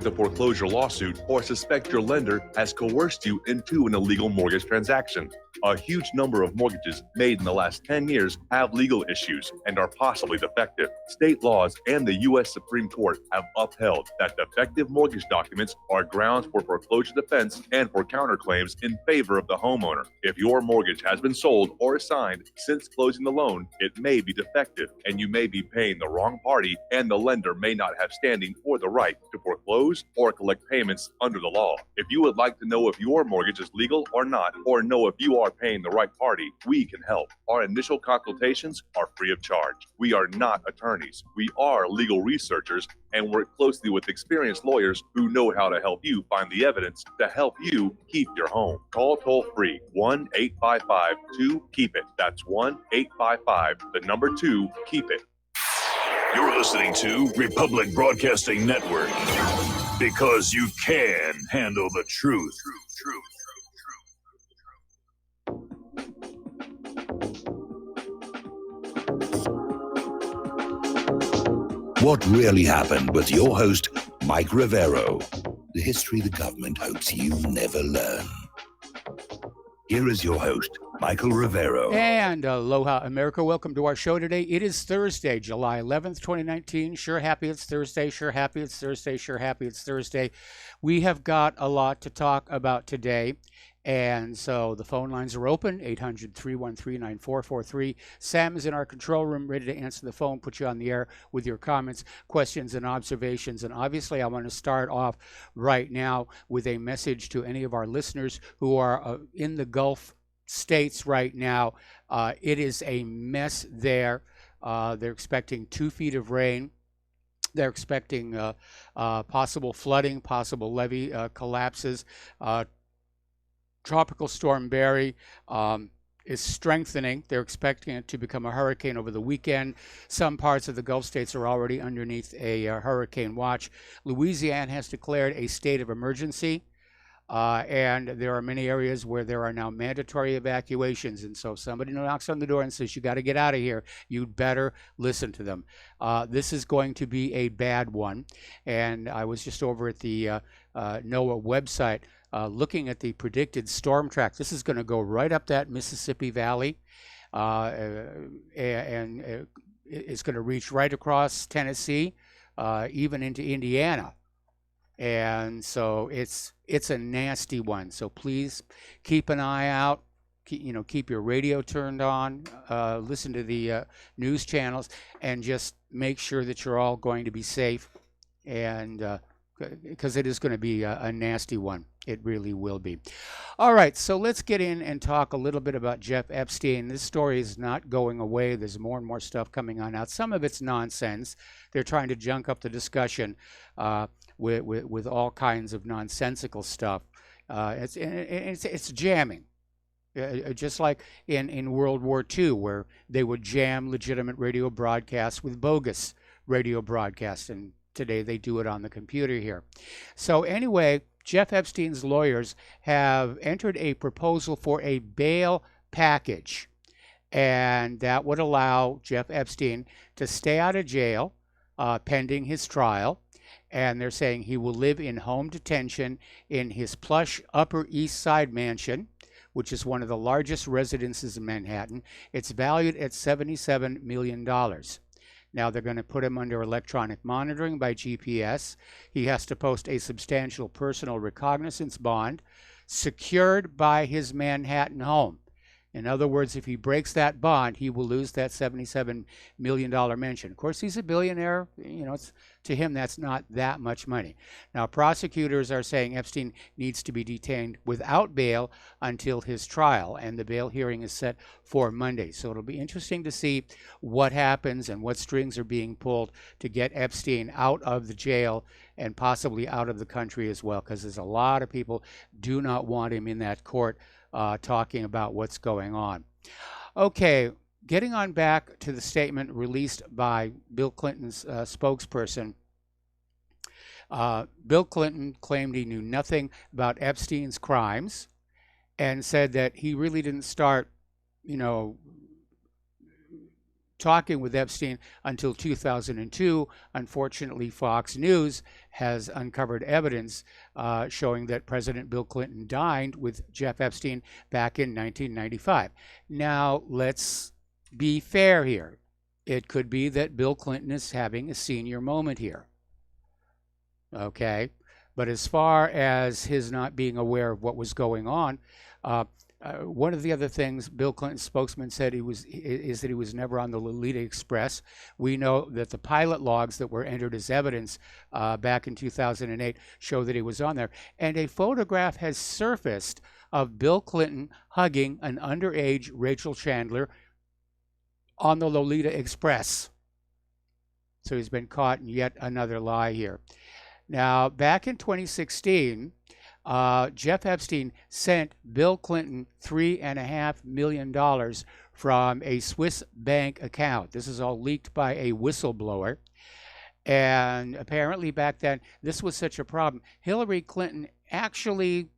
a foreclosure lawsuit or suspect your lender has coerced you into an illegal mortgage transaction. A huge number of mortgages made in the last 10 years have legal issues and are possibly defective. State laws and the U.S. Supreme Court have upheld that defective mortgage documents are grounds for foreclosure defense and for counterclaims in favor of the homeowner. If your mortgage has been sold or assigned since closing the loan, it may be defective and you may be paying the wrong party, and the lender may not have standing or the right to foreclose or collect payments under the law. If you would like to know if your mortgage is legal or not, or know if you are paying the right party, we can help. Our initial consultations are free of charge. We are not attorneys. We are legal researchers and work closely with experienced lawyers who know how to help you find the evidence to help you keep your home. Call toll free 1-855-2-KEEP-IT. That's 1-855-2-KEEP-IT. You're listening to Republic Broadcasting Network, because you can handle the truth. What really happened with your host, Mike Rivero. The history the government hopes you never learn. Here is your host, Michael Rivero. And aloha, America. Welcome to our show today. It is Thursday, July 11th, 2019. Sure happy it's Thursday. Sure happy it's Thursday. Sure happy it's Thursday. We have got a lot to talk about today. And so the phone lines are open, 800-313-9443. Sam is in our control room, ready to answer the phone, put you on the air with your comments, questions, and observations. And obviously, I want to start off right now with a message to any of our listeners who are in the Gulf states right now. It is a mess there. They're expecting 2 feet of rain. They're expecting possible flooding, possible levee collapses. Tropical Storm Barry is strengthening. They're expecting it to become a hurricane over the weekend. Some parts of the Gulf states are already underneath a hurricane watch. Louisiana has declared a state of emergency, and there are many areas where there are now mandatory evacuations. And so if somebody knocks on the door and says, you got to get out of here, you'd better listen to them. This is going to be a bad one. And I was just over at the NOAA website looking at the predicted storm track. This is going to go right up that Mississippi Valley, and it's going to reach right across Tennessee, even into Indiana. And so it's a nasty one. So please keep an eye out. Keep your radio turned on. Listen to the news channels, and just make sure that you're all going to be safe. And because it is going to be a nasty one. It really will be. All right, so let's get in and talk a little bit about Jeff Epstein. This story is not going away. There's more and more stuff coming on out. Some of it's nonsense. They're trying to junk up the discussion with all kinds of nonsensical stuff. It's jamming. Just like in World War II, where they would jam legitimate radio broadcasts with bogus radio broadcasts, and today they do it on the computer here. So anyway, Jeff Epstein's lawyers have entered a proposal for a bail package, and that would allow Jeff Epstein to stay out of jail pending his trial. And they're saying he will live in home detention in his plush Upper East Side mansion, which is one of the largest residences in Manhattan. It's valued at $77 million. Now they're going to put him under electronic monitoring by GPS. He has to post a substantial personal recognizance bond secured by his Manhattan home. In other words, if he breaks that bond, he will lose that $77 million mansion. Of course, he's a billionaire. To him, that's not that much money. Now, prosecutors are saying Epstein needs to be detained without bail until his trial, and the bail hearing is set for Monday. So it'll be interesting to see what happens and what strings are being pulled to get Epstein out of the jail and possibly out of the country as well, because there's a lot of people do not want him in that court talking about what's going on. Okay, getting on back to the statement released by Bill Clinton's spokesperson. Bill Clinton claimed he knew nothing about Epstein's crimes and said that he really didn't start, talking with Epstein until 2002. Unfortunately, Fox News has uncovered evidence showing that President Bill Clinton dined with Jeff Epstein back in 1995. Now, let's be fair here. It could be that Bill Clinton is having a senior moment here. Okay? But as far as his not being aware of what was going on, one of the other things Bill Clinton's spokesman said is that he was never on the Lolita Express. We know that the pilot logs that were entered as evidence back in 2008 show that he was on there. And a photograph has surfaced of Bill Clinton hugging an underage Rachel Chandler on the Lolita Express. So he's been caught in yet another lie here. Now, back in 2016, Jeff Epstein sent Bill Clinton $3.5 million from a Swiss bank account. This is all leaked by a whistleblower. And apparently back then, this was such a problem. Hillary Clinton actually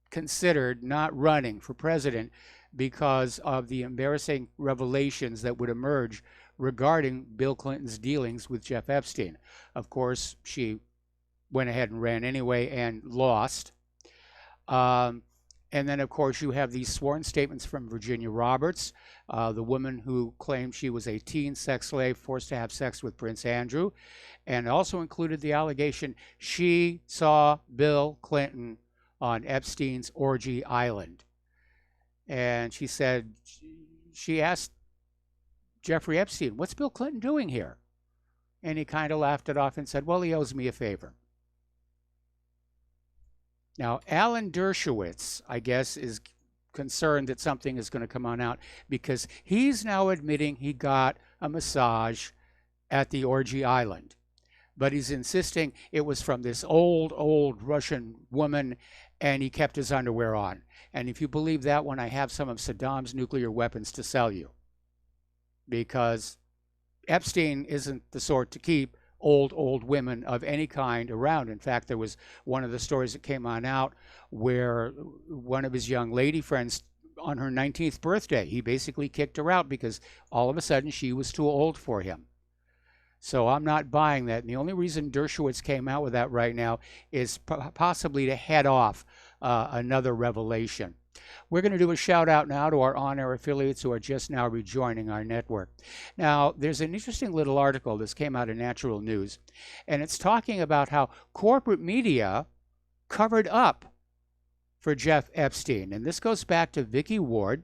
considered not running for president because of the embarrassing revelations that would emerge regarding Bill Clinton's dealings with Jeff Epstein. Of course, she went ahead and ran anyway and lost. And then, of course, you have these sworn statements from Virginia Roberts, the woman who claimed she was a teen sex slave forced to have sex with Prince Andrew, and also included the allegation she saw Bill Clinton on Epstein's orgy island. And she said, she asked Jeffrey Epstein, "What's Bill Clinton doing here?" And he kind of laughed it off and said, "Well, he owes me a favor." Now, Alan Dershowitz, I guess, is concerned that something is going to come on out because he's now admitting he got a massage at the orgy island. But he's insisting it was from this old Russian woman, and he kept his underwear on. And if you believe that one, I have some of Saddam's nuclear weapons to sell you. Because Epstein isn't the sort to keep old women of any kind around. In fact, there was one of the stories that came on out where one of his young lady friends, on her 19th birthday, he basically kicked her out because all of a sudden she was too old for him. So I'm not buying that. And the only reason Dershowitz came out with that right now is possibly to head off another revelation. We're going to do a shout out now to our on-air affiliates who are just now rejoining our network. Now, there's an interesting little article that came out of Natural News, and it's talking about how corporate media covered up for Jeff Epstein. And this goes back to Vicky Ward,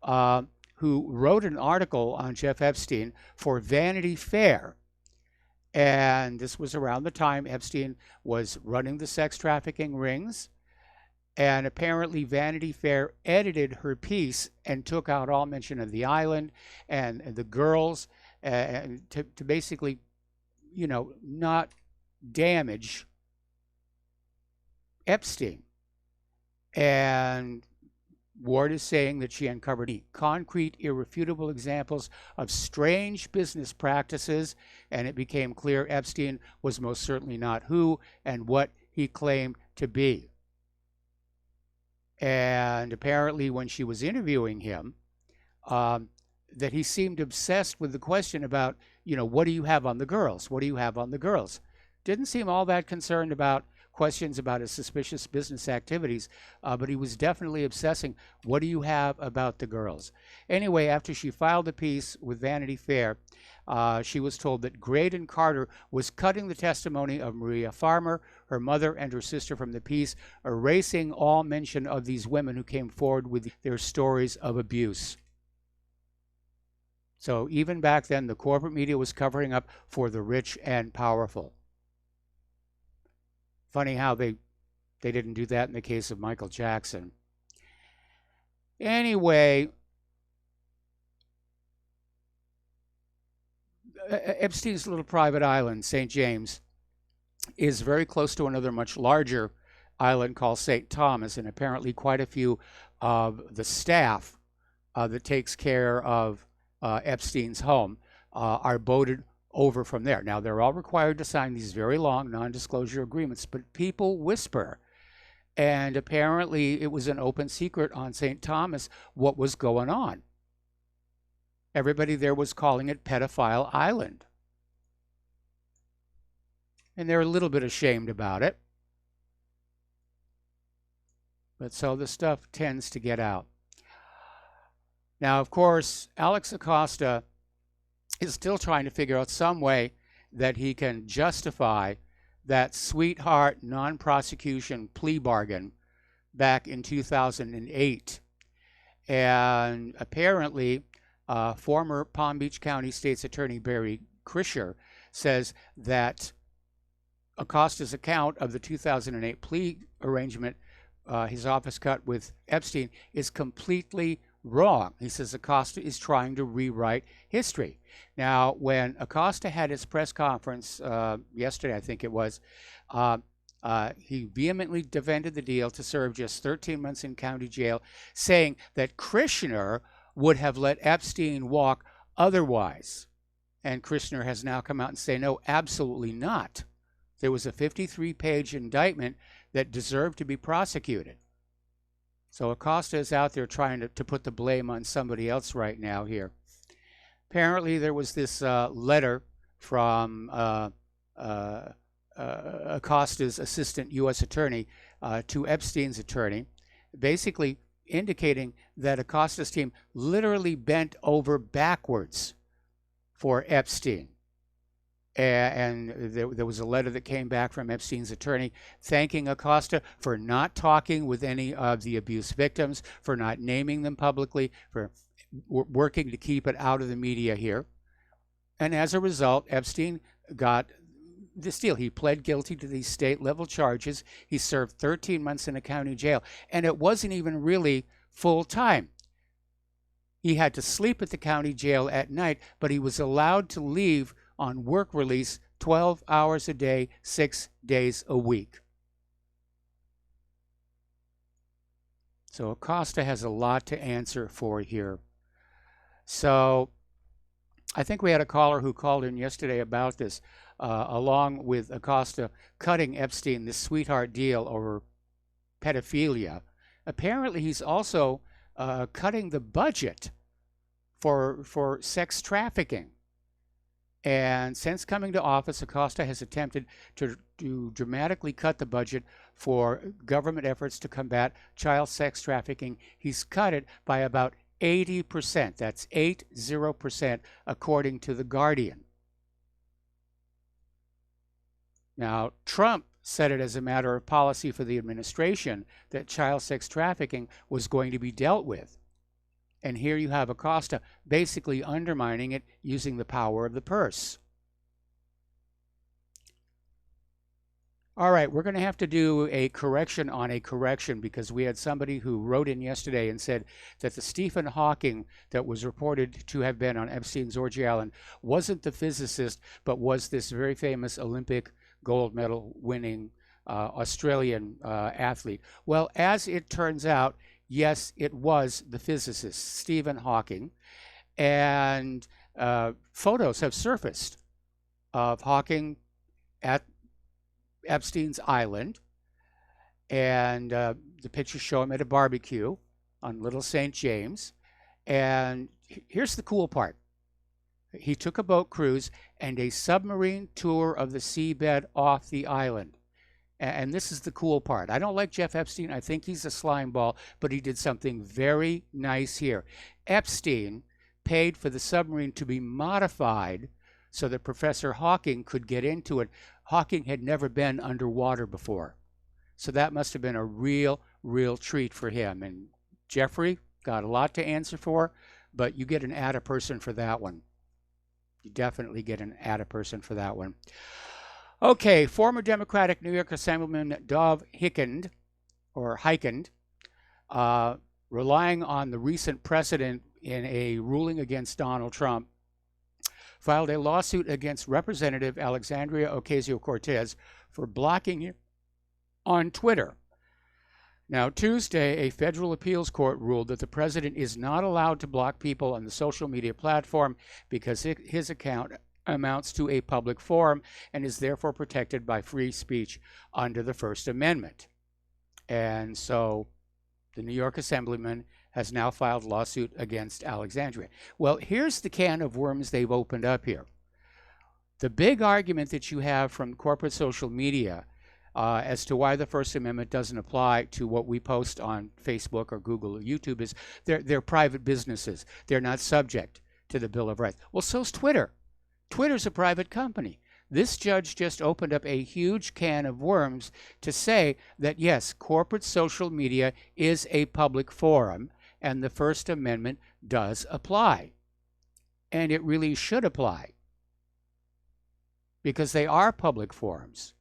who wrote an article on Jeff Epstein for Vanity Fair. And this was around the time Epstein was running the sex trafficking rings. And apparently Vanity Fair edited her piece and took out all mention of the island and the girls and to basically, you know, not damage Epstein. And Ward is saying that she uncovered concrete, irrefutable examples of strange business practices, and it became clear Epstein was most certainly not who and what he claimed to be. And apparently when she was interviewing him, that he seemed obsessed with the question about, you know, what do you have on the girls? What do you have on the girls? Didn't seem all that concerned about questions about his suspicious business activities, but he was definitely obsessing, what do you have about the girls? Anyway, after she filed the piece with Vanity Fair, she was told that Graydon Carter was cutting the testimony of Maria Farmer, her mother, and her sister from the piece, erasing all mention of these women who came forward with their stories of abuse. So even back then, the corporate media was covering up for the rich and powerful. Funny how they didn't do that in the case of Michael Jackson. Anyway, Epstein's little private island, St. James, is very close to another much larger island called St. Thomas, and apparently quite a few of the staff that takes care of Epstein's home are boated over from there. Now, they're all required to sign these very long non-disclosure agreements, but people whisper. And apparently it was an open secret on St. Thomas what was going on. Everybody there was calling it Pedophile Island. And they're a little bit ashamed about it. But so the stuff tends to get out. Now, of course, Alex Acosta is still trying to figure out some way that he can justify that sweetheart non-prosecution plea bargain back in 2008. And apparently, former Palm Beach County State's Attorney Barry Krischer says that Acosta's account of the 2008 plea arrangement his office cut with Epstein is completely wrong. He says Acosta is trying to rewrite history. Now, when Acosta had his press conference yesterday, I think it was, he vehemently defended the deal to serve just 13 months in county jail, saying that Krishner would have let Epstein walk otherwise. And Krishner has now come out and say, no, absolutely not. There was a 53-page indictment that deserved to be prosecuted. So Acosta is out there trying to put the blame on somebody else right now here. Apparently there was this letter from Acosta's assistant U.S. attorney to Epstein's attorney, basically indicating that Acosta's team literally bent over backwards for Epstein. And there was a letter that came back from Epstein's attorney thanking Acosta for not talking with any of the abuse victims, for not naming them publicly, for working to keep it out of the media here. And as a result, Epstein got this deal. He pled guilty to these state-level charges. He served 13 months in a county jail, and it wasn't even really full-time. He had to sleep at the county jail at night, but he was allowed to leave on work release 12 hours a day, 6 days a week. So Acosta has a lot to answer for here. So I think we had a caller who called in yesterday about this, along with Acosta cutting Epstein this sweetheart deal over pedophilia. Apparently he's also cutting the budget for sex trafficking. And since coming to office, Acosta has attempted to dramatically cut the budget for government efforts to combat child sex trafficking. He's cut it by about 80%. That's 80%, according to The Guardian. Now, Trump said it as a matter of policy for the administration that child sex trafficking was going to be dealt with. And here you have Acosta basically undermining it using the power of the purse. All right, we're going to have to do a correction on a correction because we had somebody who wrote in yesterday and said that the Stephen Hawking that was reported to have been on Epstein's Orgy Island wasn't the physicist, but was this very famous Olympic gold medal winning Australian athlete. Well, as it turns out, yes, it was the physicist, Stephen Hawking, and photos have surfaced of Hawking at Epstein's Island, and the pictures show him at a barbecue on Little St. James. And here's the cool part. He took a boat cruise and a submarine tour of the seabed off the island. And this is the cool part. I don't like Jeff Epstein. I think he's a slime ball, but he did something very nice here. Epstein paid for the submarine to be modified so that Professor Hawking could get into it. Hawking had never been underwater before. So that must have been a real treat for him. And Jeffrey got a lot to answer for, but you get an atta person for that one. You definitely get an atta person for that one. Okay, former Democratic New York Assemblyman Dov Hikind, relying on the recent precedent in a ruling against Donald Trump, filed a lawsuit against Representative Alexandria Ocasio-Cortez for blocking him on Twitter. Now, Tuesday, a federal appeals court ruled that the president is not allowed to block people on the social media platform because his account amounts to a public forum and is therefore protected by free speech under the First Amendment. And so the New York Assemblyman has now filed a lawsuit against Alexandria. Well, here's the can of worms they've opened up here. The big argument that you have from corporate social media as to why the First Amendment doesn't apply to what we post on Facebook or Google or YouTube is they're private businesses. They're not subject to the Bill of Rights. Well, so's Twitter. Twitter's a private company. This judge just opened up a huge can of worms to say that, yes, corporate social media is a public forum and the First Amendment does apply. And it really should apply because they are public forums.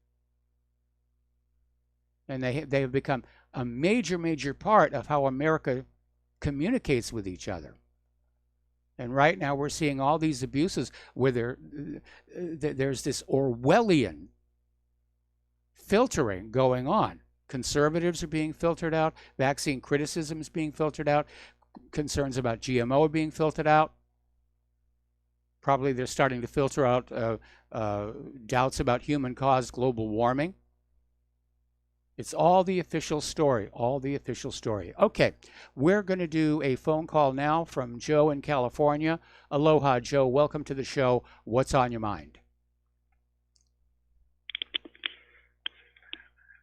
And they have become a major, major part of how America communicates with each other. And right now we're seeing all these abuses where there's this Orwellian filtering going on. Conservatives are being filtered out. Vaccine criticism is being filtered out. Concerns about GMO are being filtered out. Probably they're starting to filter out doubts about human-caused global warming. It's all the official story, all the official story. Okay, we're going to do a phone call now from Joe in California. Aloha, Joe. Welcome to the show. What's on your mind?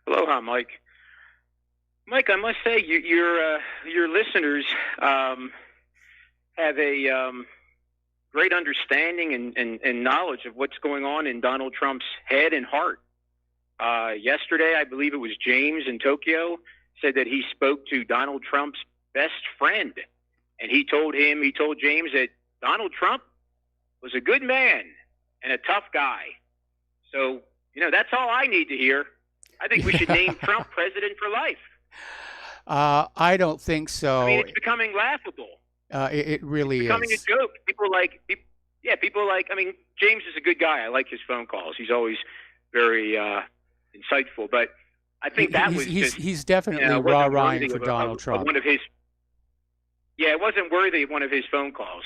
Aloha, Mike. Mike, I must say your listeners have a great understanding and knowledge of what's going on in Donald Trump's head and heart. Yesterday, I believe it was James in Tokyo, said that he spoke to Donald Trump's best friend. And he told James that Donald Trump was a good man and a tough guy. So, that's all I need to hear. I think we should name Trump president for life. I don't think so. I mean, it's becoming laughable. It really it's becoming is. A joke. People like, James is a good guy. I like his phone calls. He's always very insightful, but I think he's definitely rah-rahing for Donald Trump. It wasn't worthy of one of his phone calls.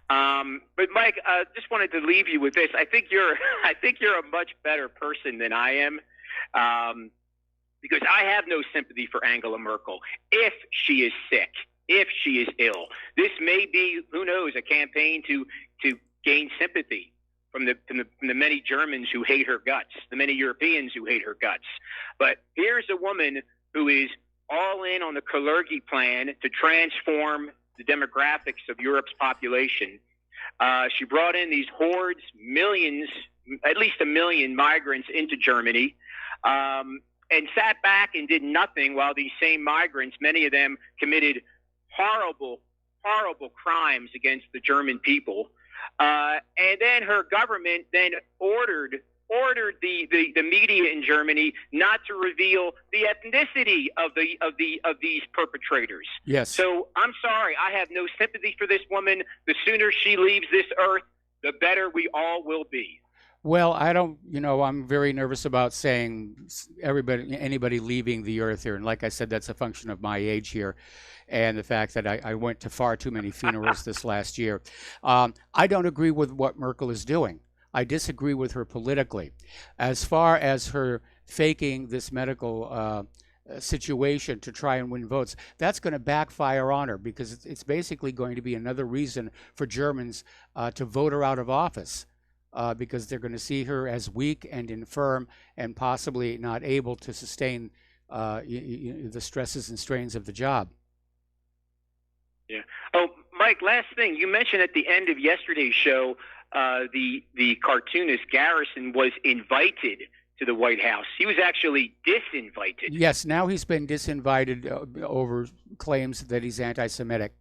But Mike, just wanted to leave you with this. I think you're a much better person than I am, because I have no sympathy for Angela Merkel if she is sick, if she is ill. This may be, who knows, a campaign to gain sympathy from the many Germans who hate her guts, the many Europeans who hate her guts. But here's a woman who is all in on the Kalergi plan to transform the demographics of Europe's population. She brought in these hordes, millions, at least 1 million migrants into Germany, and sat back and did nothing while these same migrants, many of them committed horrible, horrible crimes against the German people. And then her government then ordered the media in Germany not to reveal the ethnicity of these perpetrators. Yes. So I'm sorry, I have no sympathy for this woman. The sooner she leaves this earth, the better we all will be. Well, I'm very nervous about saying anybody leaving the earth here. And like I said, that's a function of my age here and the fact that I went to far too many funerals this last year. I don't agree with what Merkel is doing. I disagree with her politically. As far as her faking this medical situation to try and win votes, that's going to backfire on her because it's basically going to be another reason for Germans to vote her out of office. Because they're going to see her as weak and infirm and possibly not able to sustain the stresses and strains of the job. Yeah. Oh, Mike, last thing. You mentioned at the end of yesterday's show the cartoonist Garrison was invited to the White House. He was actually disinvited. Yes, now he's been disinvited over claims that he's anti-Semitic.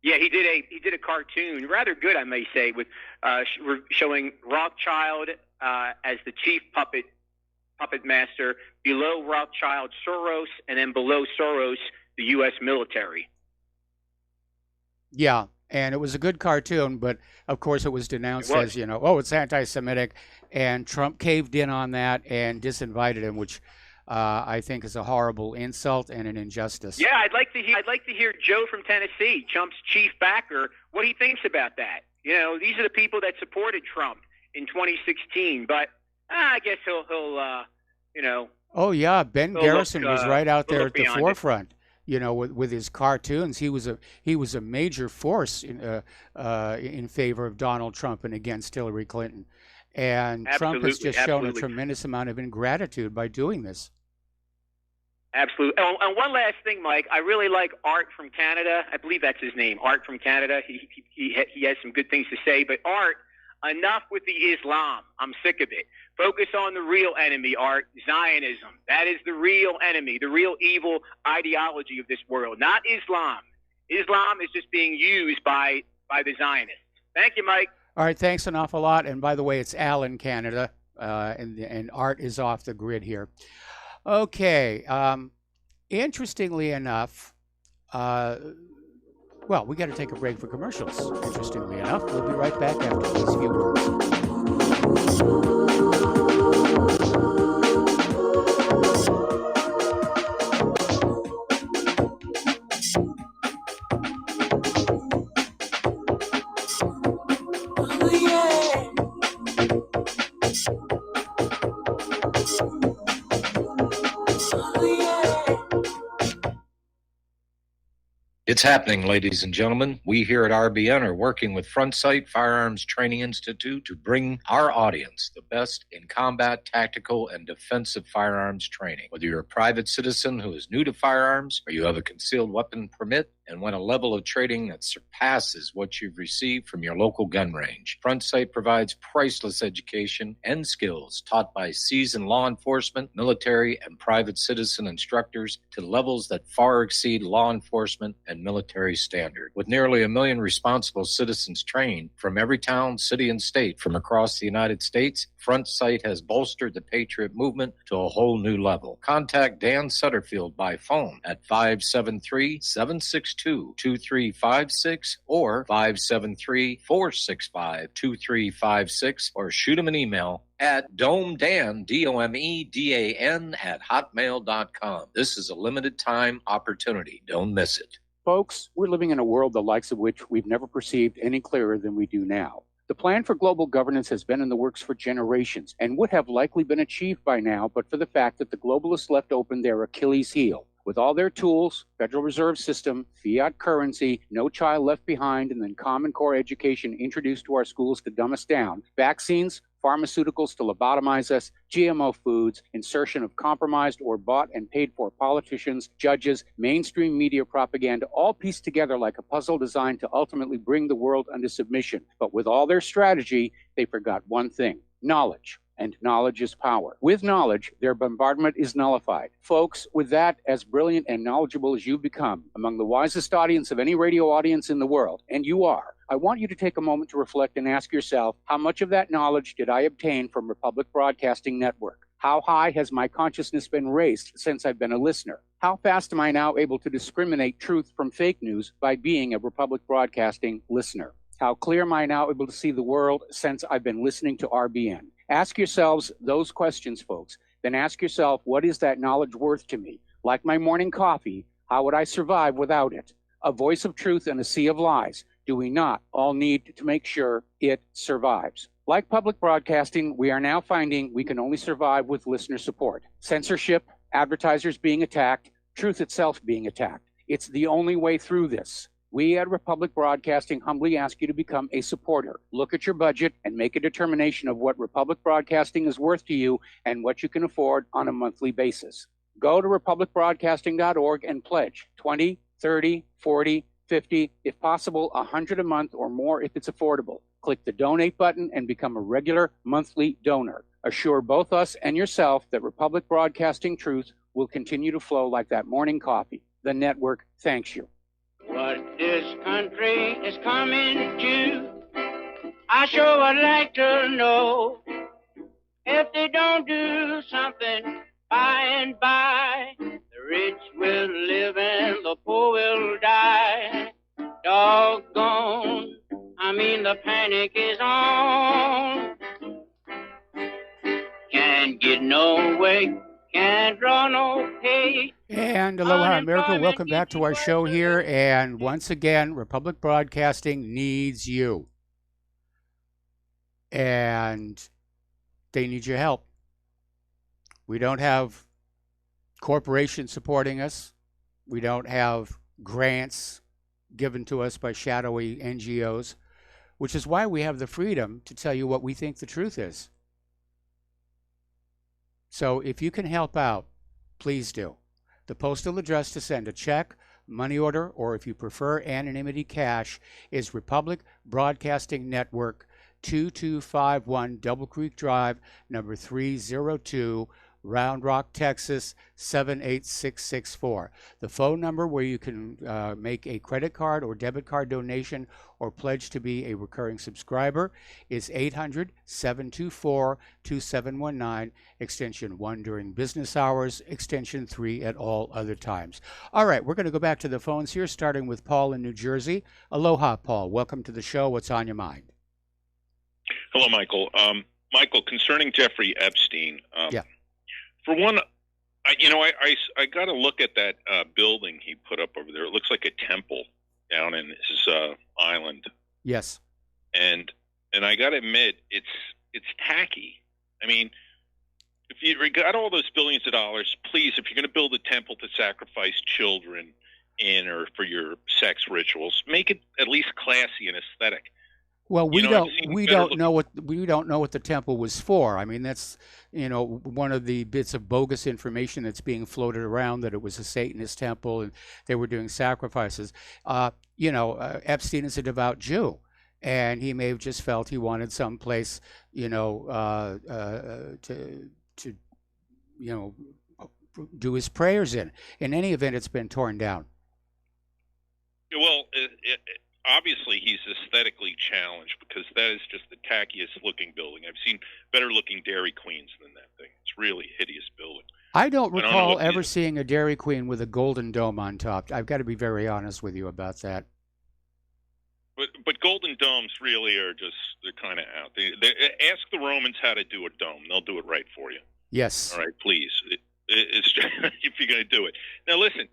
Yeah, he did a cartoon, rather good, I may say, with showing Rothschild as the chief puppet master, below Rothschild Soros, and then below Soros the U.S. military. Yeah, and it was a good cartoon, but of course it was denounced as it's anti-Semitic, and Trump caved in on that and disinvited him, which I think is a horrible insult and an injustice. Yeah, I'd like to hear Joe from Tennessee, Trump's chief backer, what he thinks about that. These are the people that supported Trump in 2016, but I guess he'll Oh yeah, Ben Garrison was right out there at the forefront. with his cartoons. He was a major force in favor of Donald Trump and against Hillary Clinton. And Trump has just shown a tremendous amount of ingratitude by doing this. Absolutely. And one last thing, Mike, I really like Art from Canada. I believe that's his name, Art from Canada. He has some good things to say. But Art, enough with the Islam. I'm sick of it. Focus on the real enemy, Art, Zionism. That is the real enemy, the real evil ideology of this world, not Islam. Islam is just being used by the Zionists. Thank you, Mike. All right, thanks an awful lot. And by the way, it's Al in Canada, and Art is off the grid here. Okay. Interestingly enough, well, we got to take a break for commercials. Interestingly enough, we'll be right back after these few words. It's happening, ladies and gentlemen. We here at RBN are working with Front Sight Firearms Training Institute to bring our audience the best in combat, tactical, and defensive firearms training. Whether you're a private citizen who is new to firearms or you have a concealed weapon permit and want a level of training that surpasses what you've received from your local gun range, Front Sight provides priceless education and skills taught by seasoned law enforcement, military, and private citizen instructors to levels that far exceed law enforcement and military standard. With nearly 1 million responsible citizens trained from every town, city, and state from across the United States, Front Sight has bolstered the Patriot movement to a whole new level. Contact Dan Sutterfield by phone at 573-762-2356 or 573-465-2356 or shoot him an email at domedan, DOMEDAN, @hotmail.com. This is a limited time opportunity. Don't miss it. Folks, we're living in a world the likes of which we've never perceived any clearer than we do now. The plan for global governance has been in the works for generations and would have likely been achieved by now, but for the fact that the globalists left open their Achilles heel. With all their tools, Federal Reserve System, fiat currency, no child left behind, and then Common Core education introduced to our schools to dumb us down, vaccines, pharmaceuticals to lobotomize us, GMO foods, insertion of compromised or bought and paid for politicians, judges, mainstream media propaganda, all pieced together like a puzzle designed to ultimately bring the world under submission. But with all their strategy, they forgot one thing: knowledge. And knowledge is power. With knowledge, their bombardment is nullified. Folks, with that, as brilliant and knowledgeable as you've become, among the wisest audience of any radio audience in the world, and you are, I want you to take a moment to reflect and ask yourself, how much of that knowledge did I obtain from Republic Broadcasting Network? How high has my consciousness been raised since I've been a listener? How fast am I now able to discriminate truth from fake news by being a Republic Broadcasting listener? How clear am I now able to see the world since I've been listening to RBN? Ask yourselves those questions, folks. Then ask yourself, what is that knowledge worth to me? Like my morning coffee, how would I survive without it? A voice of truth in a sea of lies. Do we not all need to make sure it survives? Like public broadcasting, we are now finding we can only survive with listener support. Censorship, advertisers being attacked, truth itself being attacked. It's the only way through this. We at Republic Broadcasting humbly ask you to become a supporter. Look at your budget and make a determination of what Republic Broadcasting is worth to you and what you can afford on a monthly basis. Go to republicbroadcasting.org and pledge 20, 30, 40, 50, if possible, 100 a month or more if it's affordable. Click the donate button and become a regular monthly donor. Assure both us and yourself that Republic Broadcasting truth will continue to flow like that morning coffee. The network thanks you. What this country is coming to, I sure would like to know. If they don't do something by and by, the rich will live and the poor will die. Doggone, the panic is on. Can't get no way, can't draw no pay. And aloha America, welcome back to our show here. And once again, Republic Broadcasting needs you. And they need your help. We don't have corporations supporting us. We don't have grants given to us by shadowy NGOs, which is why we have the freedom to tell you what we think the truth is. So if you can help out, please do. The postal address to send a check, money order, or if you prefer anonymity cash is Republic Broadcasting Network, 2251 Double Creek Drive, number 302, Round Rock, Texas, 78664. The phone number where you can make a credit card or debit card donation or pledge to be a recurring subscriber is 800-724-2719, extension 1 during business hours, extension 3 at all other times. All right, we're going to go back to the phones here, starting with Paul in New Jersey. Aloha, Paul. Welcome to the show. What's on your mind? Hello, Michael. Michael, concerning Jeffrey Epstein. Yeah. For one, I got to look at that building he put up over there. It looks like a temple down in his island. Yes. And I got to admit, it's tacky. I mean, if you got all those billions of dollars, please, if you're going to build a temple to sacrifice children in or for your sex rituals, make it at least classy and aesthetic. Well, we don't know what the temple was for. I mean, that's one of the bits of bogus information that's being floated around, that it was a Satanist temple and they were doing sacrifices. Epstein is a devout Jew, and he may have just felt he wanted some place, to do his prayers in. In any event, it's been torn down. Well, obviously he's aesthetically challenged, because that is just the tackiest looking building. I've seen better looking Dairy Queens than that thing. It's really a hideous building. I don't recall ever seeing a Dairy Queen with a golden dome on top. I've got to be very honest with you about that. But golden domes really are they're kind of out. They ask the Romans how to do a dome. They'll do it right for you. Yes. All right, please. It's just, if you're going to do it. Now, listen,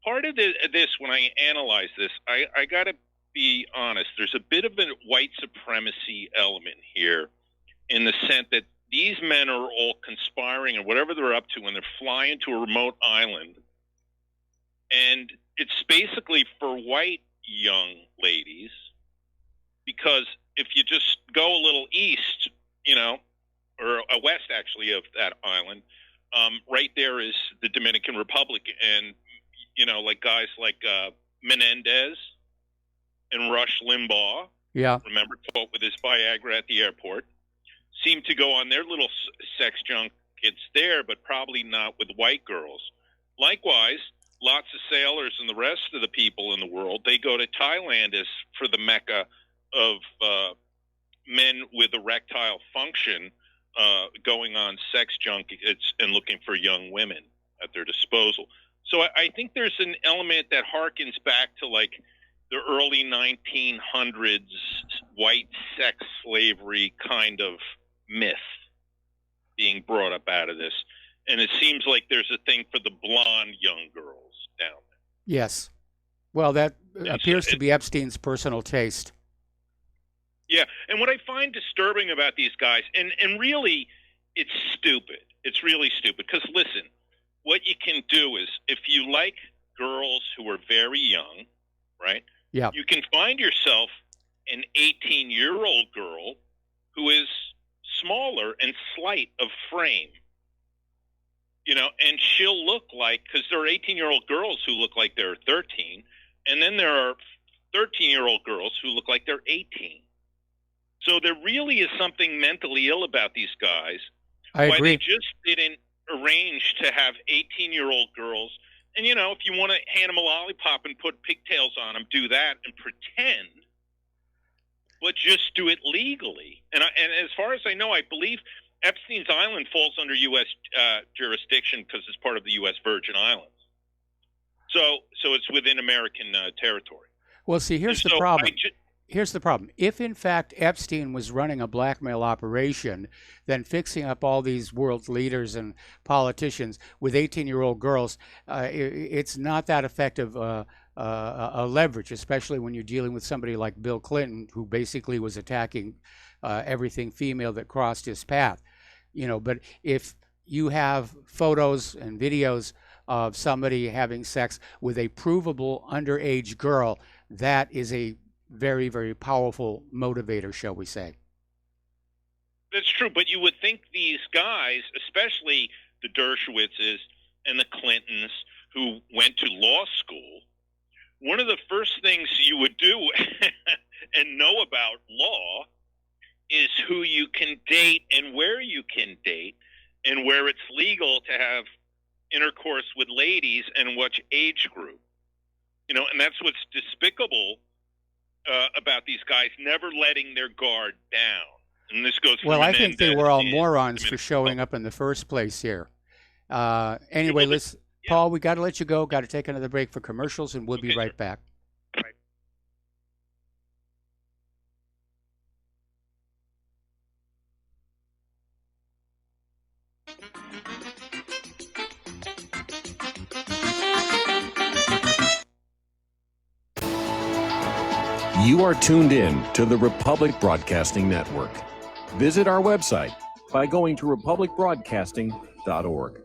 part of this, when I analyze this, I got to be honest, there's a bit of a white supremacy element here, in the sense that these men are all conspiring and whatever they're up to when they're flying to a remote island. And it's basically for white young ladies, because if you just go a little east, or west actually of that island, right there is the Dominican Republic, and like guys like Menendez and Rush Limbaugh, remember, caught with his Viagra at the airport, seem to go on their little sex junkets there, but probably not with white girls. Likewise, lots of sailors and the rest of the people in the world, they go to Thailand as for the mecca of men with erectile function, going on sex junkets and looking for young women at their disposal. So I think there's an element that harkens back to like the early 1900s white sex slavery kind of myth being brought up out of this. And it seems like there's a thing for the blonde young girls down there. Yes. Well, that appears to be Epstein's personal taste. Yeah, and what I find disturbing about these guys, and really, it's stupid. It's really stupid. Because, listen, what you can do is, if you like girls who are very young, right? Yeah. You can find yourself an 18-year-old girl who is smaller and slight of frame. And she'll look like, because there are 18-year-old girls who look like they're 13, and then there are 13-year-old girls who look like they're 18. So there really is something mentally ill about these guys. I agree. Why they just didn't arrange to have 18-year-old girls. And, if you want to hand them a lollipop and put pigtails on them, do that and pretend. But just do it legally. And as far as I know, I believe Epstein's Island falls under U.S. Jurisdiction because it's part of the U.S. Virgin Islands. So it's within American territory. Well, see, here's the problem. Here's the problem. If, in fact, Epstein was running a blackmail operation, then fixing up all these world leaders and politicians with 18-year-old girls, it's not that effective a leverage, especially when you're dealing with somebody like Bill Clinton, who basically was attacking everything female that crossed his path. But if you have photos and videos of somebody having sex with a provable underage girl, that is a very, very powerful motivator, shall we say. That's true, but you would think these guys, especially the Dershowitzes and the Clintons, who went to law school, one of the first things you would do and know about law is who you can date and where you can date and where it's legal to have intercourse with ladies and which age group. You know, and that's what's despicable about these guys never letting their guard down. And this goes. Well, I think they were all morons for showing up in the first place here. Anyway, let's, Paul, we got to let you go. Got to take another break for commercials, and we'll be right back. You are tuned in to the Republic Broadcasting Network. Visit our website by going to republicbroadcasting.org.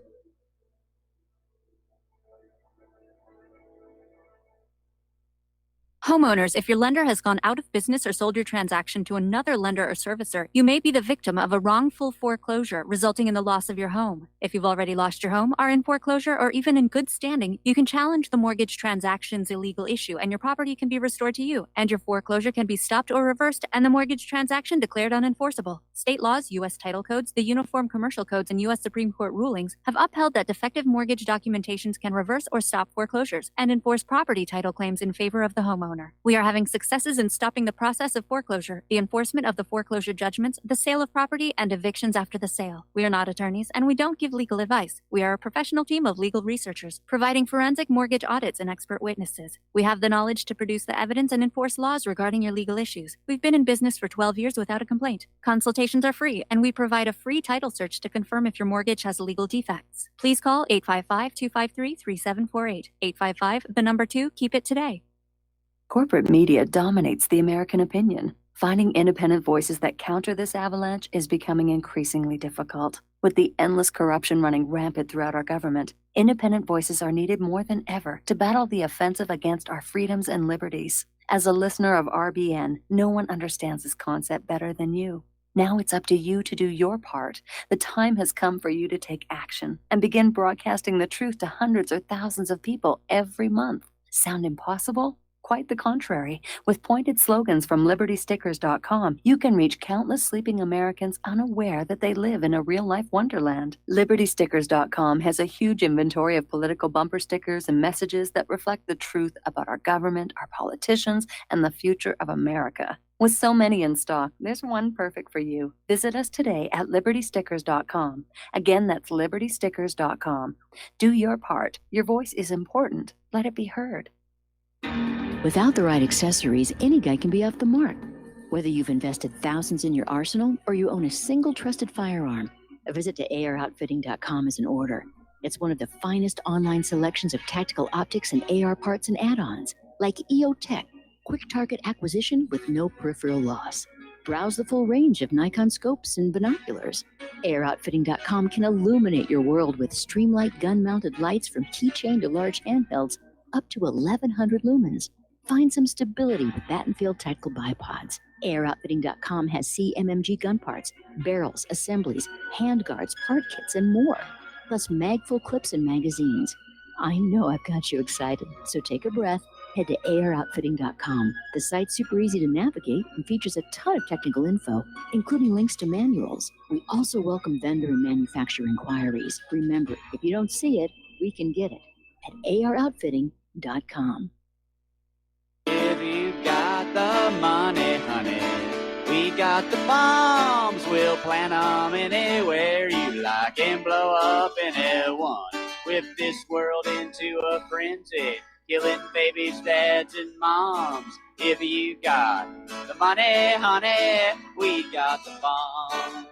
Homeowners, if your lender has gone out of business or sold your transaction to another lender or servicer, you may be the victim of a wrongful foreclosure, resulting in the loss of your home. If you've already lost your home, are in foreclosure, or even in good standing, you can challenge the mortgage transaction's illegal issue, and your property can be restored to you, and your foreclosure can be stopped or reversed, and the mortgage transaction declared unenforceable. State laws, U.S. title codes, the Uniform Commercial Codes, and U.S. Supreme Court rulings have upheld that defective mortgage documentations can reverse or stop foreclosures and enforce property title claims in favor of the homeowner. We are having successes in stopping the process of foreclosure, the enforcement of the foreclosure judgments, the sale of property, and evictions after the sale. We are not attorneys, and we don't give legal advice. We are a professional team of legal researchers, providing forensic mortgage audits and expert witnesses. We have the knowledge to produce the evidence and enforce laws regarding your legal issues. We've been in business for 12 years without a complaint. Consultations are free, and we provide a free title search to confirm if your mortgage has legal defects. Please call 855-253-3748. 855, 2, keep it today. Corporate media dominates the American opinion. Finding independent voices that counter this avalanche is becoming increasingly difficult. With the endless corruption running rampant throughout our government, independent voices are needed more than ever to battle the offensive against our freedoms and liberties. As a listener of RBN, no one understands this concept better than you. Now it's up to you to do your part. The time has come for you to take action and begin broadcasting the truth to hundreds or thousands of people every month. Sound impossible? Quite the contrary. With pointed slogans from LibertyStickers.com, you can reach countless sleeping Americans unaware that they live in a real-life wonderland. LibertyStickers.com has a huge inventory of political bumper stickers and messages that reflect the truth about our government, our politicians, and the future of America. With so many in stock, there's one perfect for you. Visit us today at LibertyStickers.com. Again, that's LibertyStickers.com. Do your part. Your voice is important. Let it be heard. Without the right accessories, any guy can be off the mark. Whether you've invested thousands in your arsenal or you own a single trusted firearm, a visit to AROutfitting.com is in order. It's one of the finest online selections of tactical optics and AR parts and add-ons, like EOTech, quick target acquisition with no peripheral loss. Browse the full range of Nikon scopes and binoculars. AROutfitting.com can illuminate your world with Streamlight gun-mounted lights from keychain to large handhelds up to 1,100 lumens. Find some stability with Battenfield tactical bipods. AirOutfitting.com has CMMG gun parts, barrels, assemblies, handguards, part kits, and more. Plus mag-full clips and magazines. I know I've got you excited, so take a breath. Head to AirOutfitting.com. The site's super easy to navigate and features a ton of technical info, including links to manuals. We also welcome vendor and manufacturer inquiries. Remember, if you don't see it, we can get it at AirOutfitting.com. If you got the money, honey, we got the bombs. We'll plant 'em anywhere you like and blow up anyone. Whip this world into a frenzy, killing babies, dads, and moms. If you got the money, honey, we got the bombs.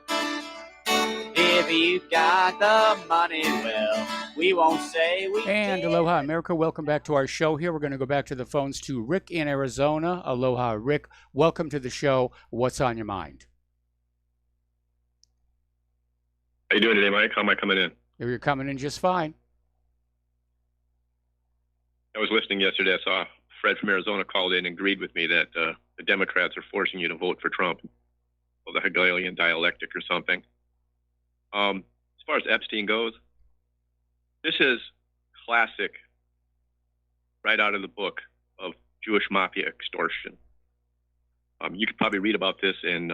If you got the money, well, we won't say we And did. aloha, America. Welcome back to our show here. We're going to go back to the phones to Rick in Arizona. Aloha, Rick. Welcome to the show. What's on your mind? How you doing today, Mike? How am I coming in? You're coming in just fine. I was listening yesterday. I saw Fred from Arizona called in and agreed with me that the Democrats are forcing you to vote for Trump, or the Hegelian dialectic or something. As far as Epstein goes, this is classic, right out of the book of Jewish mafia extortion. You could probably read about this in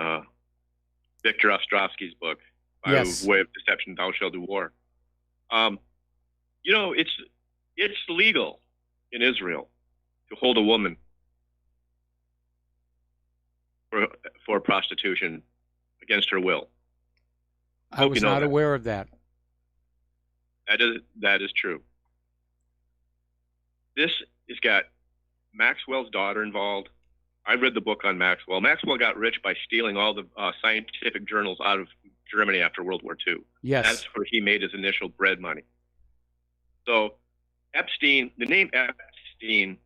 Victor Ostrovsky's book, By Yes. Way of Deception, Thou Shalt Do War. You know, it's legal in Israel to hold a woman for prostitution against her will. I Hope was you know not that. aware of that. That is true. This has got Maxwell's daughter involved. I read the book on Maxwell. Maxwell got rich by stealing all the scientific journals out of Germany after World War II. Yes. That's where he made his initial bread money. So Epstein, the name Epstein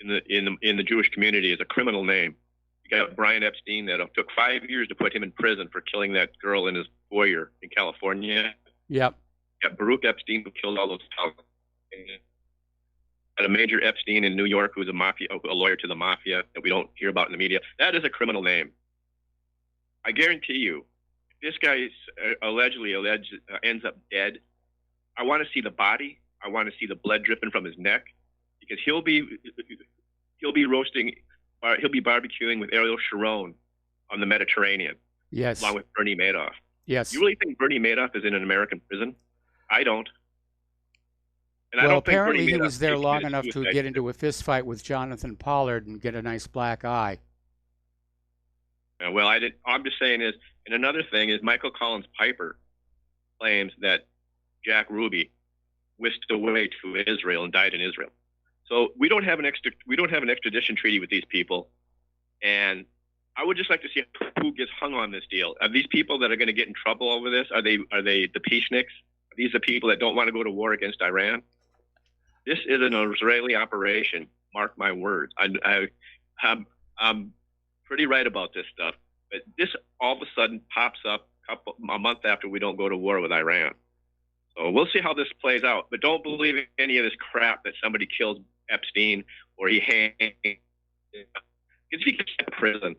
in the Jewish community is a criminal name. You got Brian Epstein that took 5 years to put him in prison for killing that girl in his foyer in California. Yep. You got Baruch Epstein who killed all those Palestinians. Got a Major Epstein in New York who's a lawyer to the mafia that we don't hear about in the media. That is a criminal name. I guarantee you, if this guy is allegedly ends up dead, I want to see the body. I want to see the blood dripping from his neck, because he'll be roasting, he'll be barbecuing with Ariel Sharon on the Mediterranean, Yes. along with Bernie Madoff. Yes. You really think Bernie Madoff is in an American prison? I don't. And I Well, don't think Bernie apparently he Madoff was there long committed enough to suicide. get into a fist fight with Jonathan Pollard and get a nice black eye. Well, I'm just saying is, and another thing is, Michael Collins Piper claims that Jack Ruby whisked away to Israel and died in Israel. So we don't have an extradition treaty with these people, and I would just like to see who gets hung on this deal. Are these people that are going to get in trouble over this? Are they the peaceniks? Are these the people that don't want to go to war against Iran? This is an Israeli operation. Mark my words. I'm pretty right about this stuff, but this all of a sudden pops up a month after we don't go to war with Iran. So we'll see how this plays out, but don't believe any of this crap that somebody kills Epstein or he hangs. Because if he gets in prison,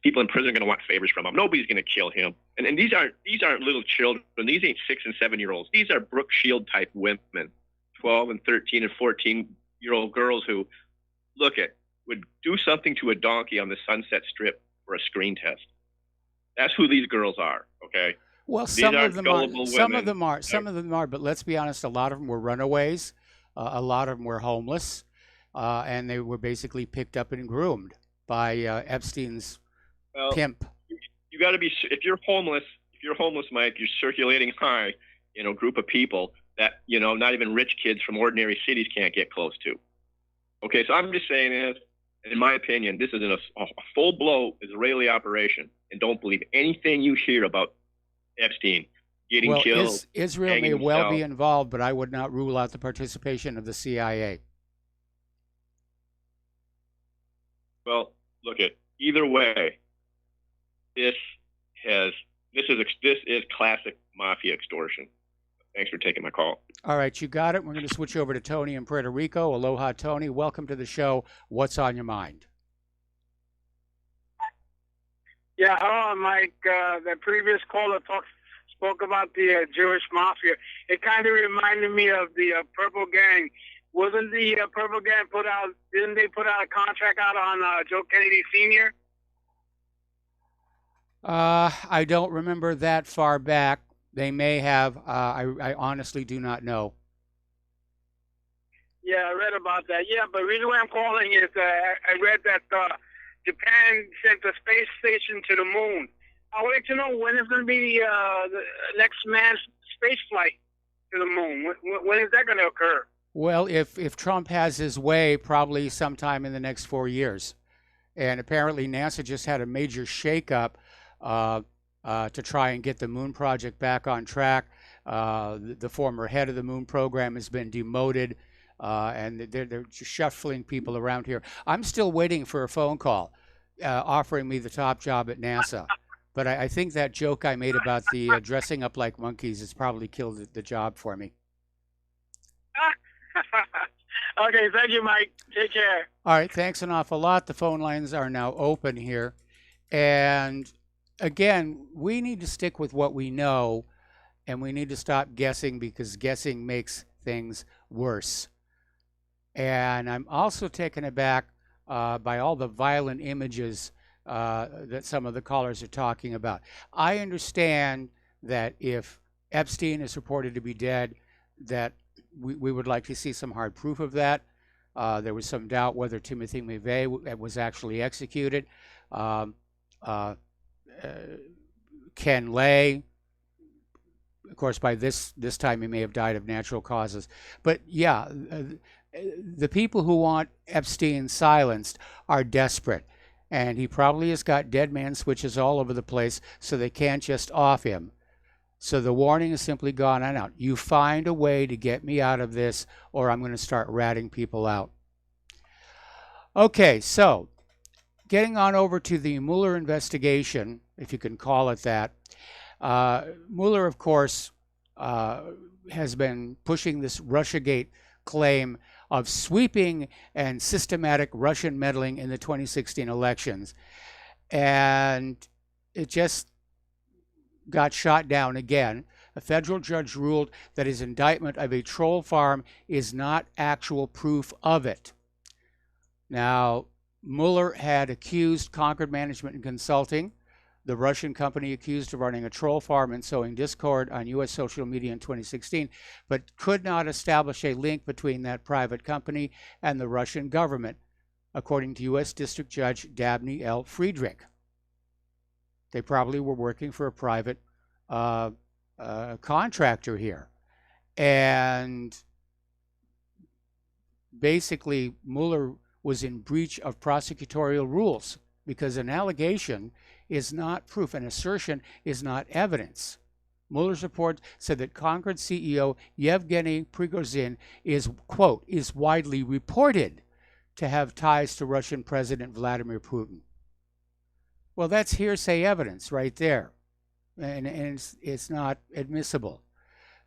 people in prison are going to want favors from him. Nobody's going to kill him. And these aren't little children. These ain't 6 and 7 year olds. These are Brooke Shield type women, 12 and 13 and 14-year-old girls who would do something to a donkey on the Sunset Strip for a screen test. That's who these girls are. Okay. Well, These some aren't of them are. gullible Some of women. them are. But let's be honest. A lot of them were runaways. A lot of them were homeless, and they were basically picked up and groomed by Epstein's pimp. You got to be. If you're homeless, Mike, you're circulating high in a group of people that not even rich kids from ordinary cities can't get close to. Okay, so I'm just saying is, in my opinion, this is a full-blown Israeli operation, and don't believe anything you hear about Epstein getting killed. Israel may hanging well be himself. involved, but I would not rule out the participation of the CIA. Well, look at either way. This is classic mafia extortion. Thanks for taking my call. All right, you got it. We're going to switch over to Tony in Puerto Rico. Aloha, Tony. Welcome to the show. What's on your mind? Yeah, hello, Mike. The previous caller spoke about the Jewish mafia. It kind of reminded me of the Purple Gang. Wasn't the Purple Gang didn't they put out a contract out on Joe Kennedy Sr.? I don't remember that far back. They may have. I honestly do not know. Yeah, I read about that. Yeah, but the reason why I'm calling is I read that Japan sent a space station to the moon. I would like to know when is going to be the next manned space flight to the moon. When is that going to occur? Well, if Trump has his way, probably sometime in the next 4 years. And apparently NASA just had a major shakeup to try and get the moon project back on track. The former head of the moon program has been demoted, and they're just shuffling people around here. I'm still waiting for a phone call offering me the top job at NASA. But I think that joke I made about the dressing up like monkeys has probably killed the job for me. Okay, thank you, Mike. Take care. All right, thanks an awful lot. The phone lines are now open here. And again, we need to stick with what we know, and we need to stop guessing, because guessing makes things worse. And I'm also taken aback by all the violent images that some of the callers are talking about. I understand that if Epstein is reported to be dead, that we would like to see some hard proof of that. There was some doubt whether Timothy McVeigh was actually executed. Ken Lay, of course, by this time he may have died of natural causes. But yeah, the people who want Epstein silenced are desperate. And he probably has got dead man switches all over the place, so they can't just off him. So the warning has simply gone on out. You find a way to get me out of this, or I'm going to start ratting people out. Okay, so getting on over to the Mueller investigation, if you can call it that. Mueller, of course, has been pushing this Russiagate claim of sweeping and systematic Russian meddling in the 2016 elections. And it just got shot down again. A federal judge ruled that his indictment of a troll farm is not actual proof of it. Now, Mueller had accused Concord Management and Consulting, the Russian company accused of running a troll farm and sowing discord on U.S. social media in 2016, but could not establish a link between that private company and the Russian government, according to U.S. District Judge Dabney L. Friedrich. They probably were working for a private contractor here. And basically, Mueller was in breach of prosecutorial rules, because an allegation is not proof. An assertion is not evidence. Mueller's report said that Concord CEO Yevgeny Prigozhin is, quote, is widely reported to have ties to Russian President Vladimir Putin. Well, that's hearsay evidence right there, and it's not admissible.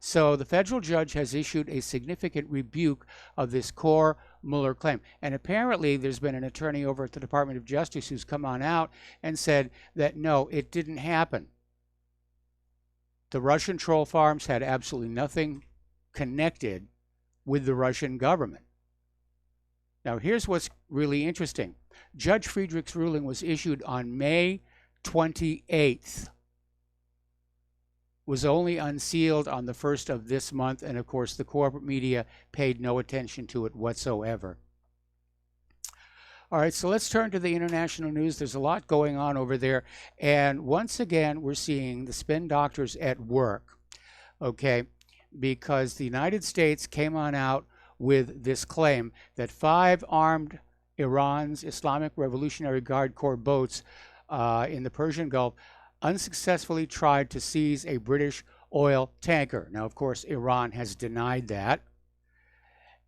So the federal judge has issued a significant rebuke of this core Mueller claim. And apparently there's been an attorney over at the Department of Justice who's come on out and said that no, it didn't happen. The Russian troll farms had absolutely nothing connected with the Russian government. Now here's what's really interesting. Judge Friedrich's ruling was issued on May 28th. Was only unsealed on the 1st of this month, and of course the corporate media paid no attention to it whatsoever. All right, so let's turn to the international news. There's a lot going on over there, and once again we're seeing the spin doctors at work, okay, because the United States came on out with this claim that 5 armed Iran's Islamic Revolutionary Guard Corps boats in the Persian Gulf unsuccessfully tried to seize a British oil tanker. Now, of course, Iran has denied that.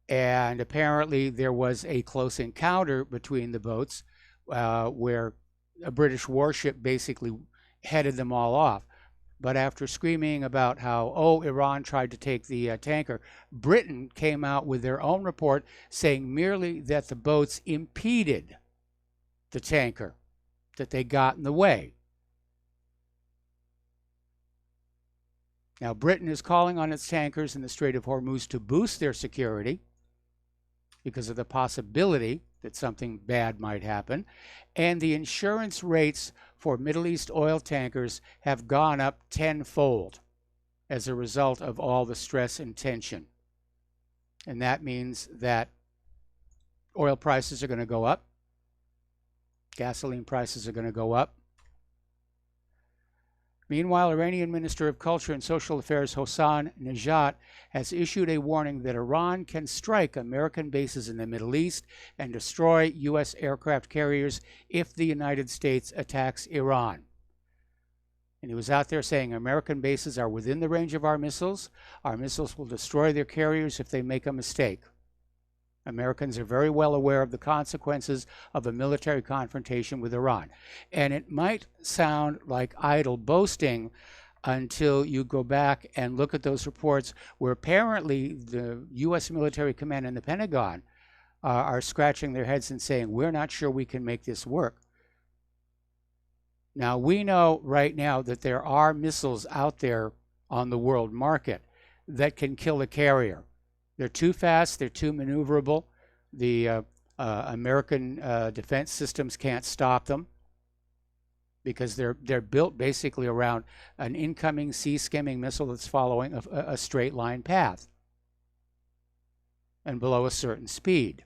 And apparently there was a close encounter between the boats where a British warship basically headed them all off. But after screaming about how, oh, Iran tried to take the tanker, Britain came out with their own report saying merely that the boats impeded the tanker, that they got in the way. Now, Britain is calling on its tankers in the Strait of Hormuz to boost their security because of the possibility that something bad might happen. And the insurance rates for Middle East oil tankers have gone up tenfold as a result of all the stress and tension. And that means that oil prices are going to go up. Gasoline prices are going to go up. Meanwhile, Iranian Minister of Culture and Social Affairs Hossein Nejat has issued a warning that Iran can strike American bases in the Middle East and destroy U.S. aircraft carriers if the United States attacks Iran. And he was out there saying American bases are within the range of our missiles. Our missiles will destroy their carriers if they make a mistake. Americans are very well aware of the consequences of a military confrontation with Iran. And it might sound like idle boasting until you go back and look at those reports where apparently the U.S. military command and the Pentagon are scratching their heads and saying, we're not sure we can make this work. Now, we know right now that there are missiles out there on the world market that can kill a carrier. They're too fast, they're too maneuverable. The American defense systems can't stop them because they're built basically around an incoming sea-skimming missile that's following a straight line path and below a certain speed.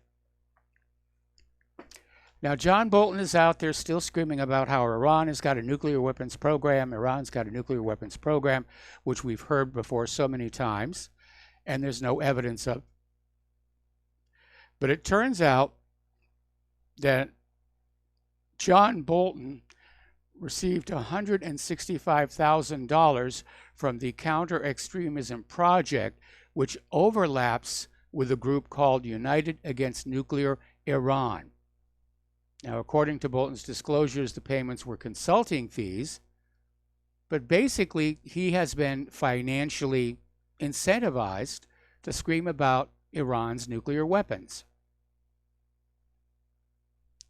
Now, John Bolton is out there still screaming about how Iran has got a nuclear weapons program. Iran's got a nuclear weapons program, which we've heard before so many times, and there's no evidence of. But it turns out that John Bolton received $165,000 from the Counter-Extremism Project, which overlaps with a group called United Against Nuclear Iran. Now, according to Bolton's disclosures, the payments were consulting fees, but basically he has been financially incentivized to scream about Iran's nuclear weapons.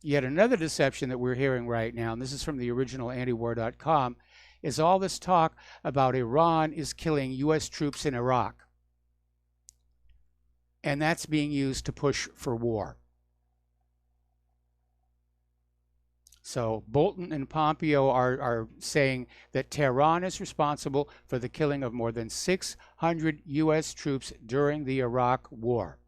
Yet another deception that we're hearing right now, and this is from the original antiwar.com, is all this talk about Iran is killing U.S. troops in Iraq. And that's being used to push for war. So Bolton and Pompeo are saying that Tehran is responsible for the killing of more than 600 U.S. troops during the Iraq War.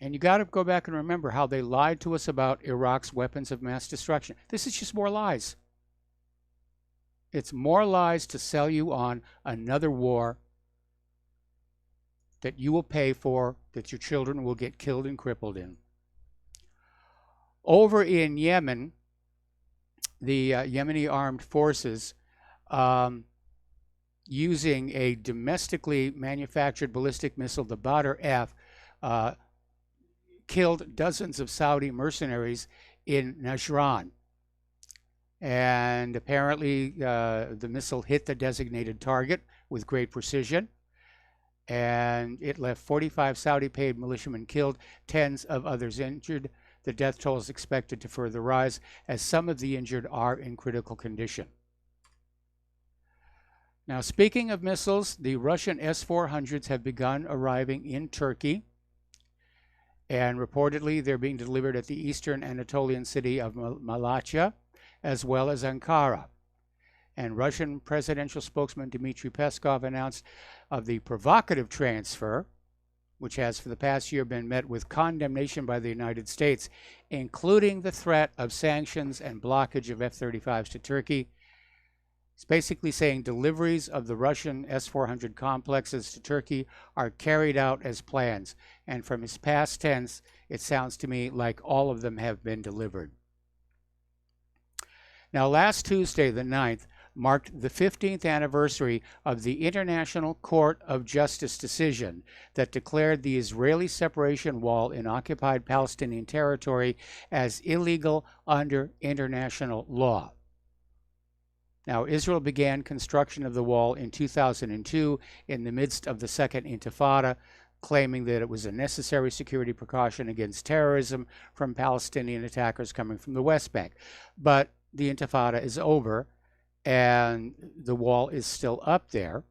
And you got to go back and remember how they lied to us about Iraq's weapons of mass destruction. This is just more lies. It's more lies to sell you on another war that you will pay for, that your children will get killed and crippled in. Over in Yemen, the Yemeni armed forces, using a domestically manufactured ballistic missile, the Badr-F, killed dozens of Saudi mercenaries in Najran. And apparently the missile hit the designated target with great precision, and it left 45 Saudi-paid militiamen killed, tens of others injured. The death toll is expected to further rise, as some of the injured are in critical condition. Now, speaking of missiles, the Russian S-400s have begun arriving in Turkey, and reportedly they're being delivered at the eastern Anatolian city of Malatya, as well as Ankara. And Russian presidential spokesman Dmitry Peskov announced of the provocative transfer, which has for the past year been met with condemnation by the United States, including the threat of sanctions and blockage of F-35s to Turkey. It's basically saying deliveries of the Russian S-400 complexes to Turkey are carried out as plans. And from his past tense, it sounds to me like all of them have been delivered. Now, last Tuesday, the 9th, marked the 15th anniversary of the International Court of Justice decision that declared the Israeli separation wall in occupied Palestinian territory as illegal under international law. Now, Israel began construction of the wall in 2002 in the midst of the Second Intifada, claiming that it was a necessary security precaution against terrorism from Palestinian attackers coming from the West Bank. But the Intifada is over, and the wall is still up there.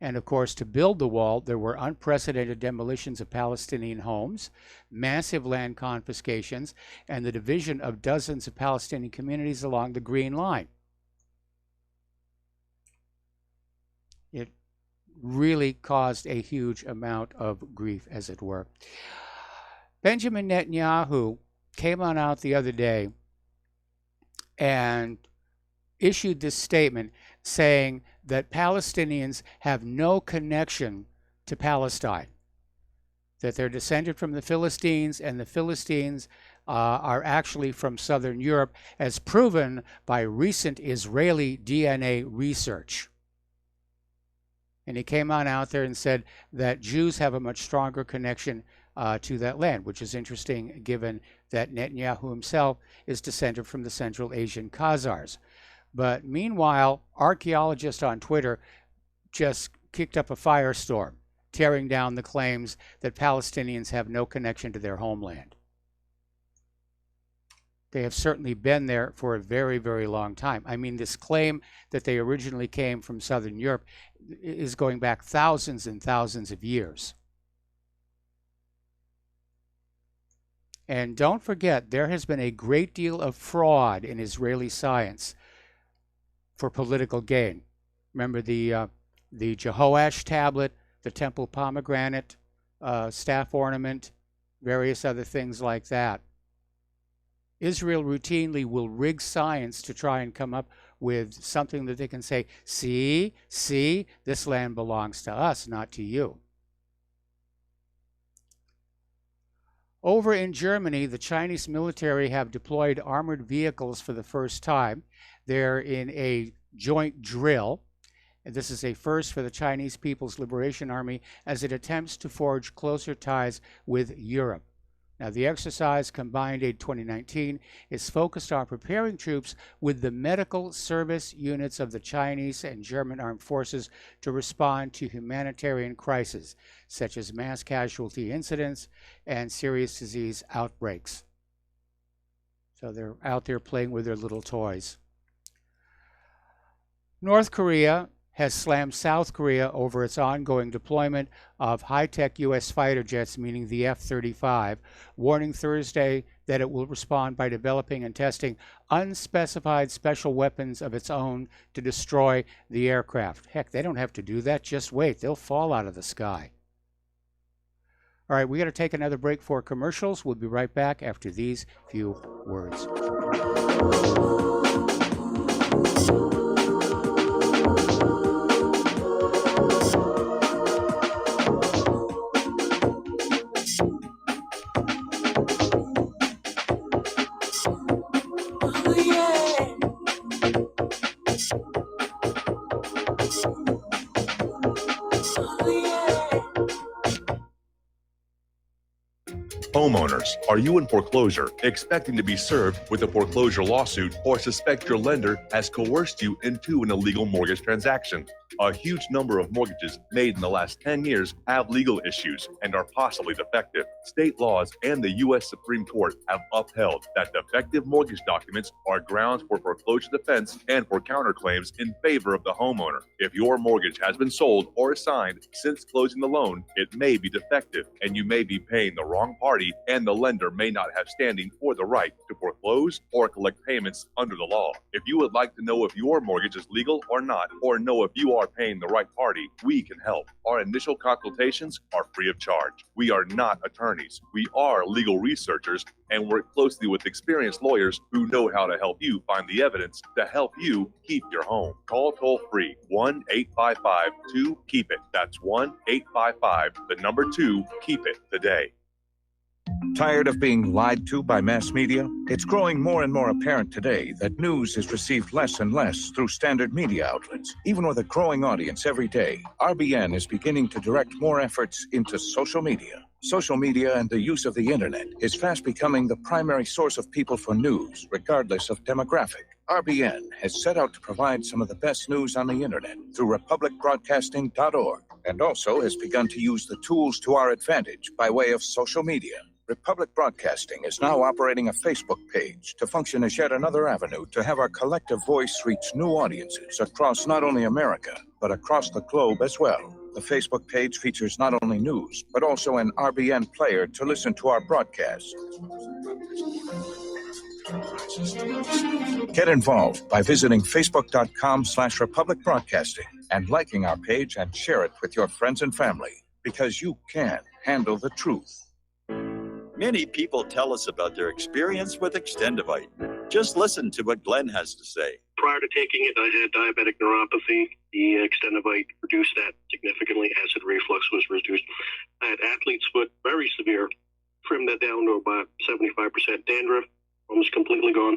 And of course, to build the wall, there were unprecedented demolitions of Palestinian homes, massive land confiscations, and the division of dozens of Palestinian communities along the Green Line. It really caused a huge amount of grief, as it were. Benjamin Netanyahu came on out the other day and issued this statement saying that Palestinians have no connection to Palestine, that they're descended from the Philistines, and the Philistines are actually from southern Europe, as proven by recent Israeli DNA research. And he came on out there and said that Jews have a much stronger connection to that land, which is interesting given that Netanyahu himself is descended from the Central Asian Khazars. But meanwhile, archaeologists on Twitter just kicked up a firestorm, tearing down the claims that Palestinians have no connection to their homeland. They have certainly been there for a very, very long time. I mean, this claim that they originally came from Southern Europe is going back thousands and thousands of years. And don't forget, there has been a great deal of fraud in Israeli science for political gain. Remember the Jehoash tablet, the temple pomegranate, staff ornament, various other things like that. Israel routinely will rig science to try and come up with something that they can say, see, this land belongs to us, not to you. Over in Germany, the Chinese military have deployed armored vehicles for the first time. They're in a joint drill. And this is a first for the Chinese People's Liberation Army as it attempts to forge closer ties with Europe. Now, the exercise, Combined Aid 2019, is focused on preparing troops with the medical service units of the Chinese and German armed forces to respond to humanitarian crises, such as mass casualty incidents and serious disease outbreaks. So they're out there playing with their little toys. North Korea has slammed South Korea over its ongoing deployment of high-tech U.S. fighter jets, meaning the F-35, warning Thursday that it will respond by developing and testing unspecified special weapons of its own to destroy the aircraft. Heck, they don't have to do that. Just wait. They'll fall out of the sky. All right, we got to take another break for commercials. We'll be right back after these few words. Homeowners, are you in foreclosure, expecting to be served with a foreclosure lawsuit, or suspect your lender has coerced you into an illegal mortgage transaction? A huge number of mortgages made in the last 10 years have legal issues and are possibly defective. State laws and the U.S. Supreme Court have upheld that defective mortgage documents are grounds for foreclosure defense and for counterclaims in favor of the homeowner. If your mortgage has been sold or assigned since closing the loan, it may be defective and you may be paying the wrong party, and the lender may not have standing or the right to foreclose or collect payments under the law. If you would like to know if your mortgage is legal or not, or know if you are paying the right party, we can help. Our initial consultations are free of charge. We are not attorneys. We are legal researchers and work closely with experienced lawyers who know how to help you find the evidence to help you keep your home. Call toll free 1-855-2-KEEP-IT. That's 1-855-2-KEEP-IT today. Tired of being lied to by mass media? It's growing more and more apparent today that news is received less and less through standard media outlets. Even with a growing audience every day, RBN is beginning to direct more efforts into social media. Social media and the use of the internet is fast becoming the primary source of people for news, regardless of demographic. RBN has set out to provide some of the best news on the internet through republicbroadcasting.org, and also has begun to use the tools to our advantage by way of social media. Republic Broadcasting is now operating a Facebook page to function as yet another avenue to have our collective voice reach new audiences across not only America, but across the globe as well. The Facebook page features not only news, but also an RBN player to listen to our broadcasts. Get involved by visiting facebook.com/Republic Broadcasting and liking our page and share it with your friends and family, because you can handle the truth. Many people tell us about their experience with Extendivite. Just listen to what Glenn has to say. Prior to taking it, I had diabetic neuropathy. The Extendivite reduced that significantly. Acid reflux was reduced. I had athlete's foot, very severe. Trimmed that down to about 75%. Dandruff, almost completely gone.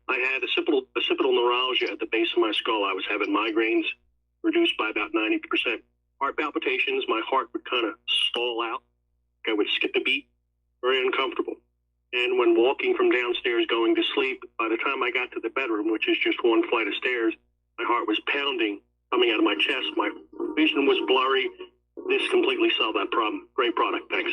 I had occipital neuralgia at the base of my skull. I was having migraines, reduced by about 90%. Heart palpitations, my heart would kind of stall out. I would skip a beat. Very uncomfortable. And when walking from downstairs going to sleep, by the time I got to the bedroom, which is just one flight of stairs, my heart was pounding coming out of my chest. My vision was blurry. this completely solved that problem. Great product. Thanks.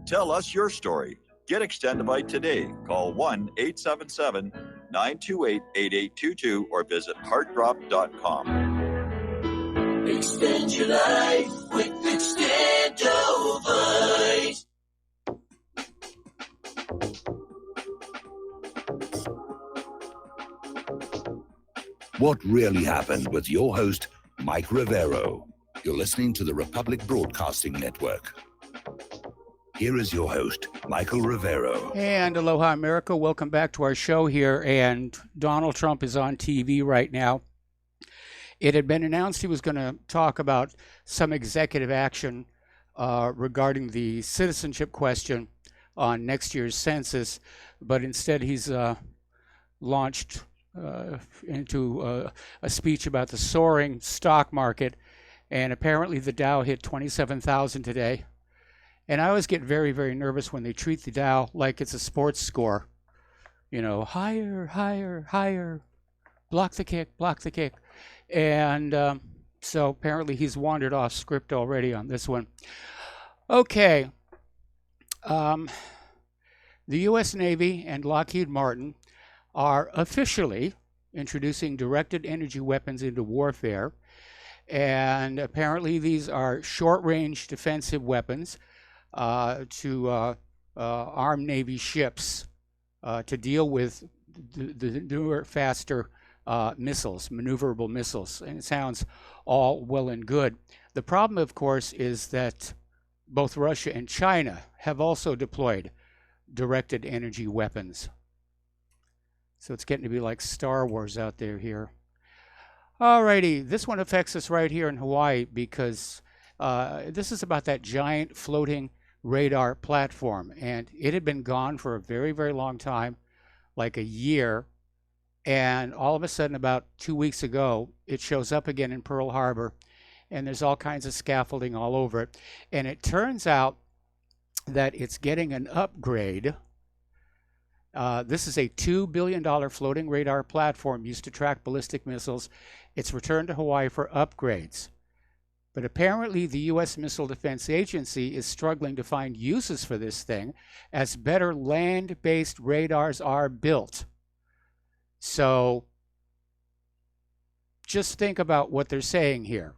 Tell us your story. Get Extendivite today. Call 1-877-928-8822 or visit heartdrop.com. Extend your life with Extendivite. What really happened with your host, Mike Rivero. You're listening to the Republic Broadcasting Network. Here is your host, Michael Rivero. And aloha, America. Welcome back to our show here. And Donald Trump is on TV right now. It had been announced he was going to talk about some executive action regarding the citizenship question on next year's census, but instead he's launched into a speech about the soaring stock market, and apparently the Dow hit 27,000 today. And I always get very, very nervous when they treat the Dow like it's a sports score. You know, higher, higher, higher, block the kick, block the kick. And so apparently he's wandered off script already on this one. Okay. The U.S. Navy and Lockheed Martin are officially introducing directed energy weapons into warfare. And apparently these are short-range defensive weapons to arm Navy ships to deal with the newer, faster missiles, maneuverable missiles. And it sounds all well and good. The problem, of course, is that both Russia and China have also deployed directed energy weapons. So it's getting to be like Star Wars out there here. Alrighty, this one affects us right here in Hawaii because this is about that giant floating radar platform. And it had been gone for a very, very long time, like a year. And all of a sudden, about 2 weeks ago, it shows up again in Pearl Harbor. And there's all kinds of scaffolding all over it. And it turns out that it's getting an upgrade. This is a $2 billion floating radar platform used to track ballistic missiles. It's returned to Hawaii for upgrades. But apparently the U.S. Missile Defense Agency is struggling to find uses for this thing as better land-based radars are built. So just think about what they're saying here.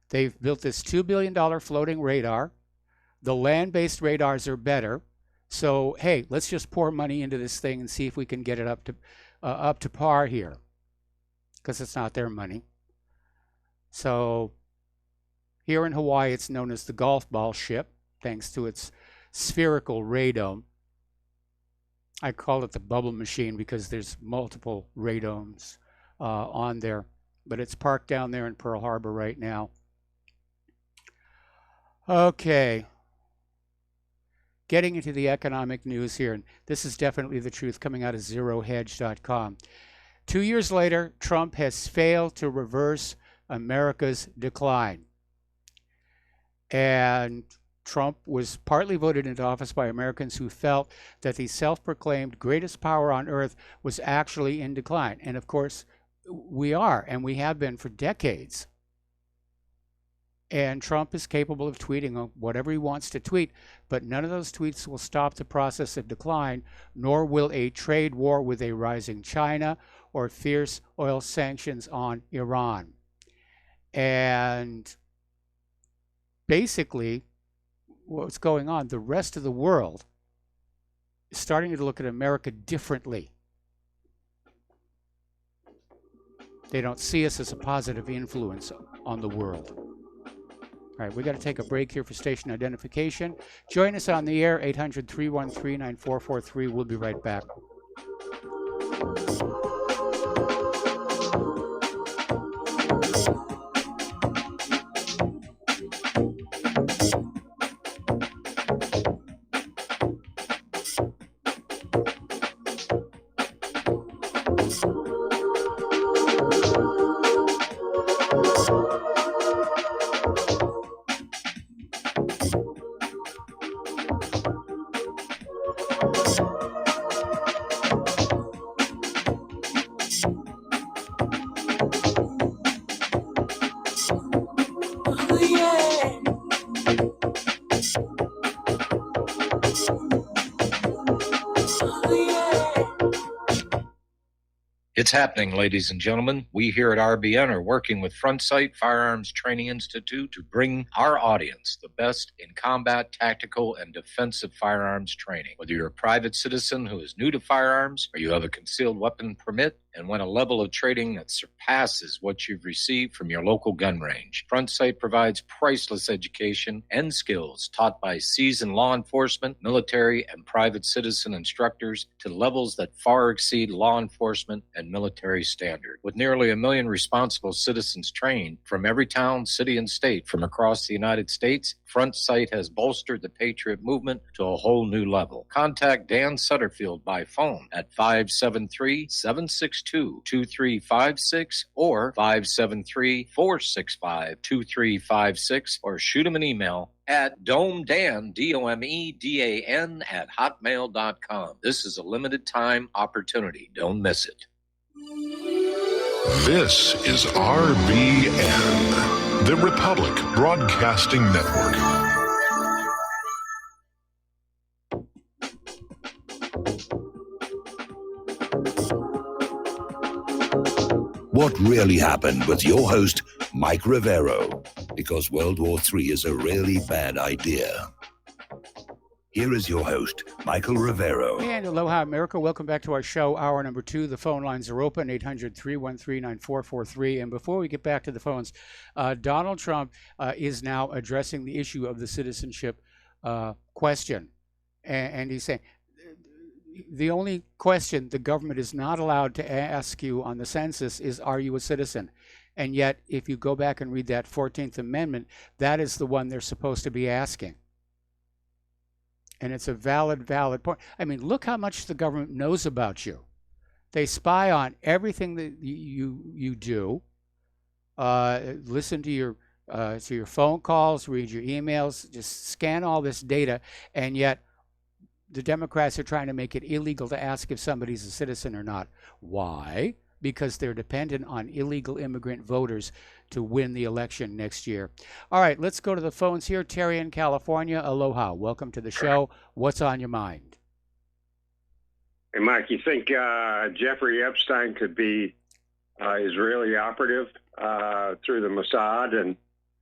They've built this $2 billion floating radar. The land-based radars are better. So, hey, let's just pour money into this thing and see if we can get it up to par here, because it's not their money. So here in Hawaii, it's known as the golf ball ship, thanks to its spherical radome. I call it the bubble machine because there's multiple radomes on there, but it's parked down there in Pearl Harbor right now. Okay. Getting into the economic news here, and this is definitely the truth coming out of ZeroHedge.com. 2 years later, Trump has failed to reverse America's decline. And Trump was partly voted into office by Americans who felt that the self-proclaimed greatest power on earth was actually in decline. And of course, we are, and we have been for decades. And Trump is capable of tweeting whatever he wants to tweet, but none of those tweets will stop the process of decline, nor will a trade war with a rising China or fierce oil sanctions on Iran. And basically, what's going on, the rest of the world is starting to look at America differently. They don't see us as a positive influence on the world. All right, we got to take a break here for station identification. Join us on the air, 800-313-9443. We'll be right back. It's happening, ladies and gentlemen. We here at RBN are working with Front Sight Firearms Training Institute to bring our audience the best in combat, tactical, and defensive firearms training. Whether you're a private citizen who is new to firearms or you have a concealed weapon permit and want a level of training that surpasses what you've received from your local gun range, Front Sight provides priceless education and skills taught by seasoned law enforcement, military, and private citizen instructors to levels that far exceed law enforcement and military standard. With nearly 1 million responsible citizens trained from every town, city, and state from across the United States, Front Sight has bolstered the Patriot movement to a whole new level. Contact Dan Sutterfield by phone at 573-762-2356 or 573-465-2356 or shoot him an email at domedan, DOMEDAN, at hotmail.com. This is a limited time opportunity. Don't miss it. This is RBN, the Republic Broadcasting Network. What really happened with your host, Mike Rivero, because World War III is a really bad idea. Here is your host, Michael Rivero. And aloha, America. Welcome back to our show, hour number 2. The phone lines are open, 800-313-9443. And before we get back to the phones, Donald Trump is now addressing the issue of the citizenship question. And he's saying, the only question the government is not allowed to ask you on the census is, are you a citizen? And yet, if you go back and read that 14th Amendment, that is the one they're supposed to be asking. And it's a valid point. I mean, look how much the government knows about you. They spy on everything that you do. Listen to your phone calls, read your emails, just scan all this data, and yet the Democrats are trying to make it illegal to ask if somebody's a citizen or not. Why? Because they're dependent on illegal immigrant voters to win the election next year. All right, let's go to the phones here. Terry in California. Aloha. Welcome to the show. What's on your mind? Hey, Mike, you think Jeffrey Epstein could be Israeli operative through the Mossad, and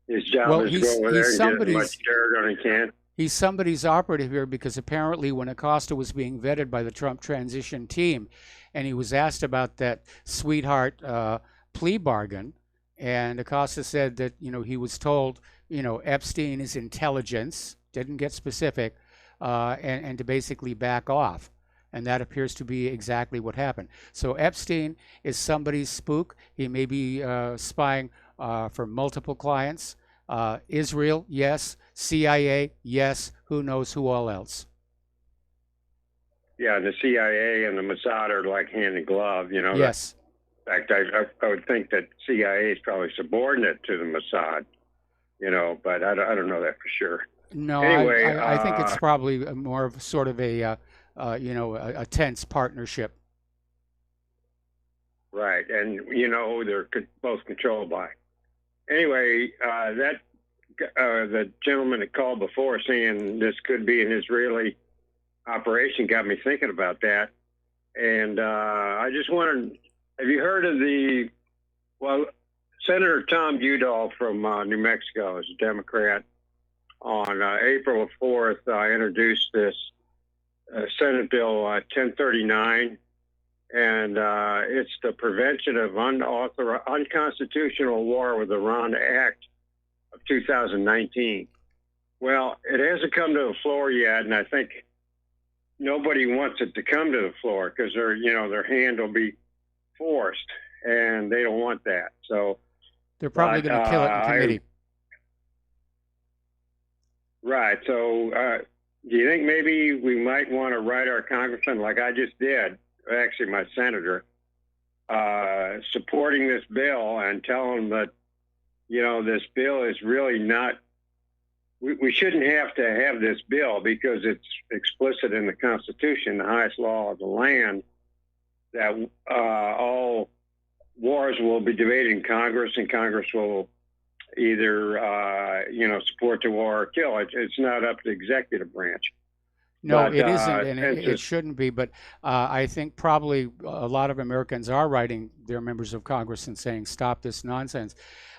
his job is to go over there and get as much dirt on he can? He's somebody's operative here because apparently when Acosta was being vetted by the Trump transition team and he was asked about that sweetheart plea bargain, and Acosta said that, he was told, Epstein is intelligence, didn't get specific, and to basically back off. And that appears to be exactly what happened. So Epstein is somebody's spook. He may be spying for multiple clients. Israel, yes. CIA, yes. Who knows who all else? Yeah, the CIA and the Mossad are like hand in glove, Yes. In fact, I would think that CIA is probably subordinate to the Mossad, but I don't know that for sure. No, anyway, I think it's probably more of sort of a tense partnership. Right, and they're both controlled by. Anyway, the gentleman that called before saying this could be an Israeli operation got me thinking about that. And I just wondered, have you heard of Senator Tom Udall from New Mexico is a Democrat. On April 4th, I introduced this Senate Bill 1039, and it's the Prevention of Unconstitutional War with Iran Act of 2019. Well, it hasn't come to the floor yet, and I think nobody wants it to come to the floor because their hand will be forced, and they don't want that. So they're probably going to kill it in committee. Right. So do you think maybe we might want to write our congressman, like I just did, actually my senator, supporting this bill and tell him that, this bill is really not, we shouldn't have to have this bill because it's explicit in the Constitution, the highest law of the land, that all wars will be debated in Congress, and Congress will either, support the war or kill it. It's not up to the executive branch. No, But, it isn't, and it it's- shouldn't be. But I think probably a lot of Americans are writing their members of Congress and saying, "Stop this nonsense."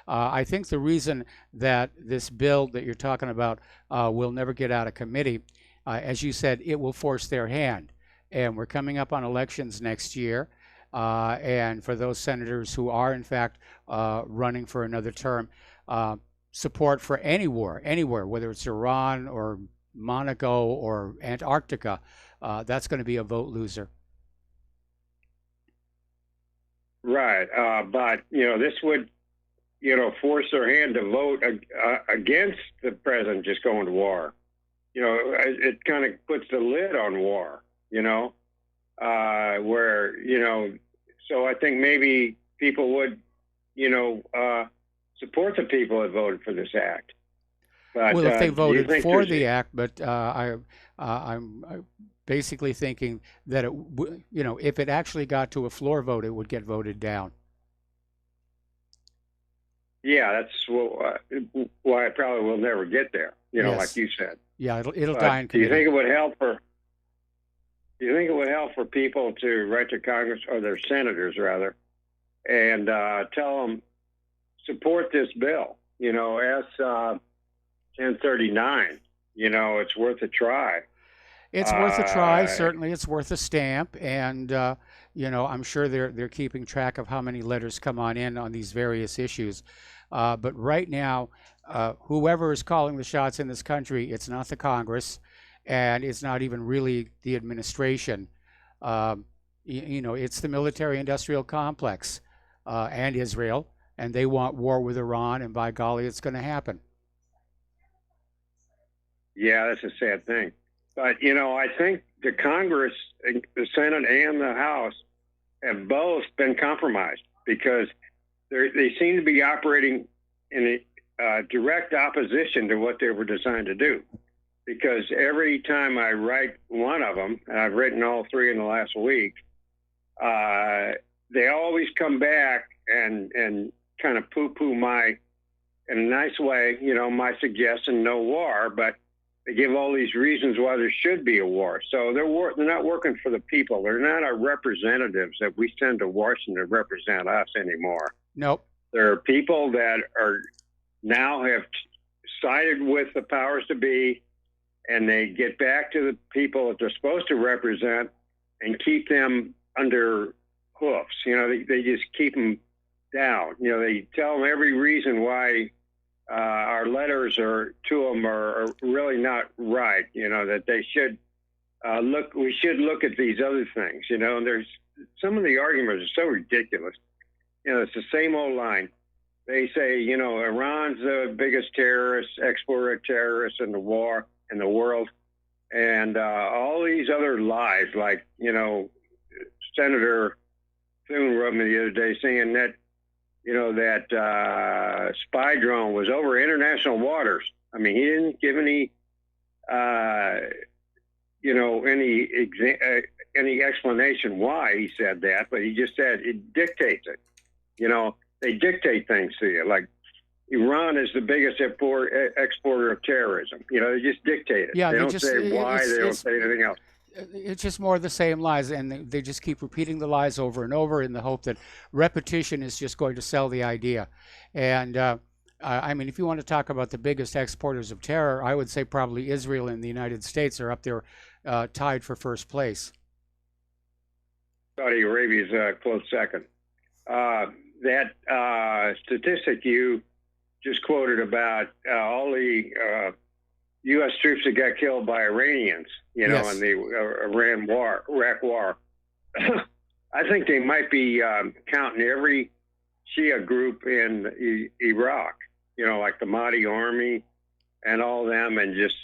I think the reason that this bill that you're talking about will never get out of committee, as you said, it will force their hand. And we're coming up on elections next year. And for those senators who are, in fact, running for another term, support for any war, anywhere, whether it's Iran or Monaco or Antarctica, that's going to be a vote loser. Right. But, this would, force their hand to vote against the president just going to war. It kind of puts the lid on war, where, so I think maybe people would, support the people that voted for this act. But, well, if they do you voted think for there's- the act, but I'm basically thinking that if it actually got to a floor vote, it would get voted down. Yeah, that's why it probably will never get there, Yes. like you said. Yeah, it'll But die in do you committee. think it would help for? Do you think it would help for people to write to Congress or their senators rather, and tell them support this bill? S 1039. It's worth a try. It's worth a try. Certainly, it's worth a stamp, and I'm sure they're keeping track of how many letters come on these various issues. But right now, whoever is calling the shots in this country, it's not the Congress, and it's not even really the administration. It's the military-industrial complex and Israel, and they want war with Iran, and by golly, it's going to happen. Yeah, that's a sad thing. But, I think the Congress, the Senate and the House have both been compromised because they seem to be operating in a direct opposition to what they were designed to do. Because every time I write one of them, and I've written all three in the last week, they always come back and kind of poo-poo in a nice way, my suggestion, no war, but they give all these reasons why there should be a war. So they're not working for the people. They're not our representatives that we send to Washington to represent us anymore. Nope. There are people that now have sided with the powers to be, and they get back to the people that they're supposed to represent and keep them under hoofs. They just keep them down. They tell them every reason why our letters to them are really not right. That they should we should look at these other things. And there's some of the arguments are so ridiculous. It's the same old line. They say, Iran's the biggest exporter of terrorists in the world, and all these other lies, like Senator Thune wrote me the other day saying that that spy drone was over international waters. I mean, he didn't give any any explanation why he said that, but he just said it dictates it. They dictate things to you, like Iran is the biggest exporter of terrorism. They just dictate it. Yeah, they they don't just- say why. it's- They don't it's- say anything else. It's just more of the same lies, and they just keep repeating the lies over and over in the hope that repetition is just going to sell the idea. And I mean, if you want to talk about the biggest exporters of terror, I would say probably Israel and the United States are up there tied for first place. Saudi Arabia is a close second. That statistic you just quoted about all the U.S. troops that got killed by Iranians, Yes. in the Iraq war. I think they might be counting every Shia group in Iraq, like the Mahdi Army and all them, and just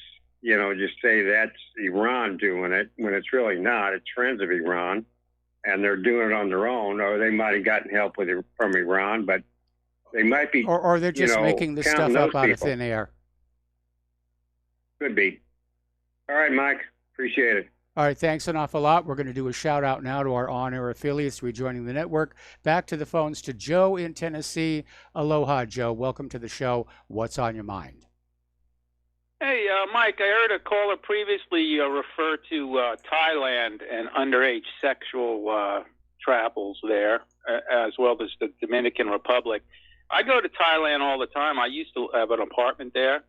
say that's Iran doing it when it's really not. It's friends of Iran, and they're doing it on their own, or they might have gotten help from Iran, but they might be, Or they're just making this counting stuff up those out of people. thin air. Could be. All right, Mike. Appreciate it. All right, thanks an awful lot. We're going to do a shout out now to our on-air affiliates rejoining the network. Back to the phones to Joe in Tennessee. Aloha, Joe. Welcome to the show. What's on your mind? Hey, Mike, I heard a caller previously refer to Thailand and underage sexual travels there, as well as the Dominican Republic. I go to Thailand all the time. I used to have an apartment there.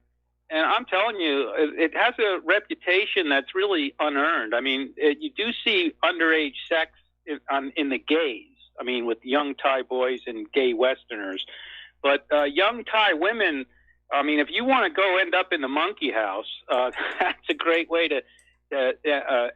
And I'm telling you, it has a reputation that's really unearned. I mean, you do see underage sex in the gays. I mean, with young Thai boys and gay Westerners. But young Thai women, I mean, if you want to go end up in the monkey house, that's a great way to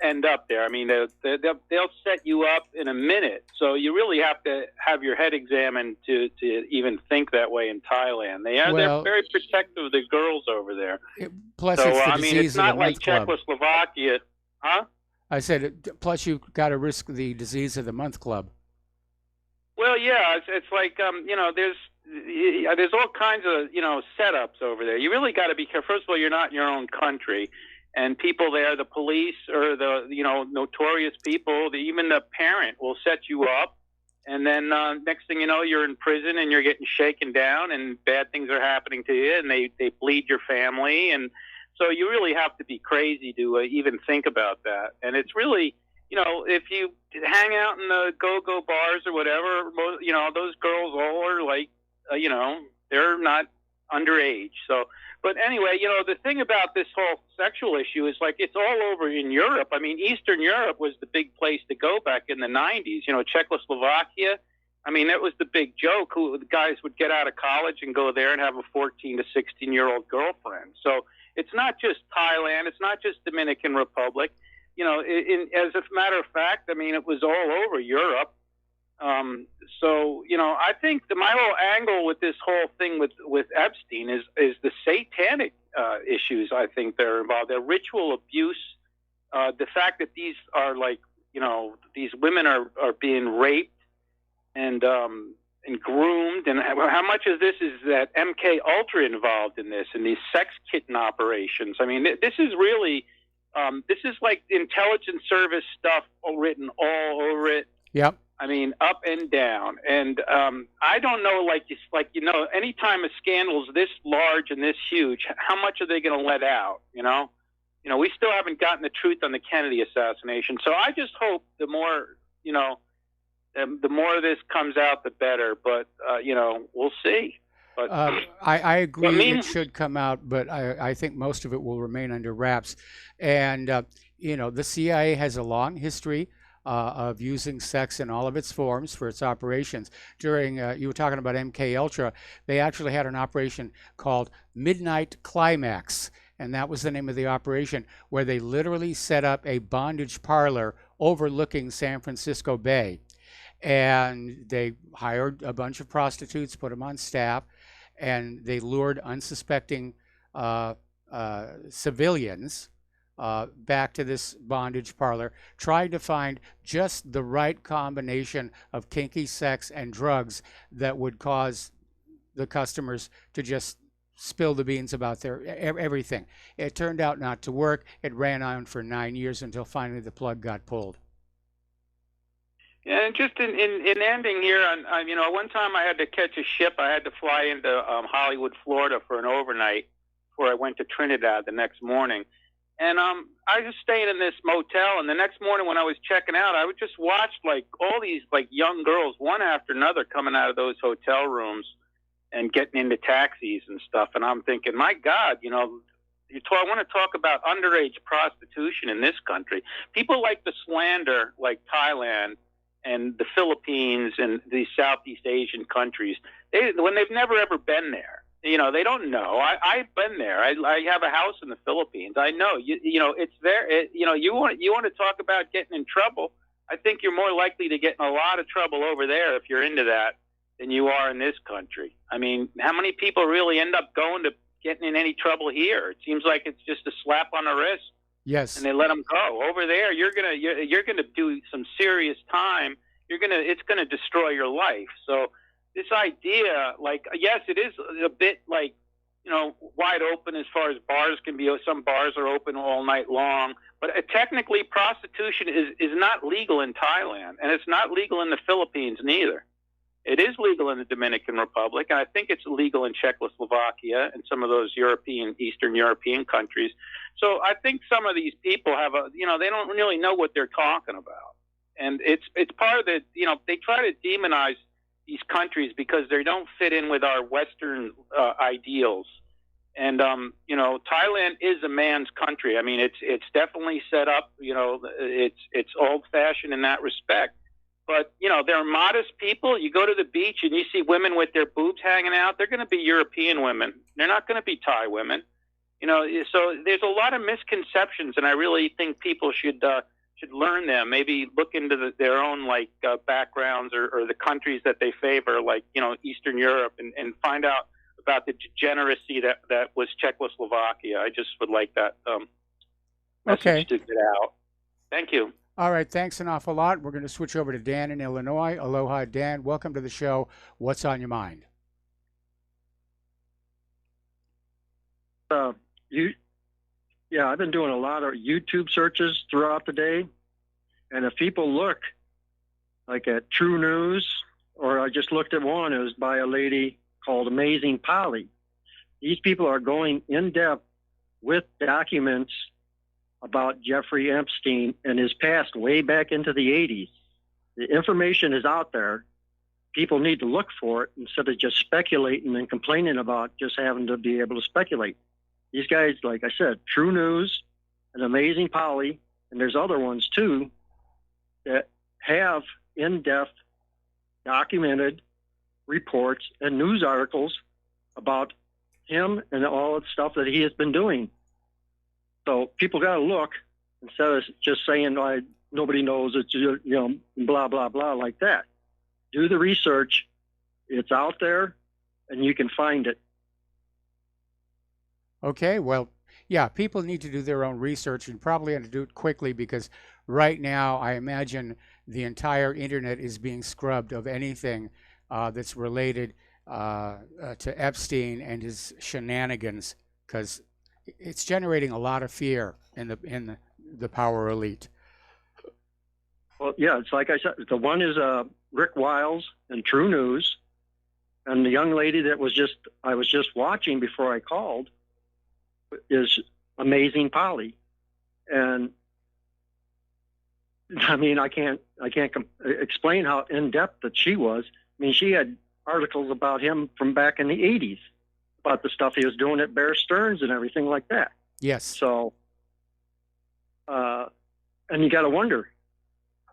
end up there. I mean, they'll set you up in a minute. So you really have to have your head examined to even think that way in Thailand. They're very protective of the girls over there. Plus, so, it's the I mean, disease it's of the not like month club. Czechoslovakia, huh? I said, plus you got to risk the disease of the month club. Well, yeah, it's like you know, there's all kinds of setups over there. You really got to be careful. First of all, you're not in your own country, and people there, the police or the notorious people, even the parent will set you up, and then next thing you know, you're in prison and you're getting shaken down, and bad things are happening to you, and they bleed your family, and so you really have to be crazy to even think about that. And it's really, if you hang out in the go-go bars or whatever, those girls all are like, they're not underage. So, but anyway, the thing about this whole sexual issue is like it's all over in Europe. I mean, Eastern Europe was the big place to go back in the 90s. Czechoslovakia. I mean, that was the big joke. The guys would get out of college and go there and have a 14 to 16-year-old girlfriend. So it's not just Thailand. It's not just Dominican Republic. As a matter of fact, I mean, it was all over Europe. I think my whole angle with this whole thing with Epstein is the satanic issues. I think they're involved. The ritual abuse, the fact that these are these women are being raped and groomed, and how much of this is that MK Ultra involved in this and these sex kitten operations? I mean, this is really. This is like intelligence service stuff written all over it. Yep. I mean, up and down. And I don't know, anytime a scandal is this large and this huge, how much are they going to let out? We still haven't gotten the truth on the Kennedy assassination. So I just hope the more of this comes out, the better. But we'll see. But, I agree it should come out, but I think most of it will remain under wraps. And, the CIA has a long history of using sex in all of its forms for its operations. During, you were talking about MK Ultra, they actually had an operation called Midnight Climax. And that was the name of the operation, where they literally set up a bondage parlor overlooking San Francisco Bay. And they hired a bunch of prostitutes, put them on staff, and they lured unsuspecting civilians back to this bondage parlor, trying to find just the right combination of kinky sex and drugs that would cause the customers to just spill the beans about their everything. It turned out not to work. It ran on for 9 years until finally the plug got pulled. And just in ending here, one time I had to catch a ship. I had to fly into Hollywood, Florida for an overnight before I went to Trinidad the next morning. And I was staying in this motel, and the next morning when I was checking out, I would just watch all these young girls, one after another, coming out of those hotel rooms and getting into taxis and stuff. And I'm thinking, my God, I want to talk about underage prostitution in this country. People like to slander Thailand and the Philippines and these Southeast Asian countries, when they've never ever been there. They don't know. I've been there. I have a house in the Philippines. I know. It's there. You want to talk about getting in trouble. I think you're more likely to get in a lot of trouble over there if you're into that than you are in this country. I mean, how many people really end up getting in any trouble here? It seems like it's just a slap on the wrist. Yes. And they let them go. Over there, you're gonna do some serious time. It's gonna destroy your life. So this idea, yes, it is a bit wide open as far as bars can be. Some bars are open all night long, but technically prostitution is not legal in Thailand, and it's not legal in the Philippines neither. It is legal in the Dominican Republic, and I think it's illegal in Czechoslovakia and some of those Eastern European countries. So I think some of these people have they don't really know what they're talking about. And it's part of the, they try to demonize these countries because they don't fit in with our Western ideals. And, Thailand is a man's country. I mean, it's definitely set up, it's old fashioned in that respect. But, they're modest people. You go to the beach and you see women with their boobs hanging out. They're going to be European women. They're not going to be Thai women. So there's a lot of misconceptions, and I really think people should learn them. Maybe look into their own backgrounds or the countries that they favor, like Eastern Europe, and find out about the degeneracy that was Czechoslovakia. I just would like that message to get out. Thank you. All right, thanks an awful lot. We're going to switch over to Dan in Illinois. Aloha, Dan. Welcome to the show. What's on your mind? I've been doing a lot of YouTube searches throughout the day, and if people look like at True News, or I just looked at one, it was by a lady called Amazing Polly. These people are going in depth with documents about Jeffrey Epstein and his past way back into the 80s. The information is out there. People need to look for it instead of just speculating and complaining about just having to be able to speculate. These guys, like I said, True News and Amazing Polly, and there's other ones too, that have in-depth documented reports and news articles about him and all the stuff that he has been doing. So people got to look instead of just saying, nobody knows, it's, blah, blah, blah, like that. Do the research. It's out there, and you can find it. Okay, well, yeah, people need to do their own research and probably have to do it quickly because right now I imagine the entire internet is being scrubbed of anything that's related to Epstein and his shenanigans, because it's generating a lot of fear in the power elite. Well, yeah, it's like I said, the one is Rick Wiles and True News, and the young lady that I was just watching before I called is Amazing Polly. And I mean, I can't explain how in depth that she was. I mean, she had articles about him from back in the 80s about the stuff he was doing at Bear Stearns and everything like that. Yes. So, and you got to wonder,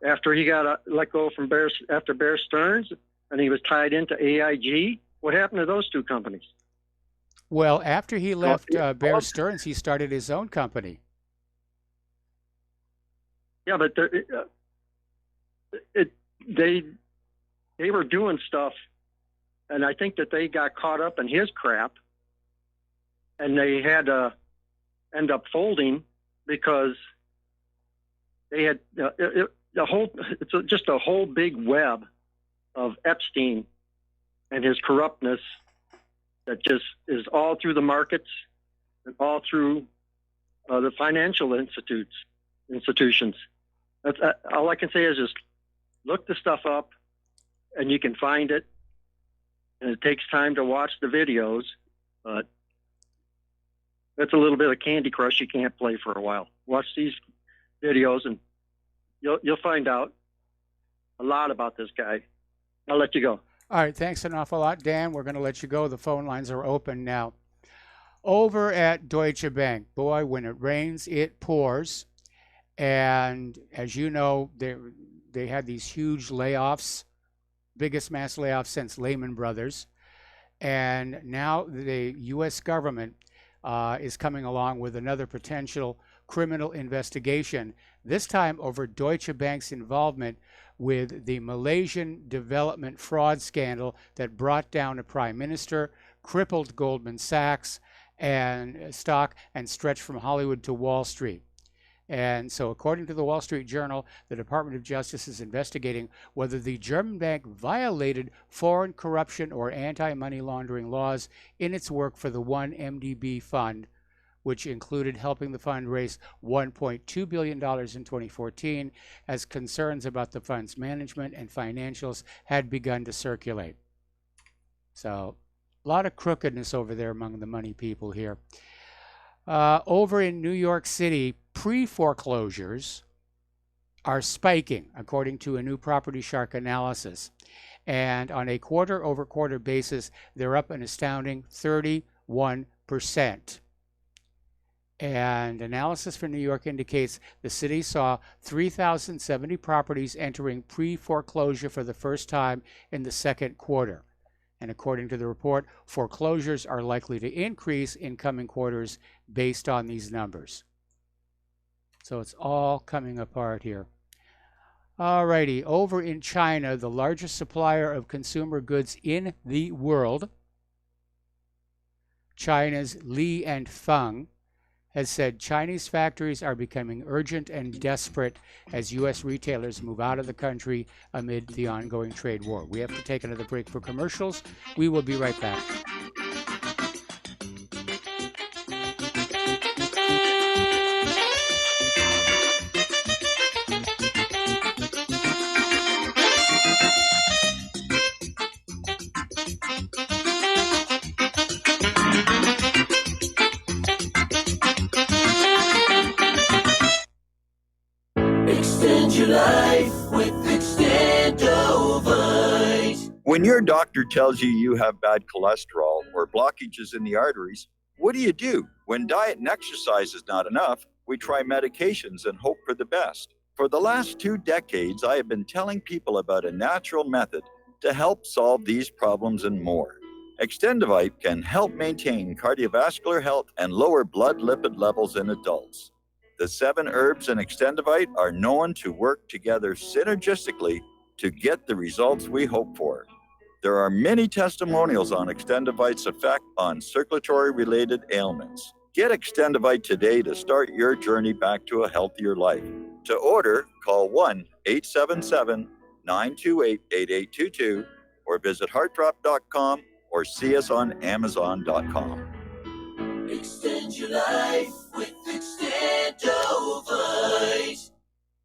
after he got let go from Bear Stearns and he was tied into AIG, what happened to those two companies? Well, after he left Bear Stearns, he started his own company. Yeah, but they were doing stuff, and I think that they got caught up in his crap, and they had to end up folding because they had just a whole big web of Epstein and his corruptness that just is all through the markets and all through the financial institutions. That's all I can say is just look the stuff up, and you can find it. And it takes time to watch the videos, but that's a little bit of Candy Crush you can't play for a while. Watch these videos, and you'll find out a lot about this guy. I'll let you go. All right, thanks an awful lot, Dan. We're going to let you go. The phone lines are open now. Over at Deutsche Bank, boy, when it rains, it pours. And as you know, they had these huge layoffs, biggest mass layoffs since Lehman Brothers. And now the U.S. government is coming along with another potential criminal investigation, this time over Deutsche Bank's involvement with the Malaysian development fraud scandal that brought down a prime minister, crippled Goldman Sachs and stock, and stretched from Hollywood to Wall Street. And so according to the Wall Street Journal, the Department of Justice is investigating whether the German bank violated foreign corruption or anti-money laundering laws in its work for the 1MDB fund, which included helping the fund raise $1.2 billion in 2014, as concerns about the fund's management and financials had begun to circulate. So, a lot of crookedness over there among the money people here. Over in New York City, pre-foreclosures are spiking, according to a new Property Shark analysis. And on a quarter-over-quarter basis, they're up an astounding 31%. And analysis for New York indicates the city saw 3,070 properties entering pre-foreclosure for the first time in the second quarter. And according to the report, foreclosures are likely to increase in coming quarters based on these numbers. So it's all coming apart here. Alrighty, over in China, the largest supplier of consumer goods in the world, China's Li and Feng, has said Chinese factories are becoming urgent and desperate as U.S. retailers move out of the country amid the ongoing trade war. We have to take another break for commercials. We will be right back. Extend your life with Extendovite. When your doctor tells you you have bad cholesterol or blockages in the arteries, what do? When diet and exercise is not enough, we try medications and hope for the best. For the last 2 decades, I have been telling people about a natural method to help solve these problems and more. Extendovite can help maintain cardiovascular health and lower blood lipid levels in adults. The 7 herbs in Extendovite are known to work together synergistically to get the results we hope for. There are many testimonials on Extendovite's effect on circulatory-related ailments. Get Extendovite today to start your journey back to a healthier life. To order, call 1-877-928-8822 or visit heartdrop.com or see us on amazon.com. Extend your life with Extendovite.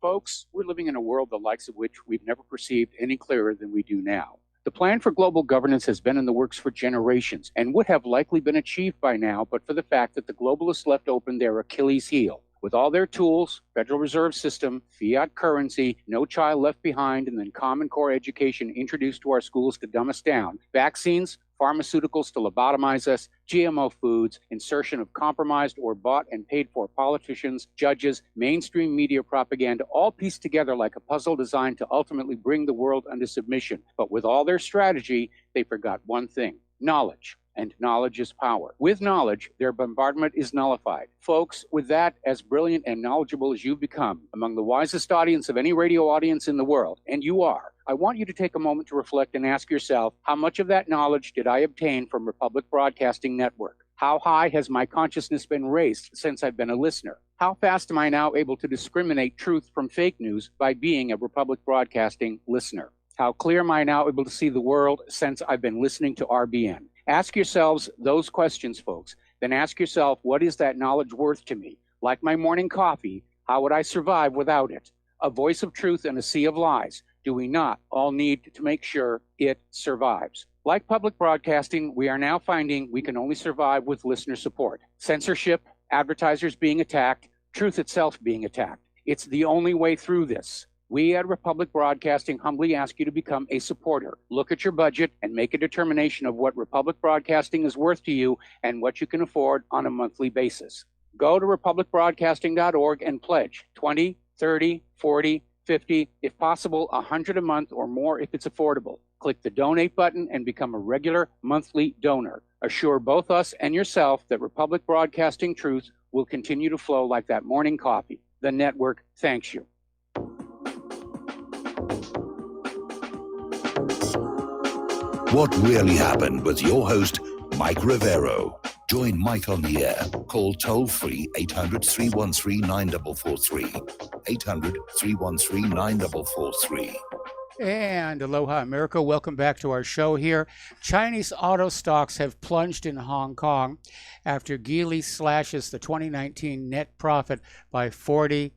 Folks, we're living in a world the likes of which we've never perceived any clearer than we do now. The plan for global governance has been in the works for generations and would have likely been achieved by now, but for the fact that the globalists left open their Achilles heel. With all their tools, Federal Reserve System, fiat currency, no child left behind, and then Common Core education introduced to our schools to dumb us down, vaccines, pharmaceuticals to lobotomize us, GMO foods, insertion of compromised or bought and paid for politicians, judges, mainstream media propaganda, all pieced together like a puzzle designed to ultimately bring the world under submission. But with all their strategy, they forgot one thing: knowledge. And knowledge is power. With knowledge, their bombardment is nullified. Folks, with that, as brilliant and knowledgeable as you've become, among the wisest audience of any radio audience in the world, and you are, I want you to take a moment to reflect and ask yourself, how much of that knowledge did I obtain from Republic Broadcasting Network? How high has my consciousness been raised since I've been a listener? How fast am I now able to discriminate truth from fake news by being a Republic Broadcasting listener? How clear am I now able to see the world since I've been listening to RBN? Ask yourselves those questions, folks. Then ask yourself, what is that knowledge worth to me? Like my morning coffee, how would I survive without it? A voice of truth in a sea of lies. Do we not all need to make sure it survives? Like public broadcasting, we are now finding we can only survive with listener support. Censorship, advertisers being attacked, truth itself being attacked. It's the only way through this. We at Republic Broadcasting humbly ask you to become a supporter. Look at your budget and make a determination of what Republic Broadcasting is worth to you and what you can afford on a monthly basis. Go to republicbroadcasting.org and pledge $20, $30, $40, $50, if possible, $100 a month or more if it's affordable. Click the donate button and become a regular monthly donor. Assure both us and yourself that Republic Broadcasting truth will continue to flow like that morning coffee. The network thanks you. What Really Happened with your host, Mike Rivero. Join Mike on the air. Call toll-free 800-313-9443. 800-313-9443. And aloha America, welcome back to our show here. Chinese auto stocks have plunged in Hong Kong after Geely slashes the 2019 net profit by 40%.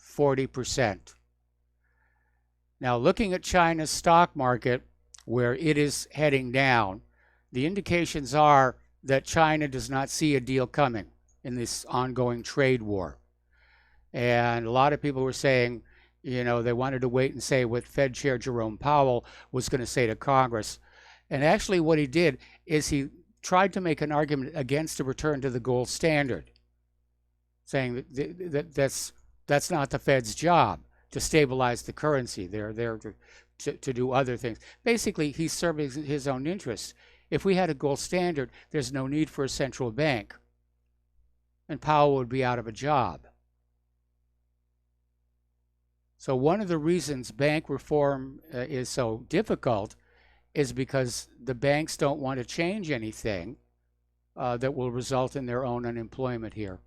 40%. Now, looking at China's stock market, where it is heading down, the indications are that China does not see a deal coming in this ongoing trade war. And a lot of people were saying, you know, they wanted to wait and say what Fed Chair Jerome Powell was going to say to Congress. And actually what he did is he tried to make an argument against a return to the gold standard, saying that that's not the Fed's job to stabilize the currency. They're there to do other things. Basically, he's serving his own interests. If we had a gold standard, there's no need for a central bank, and Powell would be out of a job. So one of the reasons bank reform is so difficult is because the banks don't want to change anything that will result in their own unemployment here.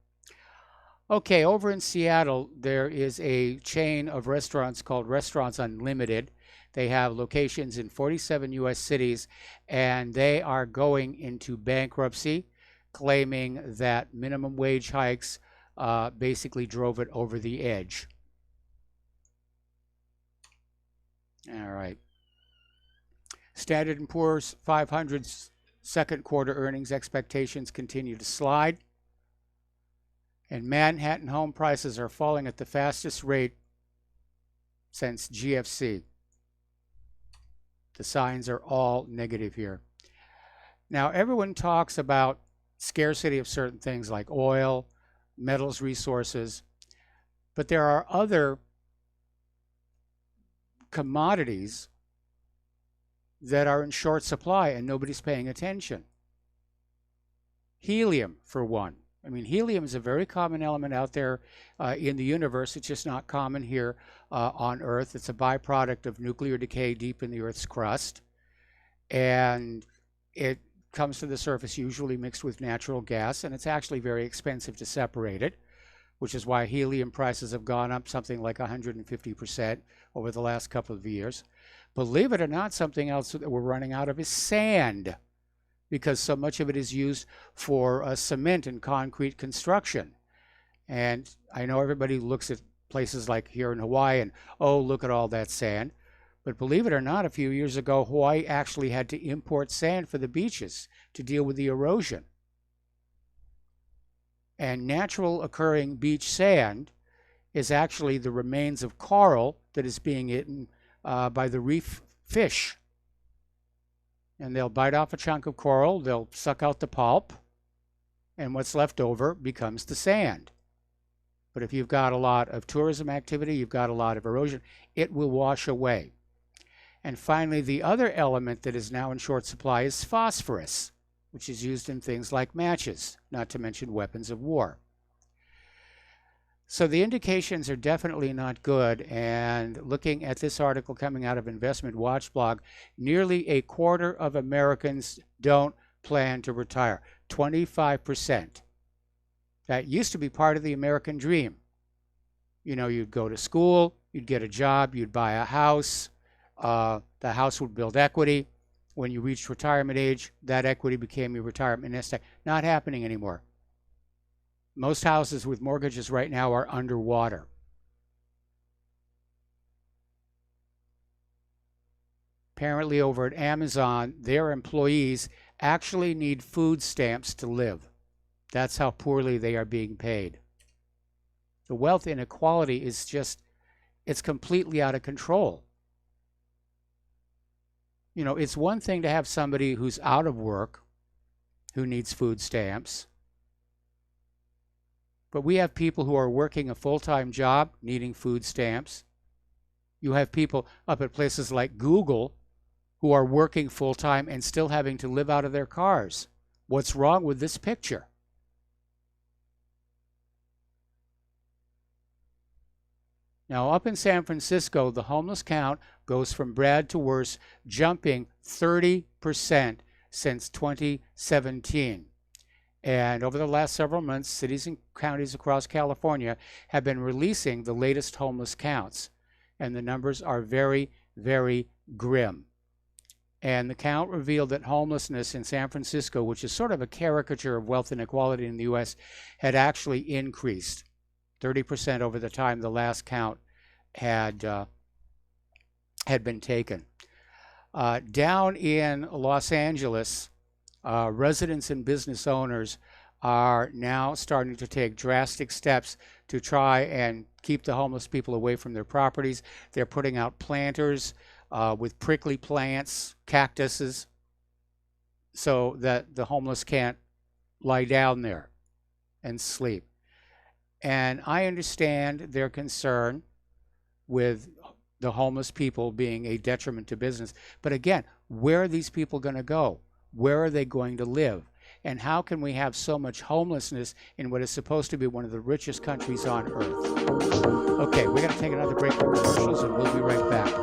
Okay, over in Seattle, there is a chain of restaurants called Restaurants Unlimited. They have locations in 47 U.S. cities, and they are going into bankruptcy, claiming that minimum wage hikes basically drove it over the edge. All right. Standard & Poor's 500's second quarter earnings expectations continue to slide. And Manhattan home prices are falling at the fastest rate since GFC. The signs are all negative here. Now, everyone talks about scarcity of certain things like oil, metals, resources, but there are other commodities that are in short supply and nobody's paying attention. Helium, for one. I mean, helium is a very common element out there in the universe. It's just not common here on Earth. It's a byproduct of nuclear decay deep in the Earth's crust. And it comes to the surface usually mixed with natural gas, and it's actually very expensive to separate it, which is why helium prices have gone up something like 150% over the last couple of years. Believe it or not, something else that we're running out of is sand, because so much of it is used for cement and concrete construction. And I know everybody looks at places like here in Hawaii and, oh, look at all that sand. But believe it or not, a few years ago, Hawaii actually had to import sand for the beaches to deal with the erosion. And natural occurring beach sand is actually the remains of coral that is being eaten by the reef fish. And they'll bite off a chunk of coral, they'll suck out the pulp, and what's left over becomes the sand. But if you've got a lot of tourism activity, you've got a lot of erosion, it will wash away. And finally, the other element that is now in short supply is phosphorus, which is used in things like matches, not to mention weapons of war. So the indications are definitely not good, and looking at this article coming out of Investment Watch blog, nearly a quarter of Americans don't plan to retire. 25%. That used to be part of the American dream. You know, you'd go to school, you'd get a job, you'd buy a house, the house would build equity. When you reached retirement age, that equity became your retirement nest egg. Not happening anymore. Most houses with mortgages right now are underwater. Apparently over at Amazon, their employees actually need food stamps to live. That's how poorly they are being paid. The wealth inequality is just, it's completely out of control. You know, it's one thing to have somebody who's out of work who needs food stamps. But we have people who are working a full-time job needing food stamps. You have people up at places like Google who are working full-time and still having to live out of their cars. What's wrong with this picture? Now, up in San Francisco, the homeless count goes from bad to worse, jumping 30% since 2017. And over the last several months, cities and counties across California have been releasing the latest homeless counts. And the numbers are very, very grim. And the count revealed that homelessness in San Francisco, which is sort of a caricature of wealth inequality in the U.S., had actually increased 30% over the time the last count had been taken. Down in Los Angeles, residents and business owners are now starting to take drastic steps to try and keep the homeless people away from their properties. They're putting out planters with prickly plants, cactuses, so that the homeless can't lie down there and sleep. And I understand their concern with the homeless people being a detriment to business. But again, where are these people going to go? Where are they going to live? And how can we have so much homelessness in what is supposed to be one of the richest countries on earth? Okay, we're going to take another break for commercials, and we'll be right back.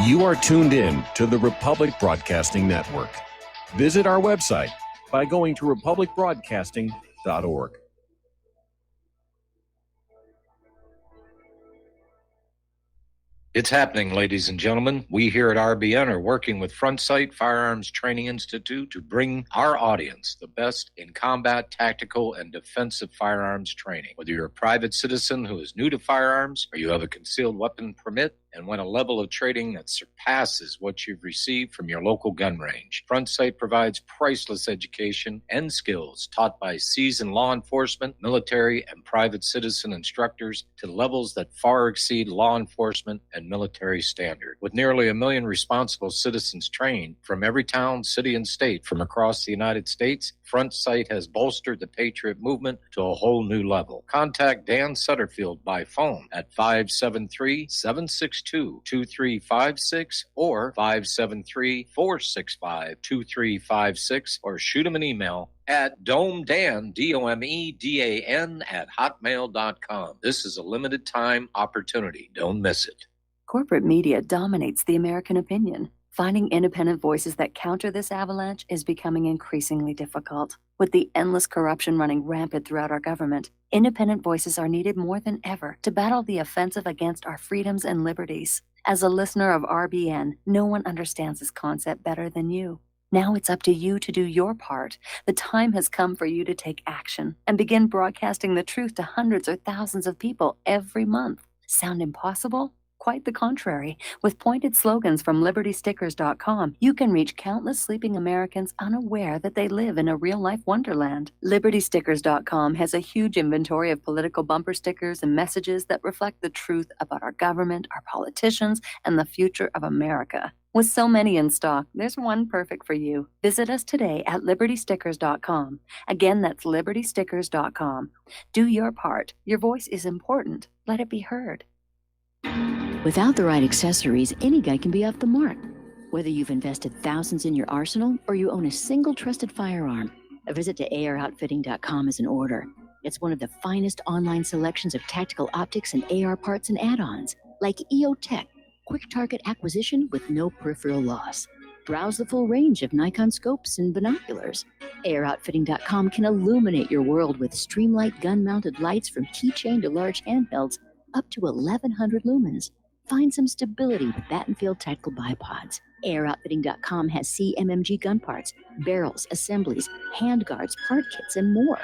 You are tuned in to the Republic Broadcasting Network. Visit our website by going to republicbroadcasting.org. It's happening, ladies and gentlemen. We here at RBN are working with Front Sight Firearms Training Institute to bring our audience the best in combat, tactical, and defensive firearms training. Whether you're a private citizen who is new to firearms or you have a concealed weapon permit and want a level of training that surpasses what you've received from your local gun range, Front Sight provides priceless education and skills taught by seasoned law enforcement, military, and private citizen instructors to levels that far exceed law enforcement and military standard. With nearly 1 million responsible citizens trained from every town, city, and state from across the United States, Front Sight has bolstered the Patriot movement to a whole new level. Contact Dan Sutterfield by phone at 573-762-2356 or 573-465-2356 or shoot him an email at domedan, DOMEDAN @hotmail.com. This is a limited time opportunity. Don't miss it. Corporate media dominates the American opinion. Finding independent voices that counter this avalanche is becoming increasingly difficult. With the endless corruption running rampant throughout our government, independent voices are needed more than ever to battle the offensive against our freedoms and liberties. As a listener of RBN, no one understands this concept better than you. Now it's up to you to do your part. The time has come for you to take action and begin broadcasting the truth to hundreds or thousands of people every month. Sound impossible? Quite the contrary. With pointed slogans from LibertyStickers.com, you can reach countless sleeping Americans unaware that they live in a real-life wonderland. LibertyStickers.com has a huge inventory of political bumper stickers and messages that reflect the truth about our government, our politicians, and the future of America. With so many in stock, there's one perfect for you. Visit us today at LibertyStickers.com. Again, that's LibertyStickers.com. Do your part. Your voice is important. Let it be heard. Without the right accessories, any guy can be off the mark. Whether you've invested thousands in your arsenal or you own a single trusted firearm, a visit to AROutfitting.com is in order. It's one of the finest online selections of tactical optics and AR parts and add-ons, like EOTech, quick target acquisition with no peripheral loss. Browse the full range of Nikon scopes and binoculars. AROutfitting.com can illuminate your world with Streamlight gun-mounted lights from keychain to large handhelds up to 1,100 lumens. Find some stability with Battenfield tactical bipods. AROutfitting.com has CMMG gun parts, barrels, assemblies, handguards, part kits, and more,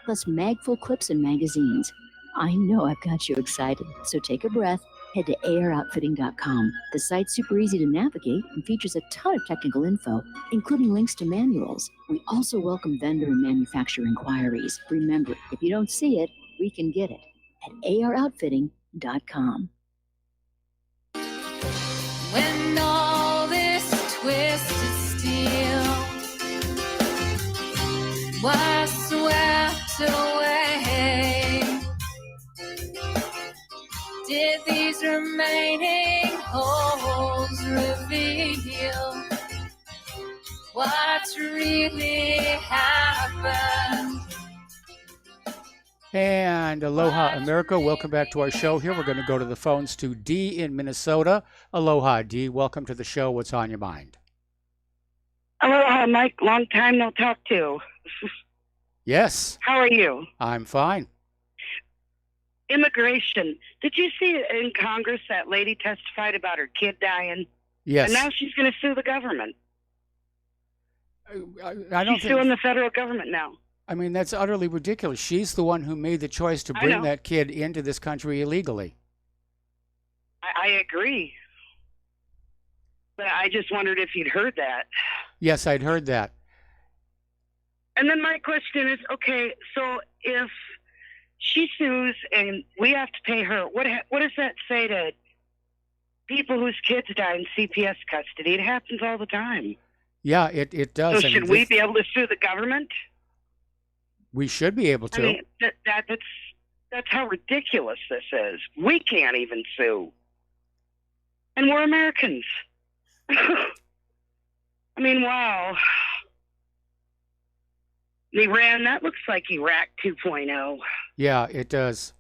plus mag-full clips and magazines. I know I've got you excited, so take a breath. Head to AROutfitting.com. The site's super easy to navigate and features a ton of technical info, including links to manuals. We also welcome vendor and manufacturer inquiries. Remember, if you don't see it, we can get it at AROutfitting.com. When all this twisted steel was swept away, what's really happened. And aloha, America. Welcome back to our show here. We're going to go to the phones to Dee in Minnesota. Aloha, Dee. Welcome to the show. What's on your mind? Aloha, Mike. Long time no talk to. Yes. How are you? I'm fine. Immigration. Did you see in Congress that lady testified about her kid dying? Yes. And now she's going to sue the government. I don't She's suing the federal government now. I mean, that's utterly ridiculous. She's the one who made the choice to I bring know. that kid into this country illegally. I agree. But I just wondered if you'd heard that. Yes, I'd heard that. And then my question is, okay, so if she sues and we have to pay her, what does that say to people whose kids die in CPS custody? It happens all the time. Yeah, it does. So I mean, should we be able to sue the government? We should be able to. I mean, that's how ridiculous this is. We can't even sue. And we're Americans. I mean, wow. Iran, that looks like Iraq 2.0. Yeah, it does.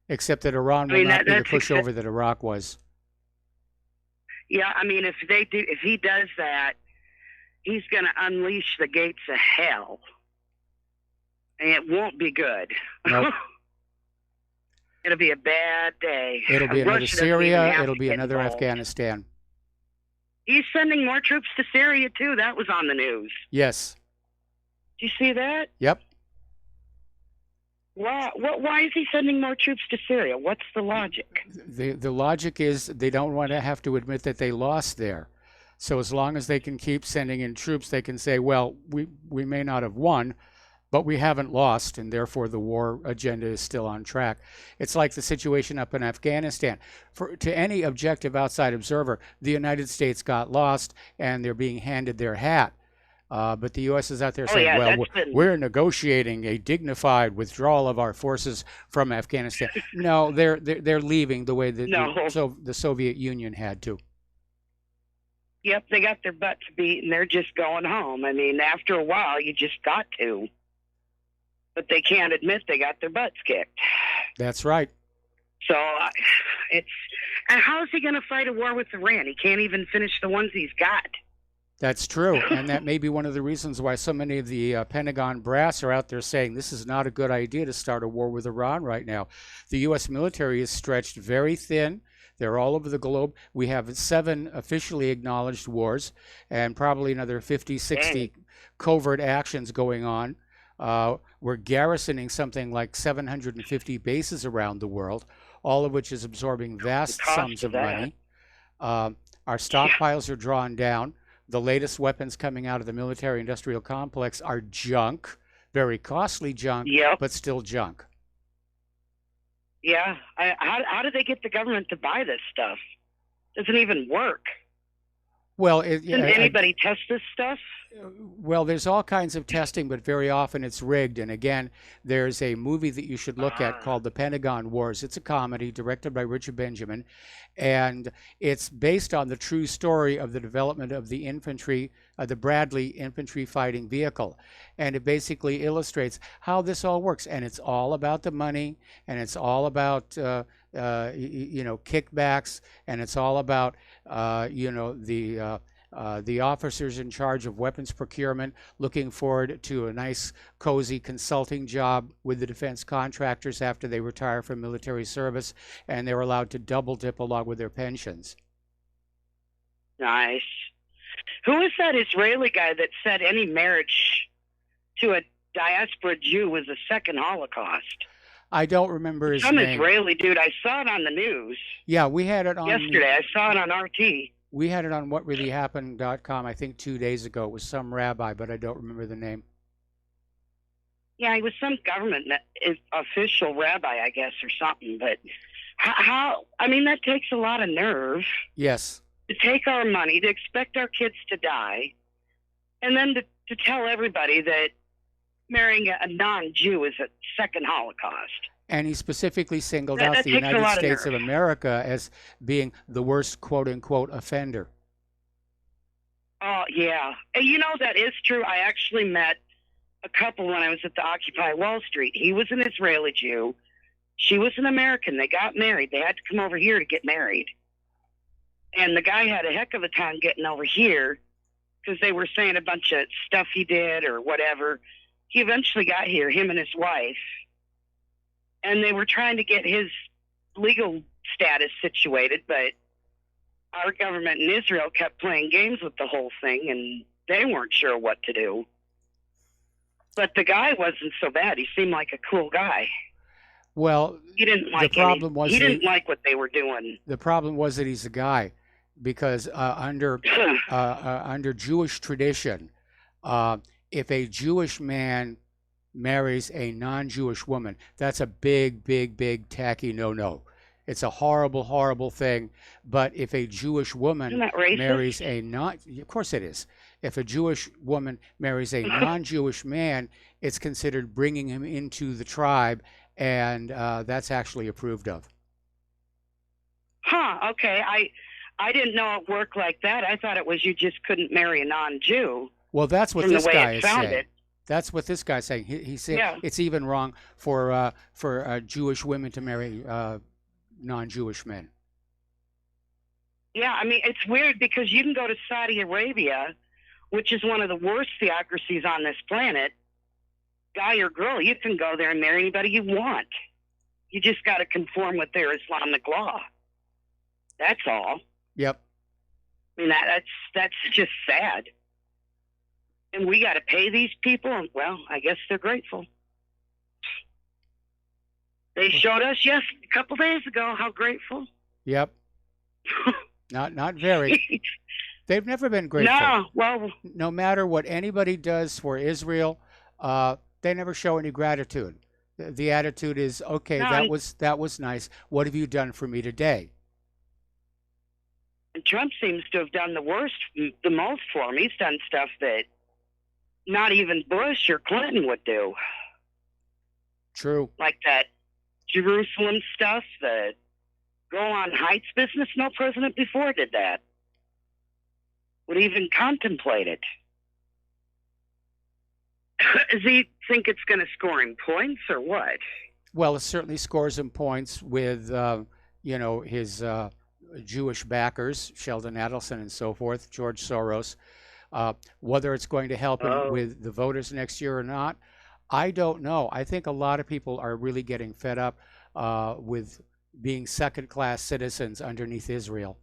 Except that Iran will not be the pushover that Iraq was. Yeah, I mean, if he does that, he's going to unleash the gates of hell. And it won't be good. Nope. It'll be a bad day. It'll be another Russia doesn't even Syria. have It'll to be get another involved. Afghanistan. He's sending more troops to Syria, too. That was on the news. Yes. Do you see that? Yep. Why is he sending more troops to Syria? What's the logic? The logic is they don't want to have to admit that they lost there. So as long as they can keep sending in troops, they can say, well, we may not have won, but we haven't lost, and therefore the war agenda is still on track. It's like the situation up in Afghanistan. To any objective outside observer, the United States got lost, and they're being handed their hat. But the U.S. is out there saying, yeah, well, we're negotiating a dignified withdrawal of our forces from Afghanistan. No, they're leaving the way that the Soviet Union had to. Yep, they got their butts beat, and they're just going home. I mean, after a while, you just got to. But they can't admit they got their butts kicked. That's right. So and how is he going to fight a war with Iran? He can't even finish the ones he's got. That's true, and that may be one of the reasons why so many of the Pentagon brass are out there saying this is not a good idea to start a war with Iran right now. The U.S. military is stretched very thin. They're all over the globe. We have 7 officially acknowledged wars and probably another 50, 60 covert actions going on. We're garrisoning something like 750 bases around the world, all of which is absorbing vast sums of money. Our stockpiles are drawn down. The latest weapons coming out of the military-industrial complex are junk, very costly junk, but still junk. Yeah. How did they get the government to buy this stuff? Doesn't even work. Well, Didn't anybody test this stuff? Well, there's all kinds of testing, but very often it's rigged. And again, there's a movie that you should look at called The Pentagon Wars. It's a comedy directed by Richard Benjamin, and it's based on the true story of the development of the infantry, the Bradley infantry fighting vehicle. And it basically illustrates how this all works. And it's all about the money, and it's all about kickbacks, and it's all about the officers in charge of weapons procurement looking forward to a nice, cozy consulting job with the defense contractors after they retire from military service, and they're allowed to double dip along with their pensions. Nice. Who is that Israeli guy that said any marriage to a diaspora Jew was a second Holocaust? I don't remember his Some name. Israeli dude. I saw it on the news. Yeah, we had it on yesterday. I saw it on RT. We had it on whatreallyhappened.com, I think 2 days ago. It was some rabbi, but I don't remember the name. Yeah, he was some government official rabbi, I guess, or something. But how? I mean, that takes a lot of nerve. Yes. To take our money, to expect our kids to die, and then to tell everybody that marrying a non-Jew is a second Holocaust. And he specifically singled out the United States of America as being the worst quote-unquote offender. Oh, yeah. And you know, that is true. I actually met a couple when I was at the Occupy Wall Street. He was an Israeli Jew. She was an American. They got married. They had to come over here to get married. And the guy had a heck of a time getting over here because they were saying a bunch of stuff he did or whatever. He eventually got here, him and his wife. And they were trying to get his legal status situated, but our government in Israel kept playing games with the whole thing, and they weren't sure what to do. But the guy wasn't so bad. He seemed like a cool guy. Well, He didn't like the problem was he that didn't like what they were doing. the problem was that he's a guy, because under Jewish tradition, if a Jewish man marries a non-Jewish woman, that's a big, big, big tacky no-no. It's a horrible, horrible thing. But if a Jewish woman Isn't that racist? marries a of course it is. If a Jewish woman marries a non-Jewish man, it's considered bringing him into the tribe, and that's actually approved of. Huh, okay. I didn't know it worked like that. I thought it was you just couldn't marry a non-Jew. Well, that's what From the this way guy it is sounded. saying. That's what this guy's saying. He said Yeah. it's even wrong for Jewish women to marry non-Jewish men. Yeah, I mean, it's weird because you can go to Saudi Arabia, which is one of the worst theocracies on this planet. Guy or girl, you can go there and marry anybody you want. You just got to conform with their Islamic law. That's all. Yep. I mean, that's just sad. And we got to pay these people, and well, I guess they're grateful. They showed us, yes, a couple days ago, how grateful. Yep. Not very. They've never been grateful. No, well, No matter what anybody does for Israel, they never show any gratitude. The attitude is, okay, No, that was nice. What have you done for me today? and Trump seems to have done the most for him. He's done stuff that not even Bush or Clinton would do, True. like that Jerusalem stuff, the Golan Heights business. No president before did that. Would even contemplate it. Does he think it's going to score him points or what? Well, it certainly scores him points with, his Jewish backers, Sheldon Adelson and so forth, George Soros. Whether it's going to help him with the voters next year or not, I don't know. I think a lot of people are really getting fed up with being second-class citizens underneath Israel.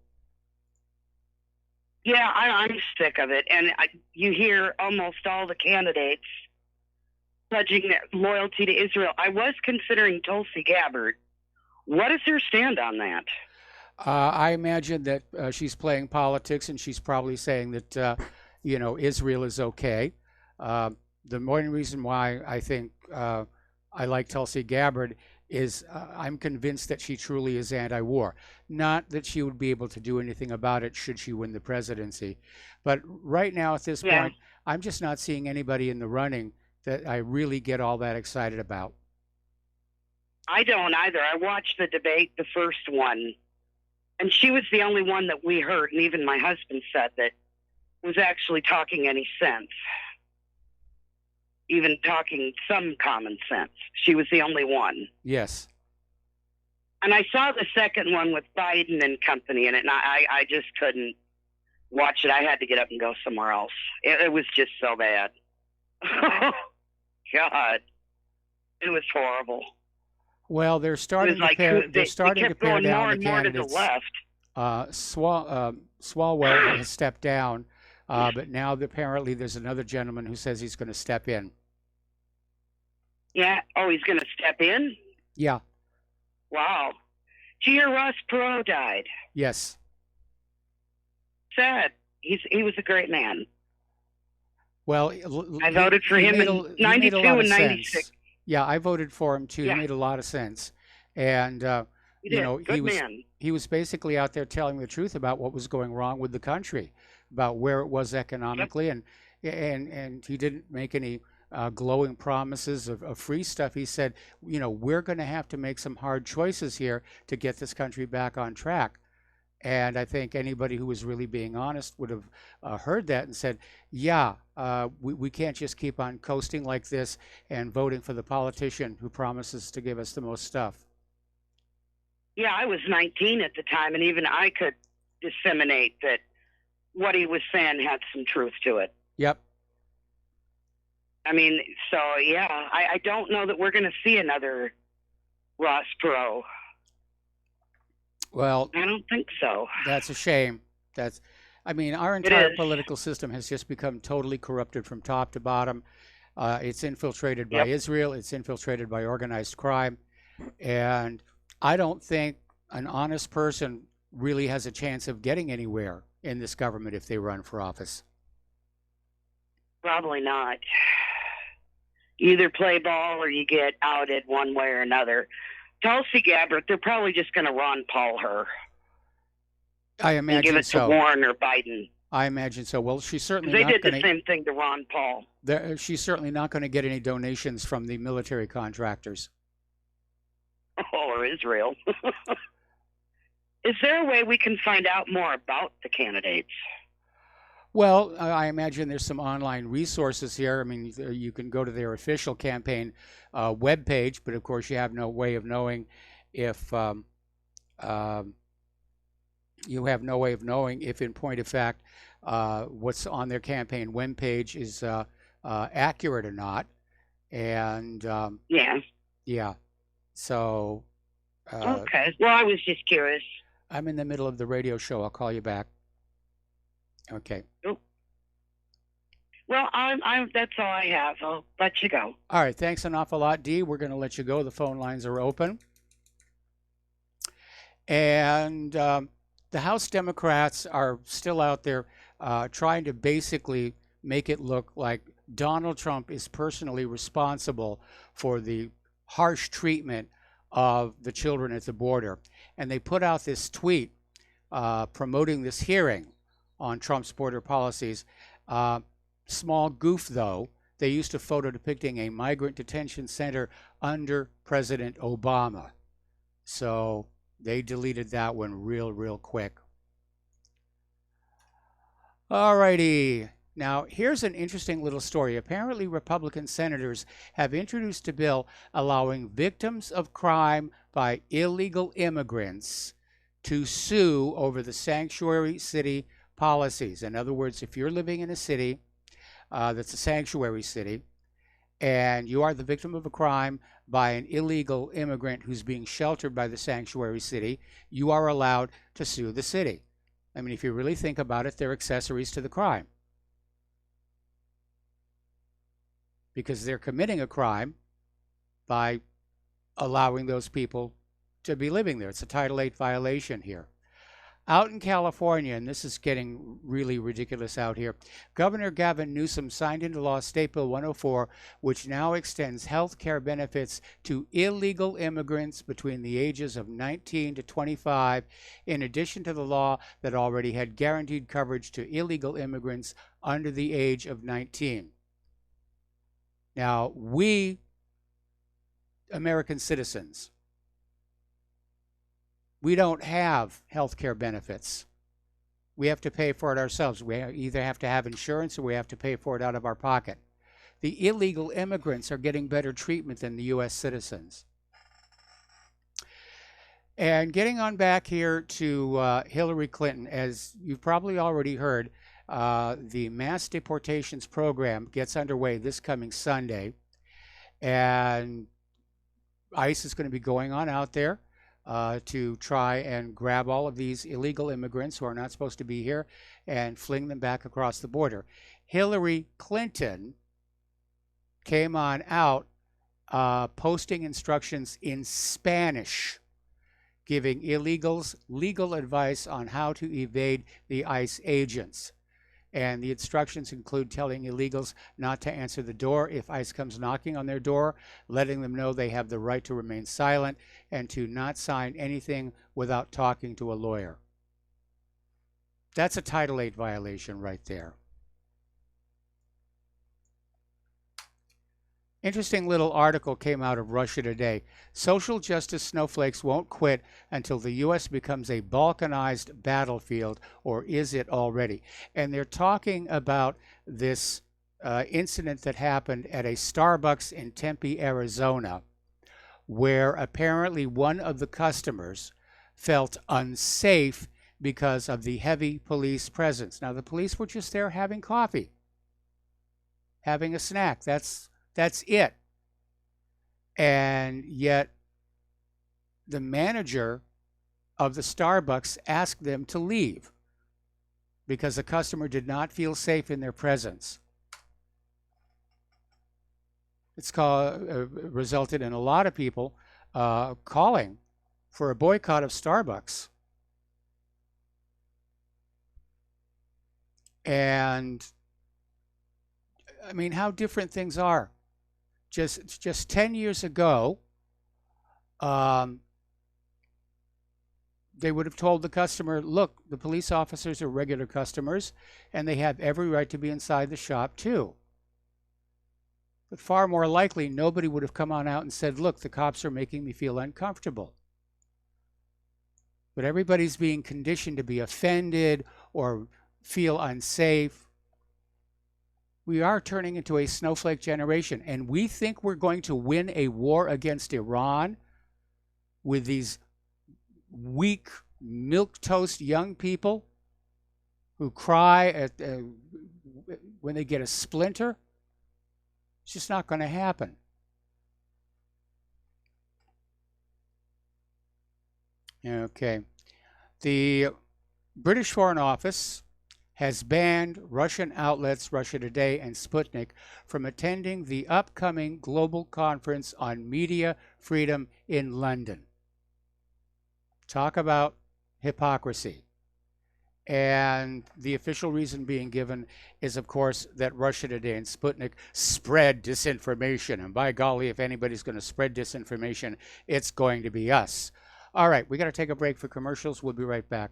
Yeah, I'm sick of it. And you hear almost all the candidates pledging their loyalty to Israel. I was considering Tulsi Gabbard. What is her stand on that? I imagine that she's playing politics, and she's probably saying that, Israel is okay. The main reason why I think I like Tulsi Gabbard is I'm convinced that she truly is anti-war. Not that she would be able to do anything about it should she win the presidency. But right now at this point, I'm just not seeing anybody in the running that I really get all that excited about. I don't either. I watched the debate, the first one, and she was the only one that we heard, and even my husband said that was actually talking any sense. Even talking some common sense. She was the only one. Yes. And I saw the second one with Biden and company in it, and I just couldn't watch it. I had to get up and go somewhere else. It was just so bad. God. It was horrible. Well, they're starting It was like they're starting they to kept pare going down more the and more to the candidates. left. Swalwell has stepped down, but now apparently there's another gentleman who says he's going to step in. Yeah. Oh, he's going to step in? Yeah. Wow. Did you hear Ross Perot died? Yes. Sad. He was a great man. Well, I voted for him in 92 and 96. Yeah, I voted for him too. Yeah. He made a lot of sense, and He did. Good was man. he was basically out there telling the truth about what was going wrong with the country, about where it was economically, and he didn't make any glowing promises of free stuff. He said, we're going to have to make some hard choices here to get this country back on track. And I think anybody who was really being honest would have heard that and said, yeah, we can't just keep on coasting like this and voting for the politician who promises to give us the most stuff. Yeah, I was 19 at the time, and even I could disseminate that what he was saying had some truth to it. Yep. I mean, so yeah, I don't know that we're going to see another Ross Perot. Well, I don't think so. That's a shame. I mean, our entire political system has just become totally corrupted from top to bottom. It's infiltrated by Israel. It's infiltrated by organized crime. And I don't think an honest person really has a chance of getting anywhere in this government if they run for office. Probably not. You either play ball or you get outed one way or another. Tulsi Gabbard, they're probably just going to Ron Paul her. I imagine give it so. to Warren or Biden. I imagine so. Well, she's certainly They not did going the same thing to Ron Paul. She's certainly not going to get any donations from the military contractors. Or Israel. Is there a way we can find out more about the candidates? Well, I imagine there's some online resources here. I mean, you can go to their official campaign webpage, but of course you have no way of knowing if in point of fact, what's on their campaign webpage is accurate or not. And yeah. So. Okay. Well, I was just curious. I'm in the middle of the radio show. I'll call you back. Okay. Oh. Well, that's all I have. I'll let you go. All right. Thanks an awful lot, Dee. We're going to let you go. The phone lines are open. And the House Democrats are still out there trying to basically make it look like Donald Trump is personally responsible for the harsh treatment of the children at the border. And they put out this tweet promoting this hearing on Trump's border policies. Small goof, though. They used a photo depicting a migrant detention center under President Obama. So they deleted that one real quick. All righty. Now, here's an interesting little story. Apparently, Republican senators have introduced a bill allowing victims of crime by illegal immigrants to sue over the sanctuary city policies. In other words, if you're living in a city that's a sanctuary city and you are the victim of a crime by an illegal immigrant who's being sheltered by the sanctuary city, you are allowed to sue the city. I mean, if you really think about it, they're accessories to the crime, because they're committing a crime by allowing those people to be living there. It's a Title VIII violation here. Out in California, and this is getting really ridiculous out here, Governor Gavin Newsom signed into law State Bill 104, which now extends health care benefits to illegal immigrants between the ages of 19 to 25, in addition to the law that already had guaranteed coverage to illegal immigrants under the age of 19. Now, we, American citizens, we don't have health care benefits. We have to pay for it ourselves. We either have to have insurance or we have to pay for it out of our pocket. The illegal immigrants are getting better treatment than the U.S. citizens. And getting on back here to Hillary Clinton, as you've probably already heard, the mass deportations program gets underway this coming Sunday. And ICE is going to be going on out there to try and grab all of these illegal immigrants who are not supposed to be here and fling them back across the border. Hillary Clinton came on out posting instructions in Spanish, giving illegals legal advice on how to evade the ICE agents. And the instructions include telling illegals not to answer the door if ICE comes knocking on their door, letting them know they have the right to remain silent, and to not sign anything without talking to a lawyer. That's a Title VIII violation right there. Interesting little article came out of Russia today. Social justice snowflakes won't quit until the U.S. becomes a balkanized battlefield, or is it already? And they're talking about this incident that happened at a Starbucks in Tempe, Arizona, where apparently one of the customers felt unsafe because of the heavy police presence. Now, the police were just there having coffee, having a snack. That's it. And yet the manager of the Starbucks asked them to leave because the customer did not feel safe in their presence. It's resulted in a lot of people calling for a boycott of Starbucks. And I mean, how different things are. Just 10 years ago, they would have told the customer, look, the police officers are regular customers, and they have every right to be inside the shop too. But far more likely, nobody would have come on out and said, look, the cops are making me feel uncomfortable. But everybody's being conditioned to be offended or feel unsafe. We are turning into a snowflake generation, and we think we're going to win a war against Iran with these weak, milquetoast young people who cry when they get a splinter. It's just not going to happen. Okay. The British Foreign Office has banned Russian outlets, Russia Today and Sputnik, from attending the upcoming Global Conference on Media Freedom in London. Talk about hypocrisy. And the official reason being given is, of course, that Russia Today and Sputnik spread disinformation. And by golly, if anybody's going to spread disinformation, it's going to be us. All right, we got to take a break for commercials. We'll be right back.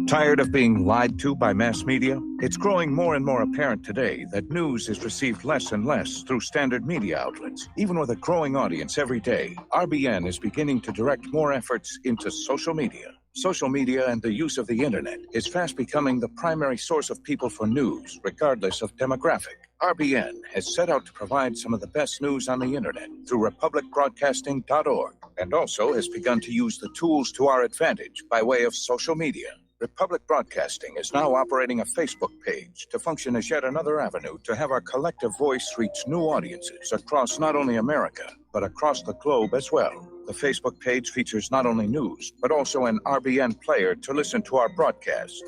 Tired of being lied to by mass media? It's growing more and more apparent today that news is received less and less through standard media outlets. Even with a growing audience every day, RBN is beginning to direct more efforts into social media. Social media and the use of the internet is fast becoming the primary source of people for news, regardless of demographic. RBN has set out to provide some of the best news on the internet through republicbroadcasting.org, and also has begun to use the tools to our advantage by way of social media. Republic Broadcasting is now operating a Facebook page to function as yet another avenue to have our collective voice reach new audiences across not only America, but across the globe as well. The Facebook page features not only news, but also an RBN player to listen to our broadcasts.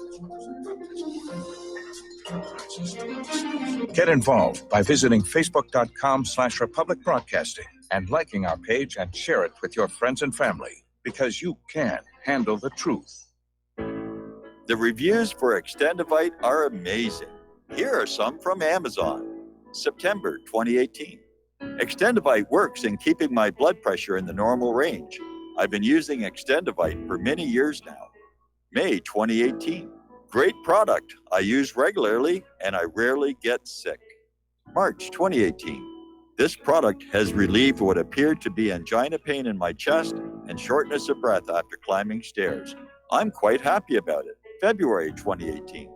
Get involved by visiting facebook.com/Republic Broadcasting and liking our page and share it with your friends and family, because you can handle the truth. The reviews for Extendivite are amazing. Here are some from Amazon. September 2018. Extendivite works in keeping my blood pressure in the normal range. I've been using Extendivite for many years now. May 2018. Great product. I use regularly and I rarely get sick. March 2018. This product has relieved what appeared to be angina pain in my chest and shortness of breath after climbing stairs. I'm quite happy about it. February 2018.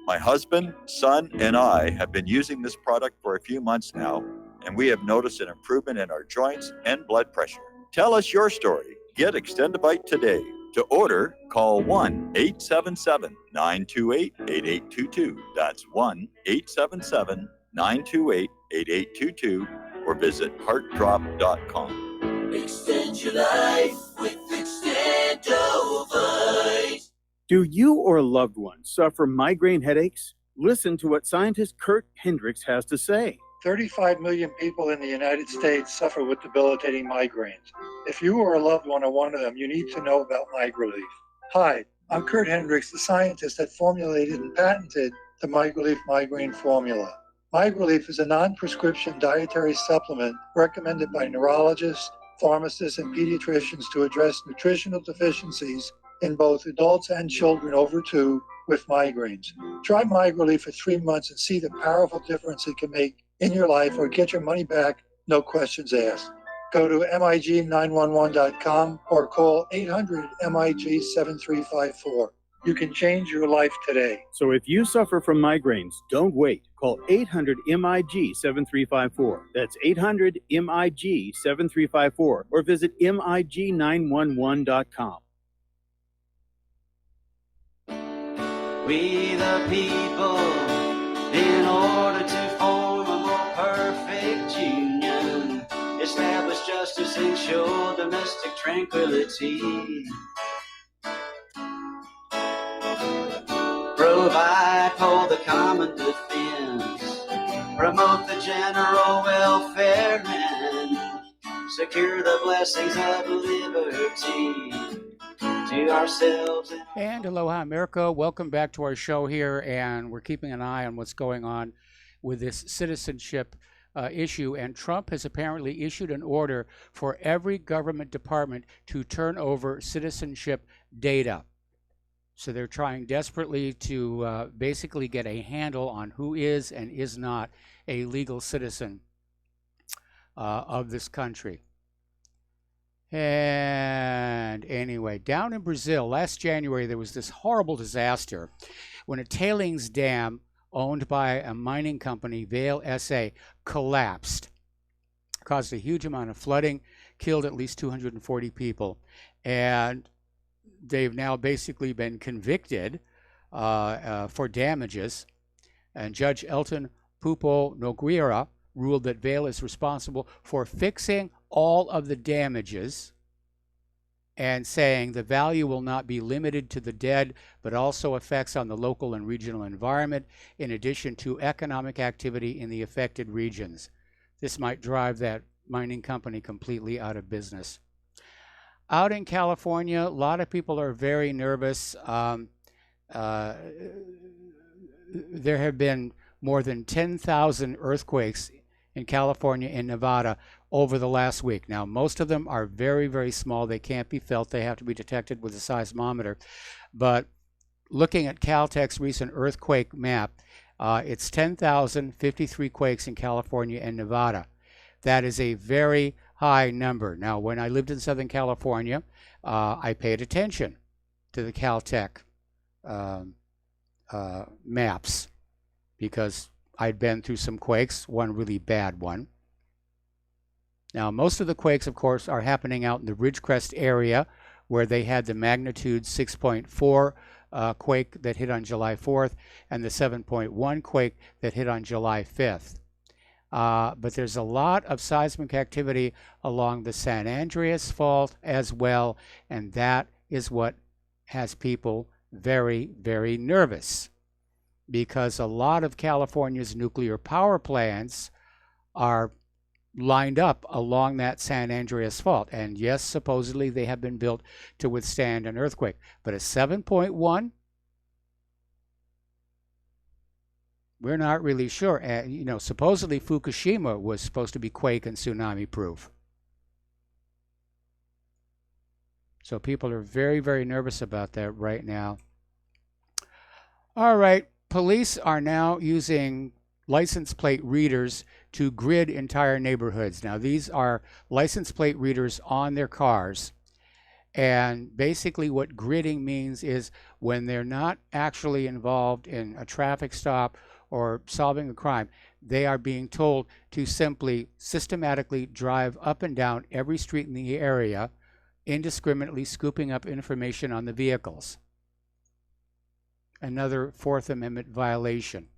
My husband, son, and I have been using this product for a few months now, and we have noticed an improvement in our joints and blood pressure. Tell us your story. Get Extendivite today. To order, call 1-877-928-8822. That's 1-877-928-8822, or visit heartdrop.com. Extend your life with Extendovite. Do you or a loved one suffer migraine headaches? Listen to what scientist Kurt Hendricks has to say. 35 million people in the United States suffer with debilitating migraines. If you or a loved one are one of them, you need to know about MigraLief. Hi, I'm Kurt Hendricks, the scientist that formulated and patented the MigraLief migraine formula. MigraLief is a non-prescription dietary supplement recommended by neurologists, pharmacists, and pediatricians to address nutritional deficiencies in both adults and children over 2 with migraines. Try MigraLief for 3 months and see the powerful difference it can make in your life, or get your money back, no questions asked. Go to MIG911.com or call 800-MIG-7354. You can change your life today. So if you suffer from migraines, don't wait. Call 800-MIG-7354. That's 800-MIG-7354 or visit MIG911.com. We the people, in order to form a more perfect union, establish justice, ensure domestic tranquility, provide for the common defense, promote the general welfare, and secure the blessings of liberty to ourselves. And aloha, America. Welcome back to our show here, and we're keeping an eye on what's going on with this citizenship issue. And Trump has apparently issued an order for every government department to turn over citizenship data. So they're trying desperately to basically get a handle on who is and is not a legal citizen of this country. And anyway, down in Brazil, last January, there was this horrible disaster when a tailings dam owned by a mining company, Vale SA, collapsed. Caused a huge amount of flooding, killed at least 240 people. And they've now basically been convicted for damages. And Judge Elton Pupo Nogueira ruled that Vale is responsible for fixing all of the damages and saying the value will not be limited to the dead, but also effects on the local and regional environment, in addition to economic activity in the affected regions. This might drive that mining company completely out of business. Out in California, a lot of people are very nervous. There have been more than 10,000 earthquakes in California and Nevada over the last week. Now, most of them are very, very small. They can't be felt. They have to be detected with a seismometer. But looking at Caltech's recent earthquake map, it's 10,053 quakes in California and Nevada. That is a very high number. Now, when I lived in Southern California, I paid attention to the Caltech maps because I'd been through some quakes, one really bad one. Now, most of the quakes, of course, are happening out in the Ridgecrest area, where they had the magnitude 6.4 quake that hit on July 4th and the 7.1 quake that hit on July 5th. But there's a lot of seismic activity along the San Andreas Fault as well, and that is what has people very, very nervous, because a lot of California's nuclear power plants are lined up along that San Andreas Fault. And yes, supposedly they have been built to withstand an earthquake. But a 7.1, we're not really sure. Supposedly Fukushima was supposed to be quake and tsunami proof. So people are very, very nervous about that right now. All right. Police are now using license plate readers to grid entire neighborhoods. Now, these are license plate readers on their cars. And basically what gridding means is when they're not actually involved in a traffic stop or solving a crime, they are being told to simply systematically drive up and down every street in the area, indiscriminately scooping up information on the vehicles. Another Fourth Amendment violation.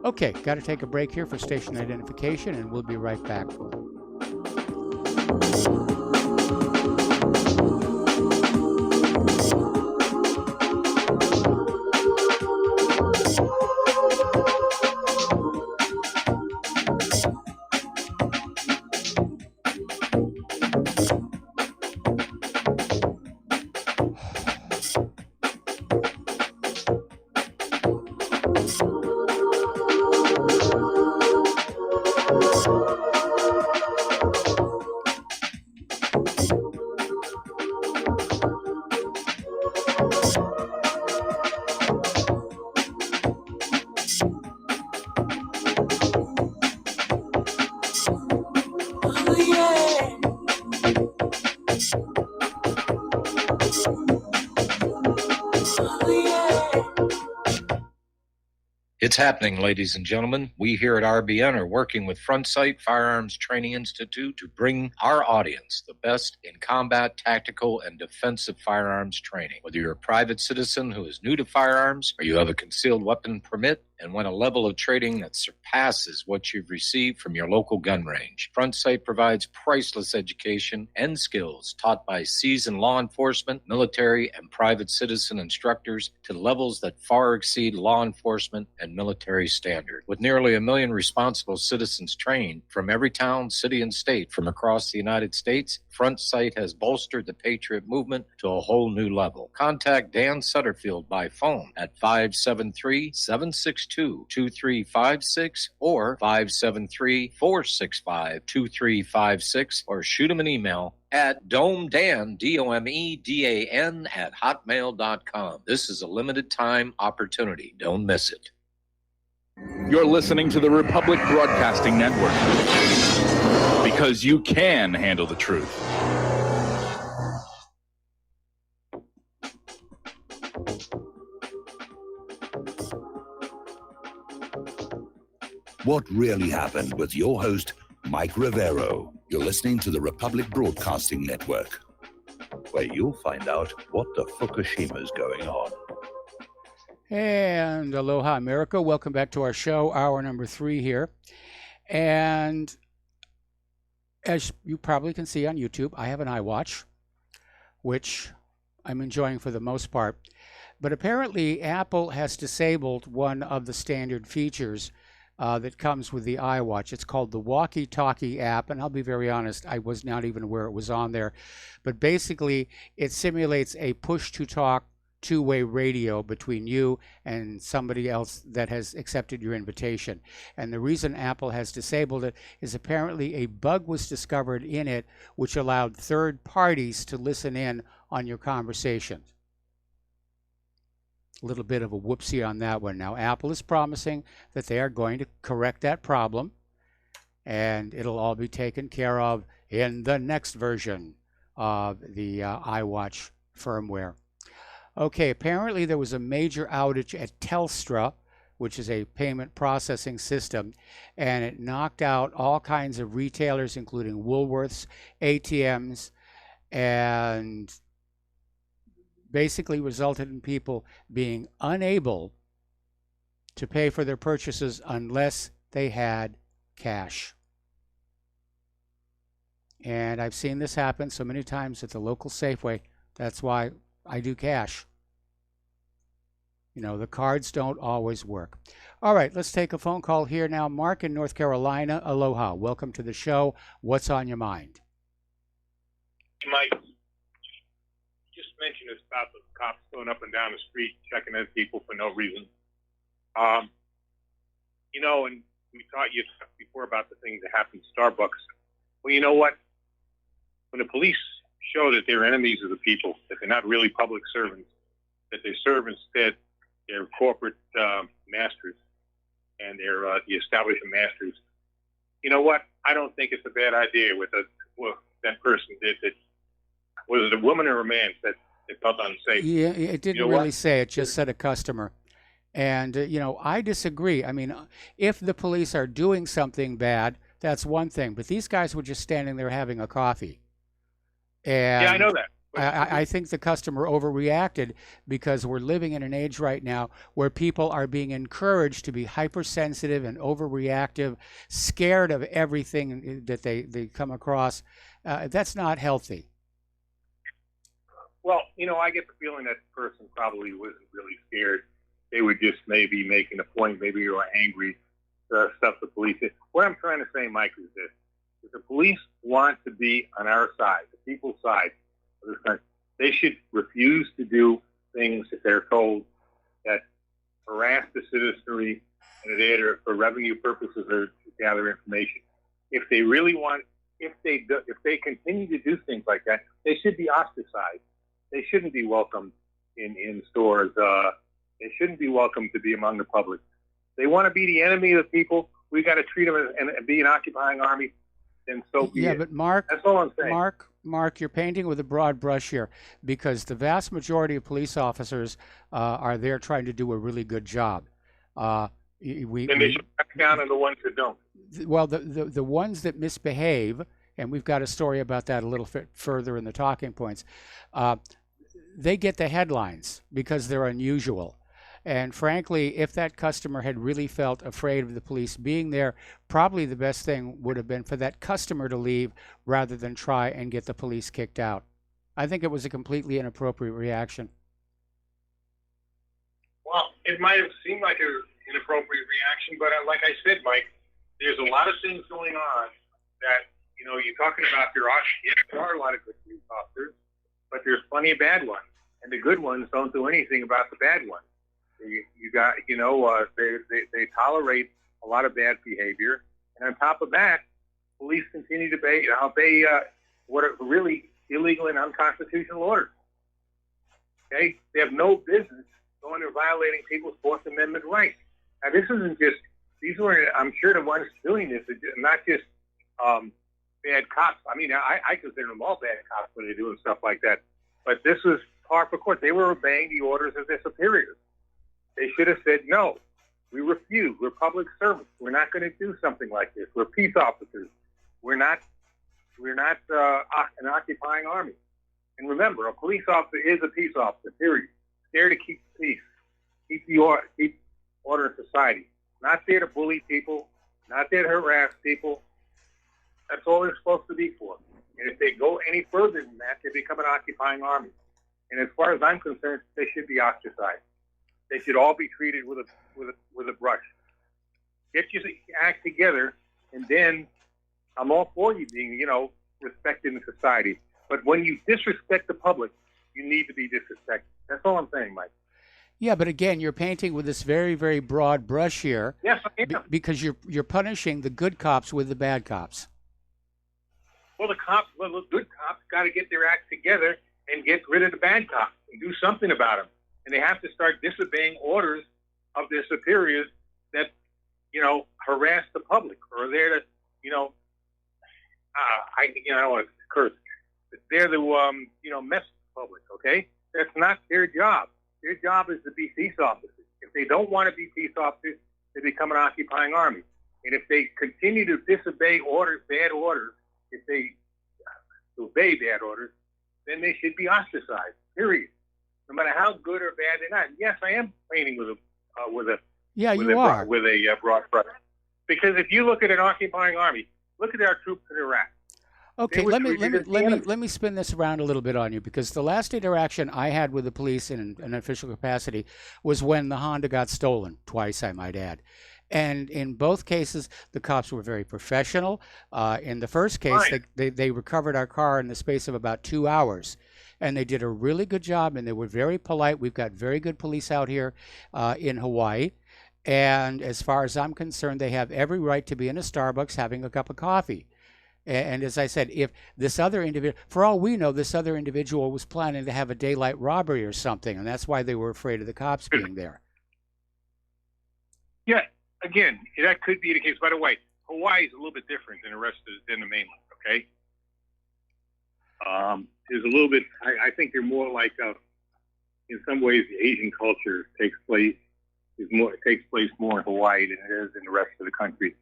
Okay, got to take a break here for station identification, and we'll be right back. It's happening, ladies and gentlemen. We here at RBN are working with Front Sight Firearms Training Institute to bring our audience the best in combat, tactical, and defensive firearms training. Whether you're a private citizen who is new to firearms or you have a concealed weapon permit and want a level of training that surpasses what you've received from your local gun range, Front Sight provides priceless education and skills taught by seasoned law enforcement, military, and private citizen instructors to levels that far exceed law enforcement and military standard. With nearly 1 million responsible citizens trained from every town, city, and state from across the United States, Front Sight has bolstered the Patriot movement to a whole new level. Contact Dan Sutterfield by phone at 573-762-2356 or 573-465-2356 or shoot him an email at domedan, DOMEDAN, at hotmail.com. This is a limited time opportunity. Don't miss it. You're listening to the Republic Broadcasting Network because you can handle the truth. What really happened with your host, Mike Rivero. You're listening to the Republic Broadcasting Network, where you'll find out what the Fukushima's going on. And aloha, America. Welcome back to our show, hour number 3 here. And as you probably can see on YouTube, I have an iWatch, which I'm enjoying for the most part. But apparently, Apple has disabled one of the standard features that comes with the iWatch. It's called the Walkie Talkie app, and I'll be very honest, I was not even aware it was on there. But basically, it simulates a push-to-talk two-way radio between you and somebody else that has accepted your invitation. And the reason Apple has disabled it is apparently a bug was discovered in it which allowed third parties to listen in on your conversations. A little bit of a whoopsie on that one. Now, Apple is promising that they are going to correct that problem, and it'll all be taken care of in the next version of the iWatch firmware. Okay, apparently there was a major outage at Telstra, which is a payment processing system, and it knocked out all kinds of retailers, including Woolworths, ATMs, and basically resulted in people being unable to pay for their purchases unless they had cash. And I've seen this happen so many times at the local Safeway. That's why I do cash. You know, the cards don't always work. All right, let's take a phone call here now. Mark in North Carolina. Aloha. Welcome to the show. What's on your mind? Mike, just mentioned this about the cops going up and down the street checking at people for no reason. You know, and we taught you before about the things that happen at Starbucks. Well, you know what? When the police show that they're enemies of the people, that they're not really public servants, that they're servants that they're corporate masters and they're the establishment masters. You know what? I don't think it's a bad idea with that person did. That was it a woman or a man that felt unsafe? Yeah, it didn't really say. It just said a customer. And, you know, I disagree. I mean, if the police are doing something bad, that's one thing. But these guys were just standing there having a coffee. And yeah, I know that. I think the customer overreacted because we're living in an age right now where people are being encouraged to be hypersensitive and overreactive, scared of everything that they come across. That's not healthy. Well, you know, I get the feeling that person probably wasn't really scared. They were just maybe making a point. Maybe they were angry. Stuff the police did. What I'm trying to say, Mike, is this. If the police want to be on our side, the people's side of this country, they should refuse to do things if they're told that harass the citizenry and that are for revenue purposes or to gather information. If they really want, if they continue to do things like that, they should be ostracized. They shouldn't be welcomed in stores. They shouldn't be welcome to be among the public. They want to be the enemy of the people. We got to treat them and be an occupying army. Then so be it. But Mark, that's all I'm saying. Mark, you're painting with a broad brush here because the vast majority of police officers are there trying to do a really good job. And they should crack down on the ones that don't. Well, the ones that misbehave, and we've got a story about that a little bit further in the talking points, they get the headlines because they're unusual. And frankly, if that customer had really felt afraid of the police being there, probably the best thing would have been for that customer to leave rather than try and get the police kicked out. I think it was a completely inappropriate reaction. Well, it might have seemed like an inappropriate reaction, but like I said, Mike, there's a lot of things going on that, you're talking about there are a lot of good police officers, but there's plenty of bad ones. And the good ones don't do anything about the bad ones. You got, they tolerate a lot of bad behavior. And on top of that, police continue to obey what are really illegal and unconstitutional orders. Okay? They have no business going and violating people's Fourth Amendment rights. Now, this isn't just, these were, I'm sure the ones doing this are not just bad cops. I mean, I consider them all bad cops when they're doing stuff like that. But this was par for course. They were obeying the orders of their superiors. They should have said, no, we refuse. We're public servants. We're not going to do something like this. We're peace officers. We're not an occupying army. And remember, a police officer is a peace officer, period. There to keep peace, keep order in society. Not there to bully people, not there to harass people. That's all they're supposed to be for. And if they go any further than that, they become an occupying army. And as far as I'm concerned, they should be ostracized. They should all be treated with a brush. Get your act together, and then I'm all for you being, respected in society. But when you disrespect the public, you need to be disrespected. That's all I'm saying, Mike. Yeah, but again, you're painting with this very, very broad brush here. Yes, I am. Because you're punishing the good cops with the bad cops. Well, the good cops got to get their act together and get rid of the bad cops and do something about them. And they have to start disobeying orders of their superiors that, harass the public or are there to, I don't want to curse. They're the, mess with the public, okay? That's not their job. Their job is to be peace officers. If they don't want to be peace officers, they become an occupying army. And if they continue to disobey bad orders, if they obey bad orders, then they should be ostracized, period. No matter how good or bad they're not. Yes, I am painting with a broad brush. Because if you look at an occupying army, look at our troops in Iraq. Okay, let me spin this around a little bit on you, because the last interaction I had with the police in an official capacity was when the Honda got stolen, twice I might add. And in both cases, the cops were very professional. In the first case, they recovered our car in the space of about 2 hours. And they did a really good job, and they were very polite. We've got very good police out here in Hawaii. And as far as I'm concerned, they have every right to be in a Starbucks having a cup of coffee. And as I said, if this other individual, for all we know, this other individual was planning to have a daylight robbery or something, and that's why they were afraid of the cops being there. Yeah, again, that could be the case. By the way, Hawaii is a little bit different than the mainland, okay? There's a little bit, I think they're more like, in some ways, the Asian culture takes place more in Hawaii than it is in the rest of the country.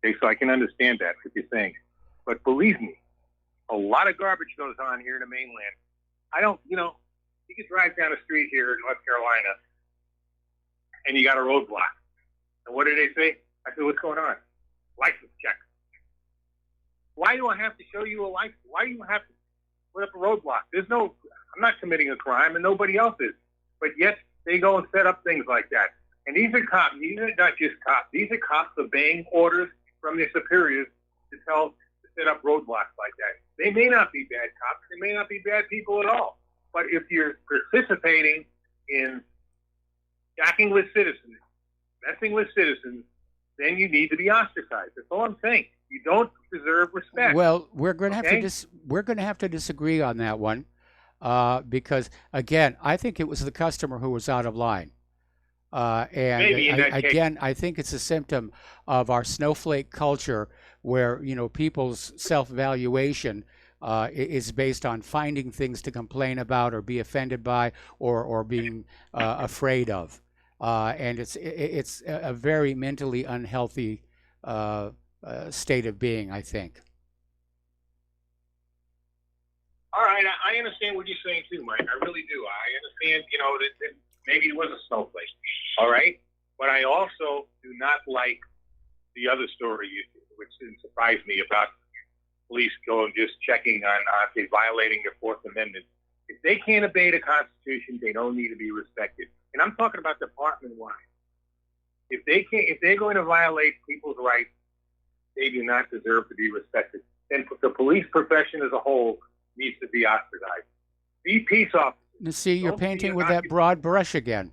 Okay, so I can understand that, what you're saying. But believe me, a lot of garbage goes on here in the mainland. You can drive down the street here in North Carolina, and you got a roadblock. And what do they say? I said, what's going on? License check. Why do I have to show you a license? Why do you have to put up a roadblock? I'm not committing a crime, and nobody else is. But yet, they go and set up things like that. And these are cops. These are not just cops. These are cops obeying orders from their superiors to set up roadblocks like that. They may not be bad cops. They may not be bad people at all. But if you're participating in jacking with citizens, messing with citizens, then you need to be ostracized. That's all I'm saying. You don't deserve respect. Well, we're going to have to disagree on that one, because again, I think it was the customer who was out of line. And I think it's a symptom of our snowflake culture, where people's self-evaluation is based on finding things to complain about or be offended by or being afraid of. and it's a very mentally unhealthy state of being, I think. All right, I understand what you're saying too, Mike. I really do. I understand, that maybe it was a snowflake. All right, but I also do not like the other story, which didn't surprise me, about police going just checking on if they're violating the Fourth Amendment. If they can't obey the Constitution, they don't need to be respected. And I'm talking about department-wide. If they're going to violate people's rights, they do not deserve to be respected. And the police profession as a whole needs to be ostracized. Be peace officers. You see, you're painting with that broad brush again.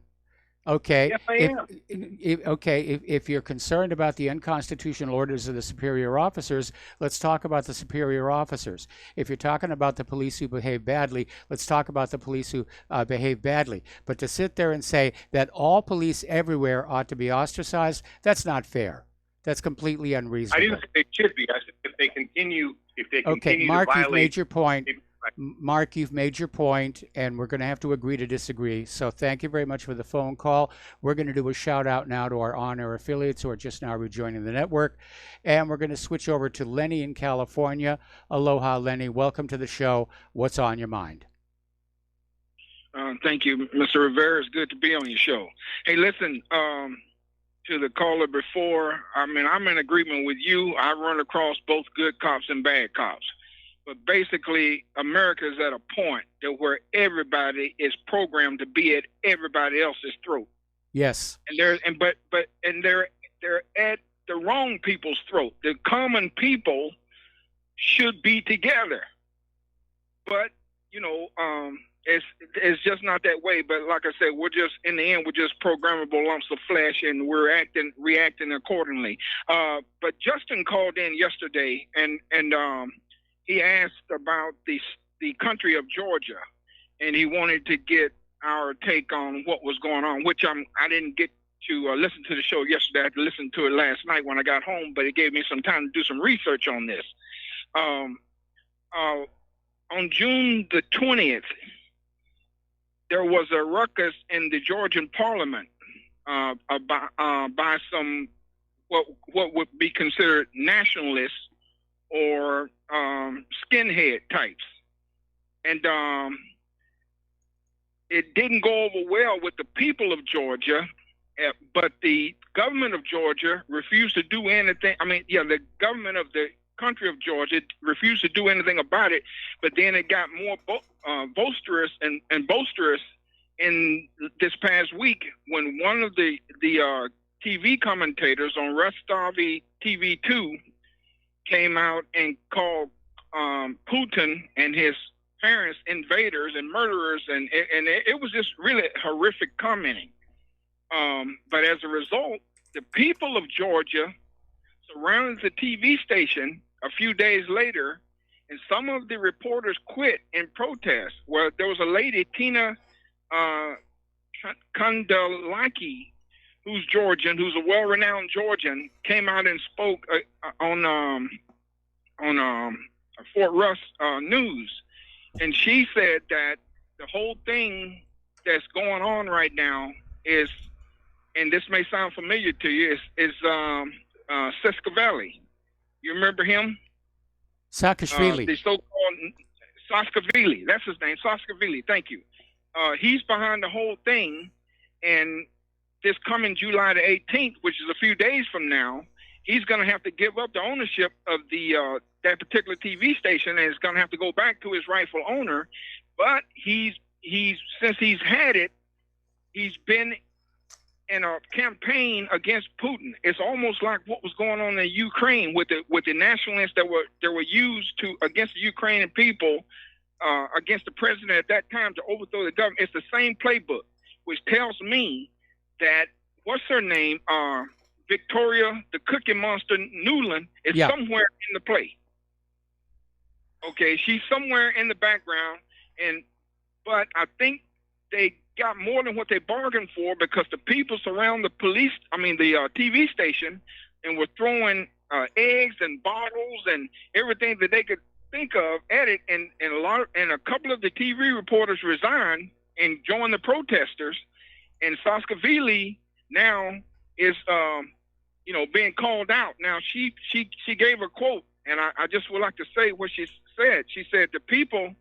Okay. Yes, I am. If you're concerned about the unconstitutional orders of the superior officers, let's talk about the superior officers. If you're talking about the police who behave badly, let's talk about the police who behave badly. But to sit there and say that all police everywhere ought to be ostracized, that's not fair. That's completely unreasonable. I didn't say they should be. I said if they continue Okay, Mark, to violate. you've made your point. Mark, you've made your point, and we're going to have to agree to disagree. So thank you very much for the phone call. We're going to do a shout out now to our on-air affiliates who are just now rejoining the network. And we're going to switch over to Lenny in California. Aloha, Lenny. Welcome to the show. What's on your mind? Thank you, Mr. Rivera. It's good to be on your show. Hey, listen, to the caller before, I'm in agreement with you. I run across both good cops and bad cops. But basically, America is at a point that where everybody is programmed to be at everybody else's throat. Yes. And they're at the wrong people's throat. The common people should be together. But, it's just not that way. But like I said, in the end, we're just programmable lumps of flesh, and we're reacting accordingly. But Justin called in yesterday, and he asked about the country of Georgia, and he wanted to get our take on what was going on, which I didn't get to listen to the show yesterday. I had to listen to it last night when I got home, but it gave me some time to do some research on this. On June the 20th, there was a ruckus in the Georgian parliament by some what would be considered nationalists or skinhead types. And it didn't go over well with the people of Georgia, but the government of Georgia refused to do anything. The government of the country of Georgia refused to do anything about it, but then it got more boisterous and boisterous in this past week when one of the TV commentators on Rustavi TV2 came out and called Putin and his parents invaders and murderers, and it was just really horrific commenting. But as a result, the people of Georgia surrounded the TV station a few days later, and some of the reporters quit in protest. Well, there was a lady, Tina Kandalaki, who's Georgian, who's a well-renowned Georgian, came out and spoke on Fort Russ News, and she said that the whole thing that's going on right now is, and this may sound familiar to you, is Saakashvili. You remember him? Saakashvili. The so-called Saakashvili. That's his name, Saakashvili. Thank you. He's behind the whole thing, and this coming July the 18th, which is a few days from now, he's going to have to give up the ownership of that particular TV station, and it's going to have to go back to his rightful owner. But since he's had it, he's been in a campaign against Putin. It's almost like what was going on in Ukraine with the nationalists that were used against the Ukrainian people, against the president at that time to overthrow the government. It's the same playbook, which tells me that what's her name, Victoria, the Cookie Monster Nuland, is somewhere in the play. Okay, she's somewhere in the background, but I think they got more than what they bargained for, because the people surround the TV station, and were throwing eggs and bottles and everything that they could think of at it, and a couple of the TV reporters resigned and joined the protesters, And Saakashvili now is, being called out. Now she gave a quote, and I just would like to say what she said. She said the people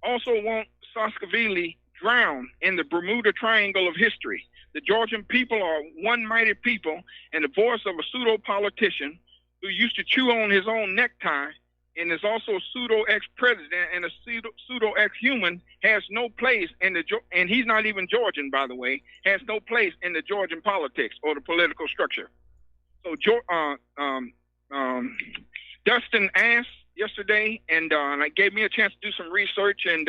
also want Saakashvili drowned in the Bermuda Triangle of history. The Georgian people are one mighty people, and the voice of a pseudo-politician who used to chew on his own necktie and is also a pseudo-ex-president and a pseudo-ex-human has no place in and he's not even Georgian, by the way, has no place in the Georgian politics or the political structure. So Dustin asked yesterday, and it gave me a chance to do some research, and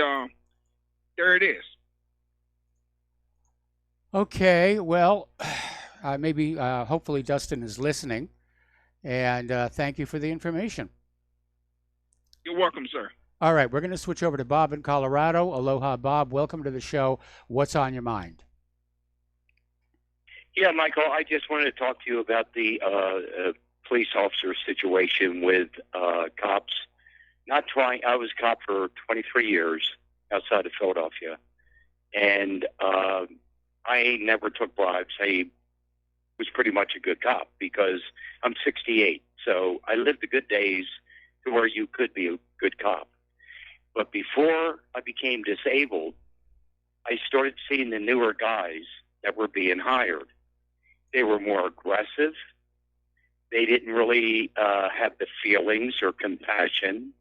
there it is. Okay, well, hopefully Dustin is listening, and thank you for the information. You're welcome, sir. All right, we're going to switch over to Bob in Colorado. Aloha, Bob. Welcome to the show. What's on your mind? Yeah, Michael, I just wanted to talk to you about the police officer situation with cops. I was a cop for 23 years outside of Philadelphia, and I never took bribes. I was pretty much a good cop because I'm 68, so I lived the good days to where you could be a good cop. But before I became disabled, I started seeing the newer guys that were being hired. They were more aggressive. They didn't really have the feelings or compassion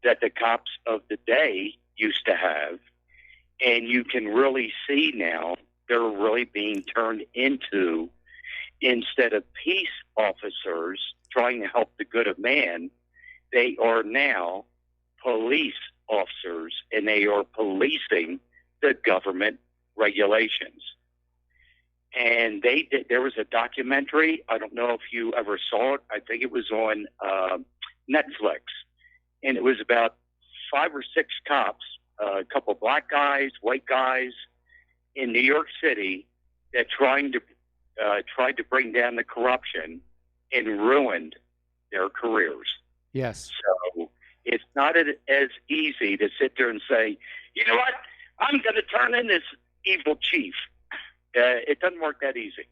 that the cops of the day used to have. And you can really see now they're really being turned into, instead of peace officers trying to help the good of man, they are now police officers, and they are policing the government regulations. And there was a documentary. I don't know if you ever saw it. I think it was on Netflix. And it was about 5 or 6 cops, a couple black guys, white guys in New York City that tried to bring down the corruption and ruined their careers. Yes. So it's not as easy to sit there and say, you know what, I'm going to turn in this evil chief. It doesn't work that easy.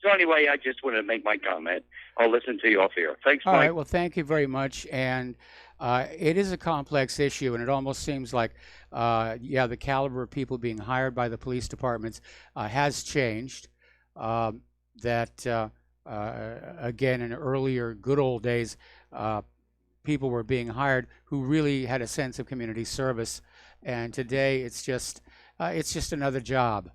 So anyway, I just wanted to make my comment. I'll listen to you off here. Thanks, Mike. All right. Well, thank you very much. And it is a complex issue, and it almost seems like, the caliber of people being hired by the police departments has changed. Again, in earlier good old days, people were being hired who really had a sense of community service, and today it's just another job.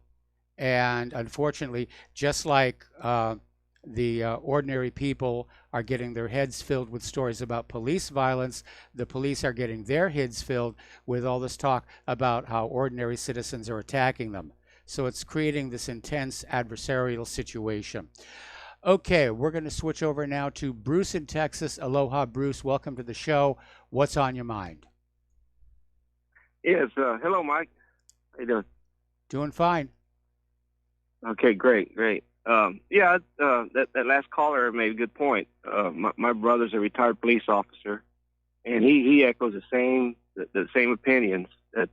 And unfortunately, just like the ordinary people are getting their heads filled with stories about police violence, the police are getting their heads filled with all this talk about how ordinary citizens are attacking them. So it's creating this intense adversarial situation. Okay, we're going to switch over now to Bruce in Texas. Aloha, Bruce. Welcome to the show. What's on your mind? Yes. Hello, Mike. How you doing? Doing fine. Okay, great. That last caller made a good point. My brother's a retired police officer, and he echoes the same opinions that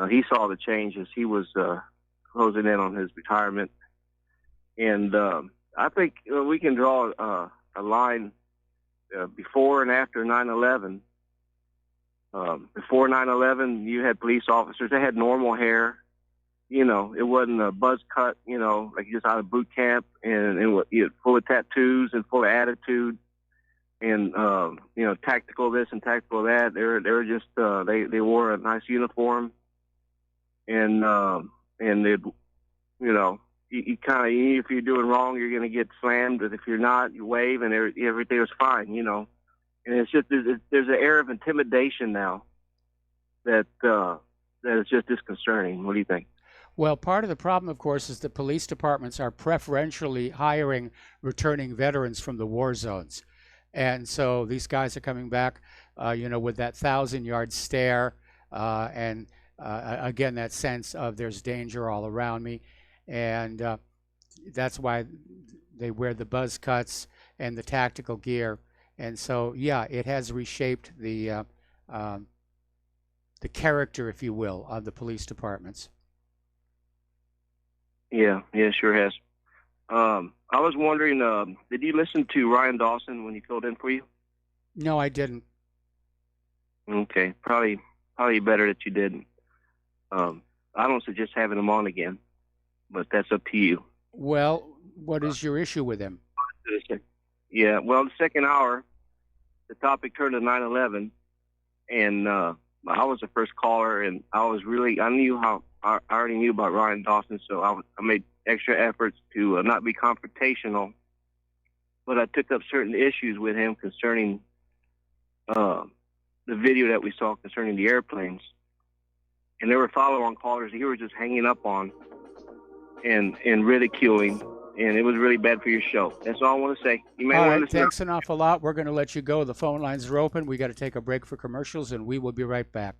he saw the changes. He was closing in on his retirement, and I think we can draw a line before and after 9/11. Before 9/11, you had police officers. They had normal hair. You know, it wasn't a buzz cut, like just out of boot camp, and full of tattoos and full of attitude, and tactical this and tactical that. They were just they wore a nice uniform, and they'd you kind of, if you're doing wrong, you're going to get slammed, but if you're not, you wave, and everything was fine, And it's just there's an air of intimidation now that is just disconcerting. What do you think? Well, part of the problem, of course, is that police departments are preferentially hiring returning veterans from the war zones. And so these guys are coming back, with that 1,000-yard stare and, again, that sense of there's danger all around me. And that's why they wear the buzz cuts and the tactical gear. And so, it has reshaped the character, if you will, of the police departments. Yeah, it sure has. I was wondering, did you listen to Ryan Dawson when he filled in for you? No, I didn't. Okay, probably better that you didn't. I don't suggest having him on again, but that's up to you. Well, what is your issue with him? Yeah, well, the second hour, the topic turned to 9/11, and I was the first caller, and I already knew about Ryan Dawson, so I made extra efforts to not be confrontational, but I took up certain issues with him concerning the video that we saw concerning the airplanes, and there were follow-on callers he was just hanging up on and ridiculing, and it was really bad for your show. That's all I want to say. You may All want right, to listen. thanks an awful lot. We're going to let you go. The phone lines are open. We got to take a break for commercials, and we will be right back.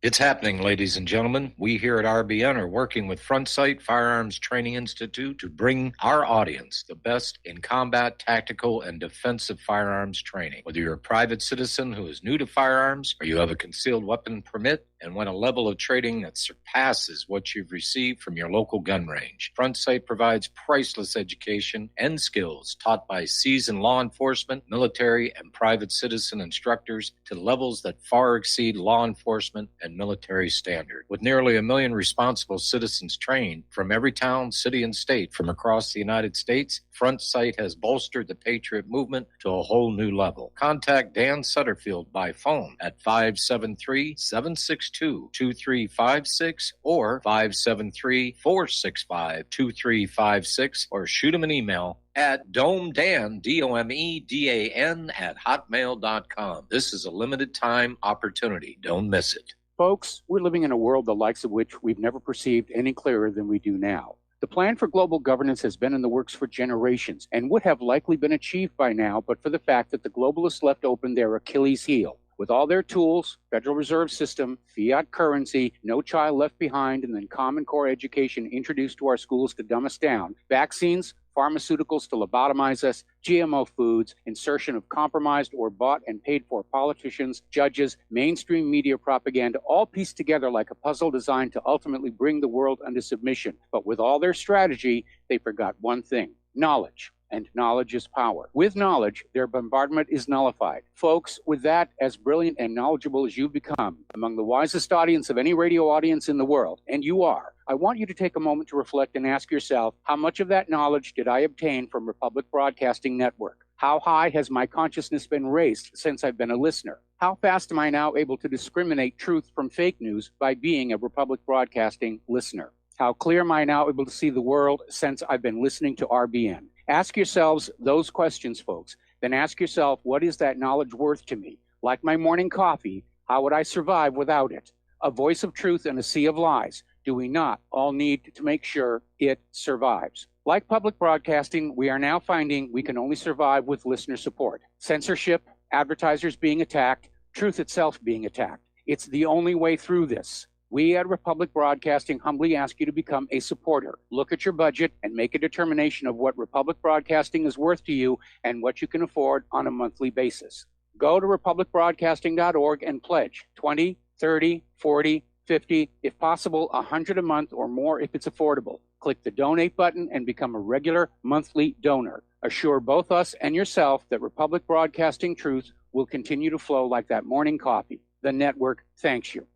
It's happening, ladies and gentlemen. We here at RBN are working with Front Sight Firearms Training Institute to bring our audience the best in combat, tactical, and defensive firearms training. Whether you're a private citizen who is new to firearms or you have a concealed weapon permit and want a level of training that surpasses what you've received from your local gun range, Front Sight provides priceless education and skills taught by seasoned law enforcement, military, and private citizen instructors to levels that far exceed law enforcement and military standard. With nearly 1 million responsible citizens trained from every town, city, and state from across the United States, Front Sight has bolstered the Patriot movement to a whole new level. Contact Dan Sutterfield by phone at 573-762-2356 or 573-465-2356 or shoot him an email at domedan, DOMEDAN, at hotmail.com. This is a limited time opportunity. Don't miss it. Folks, we're living in a world the likes of which we've never perceived any clearer than we do now. The plan for global governance has been in the works for generations and would have likely been achieved by now, but for the fact that the globalists left open their Achilles heel. With all their tools, Federal Reserve System, fiat currency, no child left behind, and then Common Core education introduced to our schools to dumb us down, vaccines, pharmaceuticals to lobotomize us, GMO foods, insertion of compromised or bought and paid for politicians, judges, mainstream media propaganda, all pieced together like a puzzle designed to ultimately bring the world under submission. But with all their strategy, they forgot one thing: knowledge. And knowledge is power. With knowledge, their bombardment is nullified. Folks, with that, as brilliant and knowledgeable as you've become, among the wisest audience of any radio audience in the world, and you are, I want you to take a moment to reflect and ask yourself, how much of that knowledge did I obtain from Republic Broadcasting Network? How high has my consciousness been raised since I've been a listener? How fast am I now able to discriminate truth from fake news by being a Republic Broadcasting listener? How clear am I now able to see the world since I've been listening to RBN? Ask yourselves those questions, folks. Then ask yourself, what is that knowledge worth to me? Like my morning coffee, how would I survive without it? A voice of truth in a sea of lies. Do we not all need to make sure it survives? Like public broadcasting, we are now finding we can only survive with listener support. Censorship, advertisers being attacked, truth itself being attacked. It's the only way through this. We at Republic Broadcasting humbly ask you to become a supporter. Look at your budget and make a determination of what Republic Broadcasting is worth to you and what you can afford on a monthly basis. Go to republicbroadcasting.org and pledge 20, 30, 40, 50, if possible, 100 a month or more if it's affordable. Click the donate button and become a regular monthly donor. Assure both us and yourself that Republic Broadcasting truth will continue to flow like that morning coffee. The network thanks you.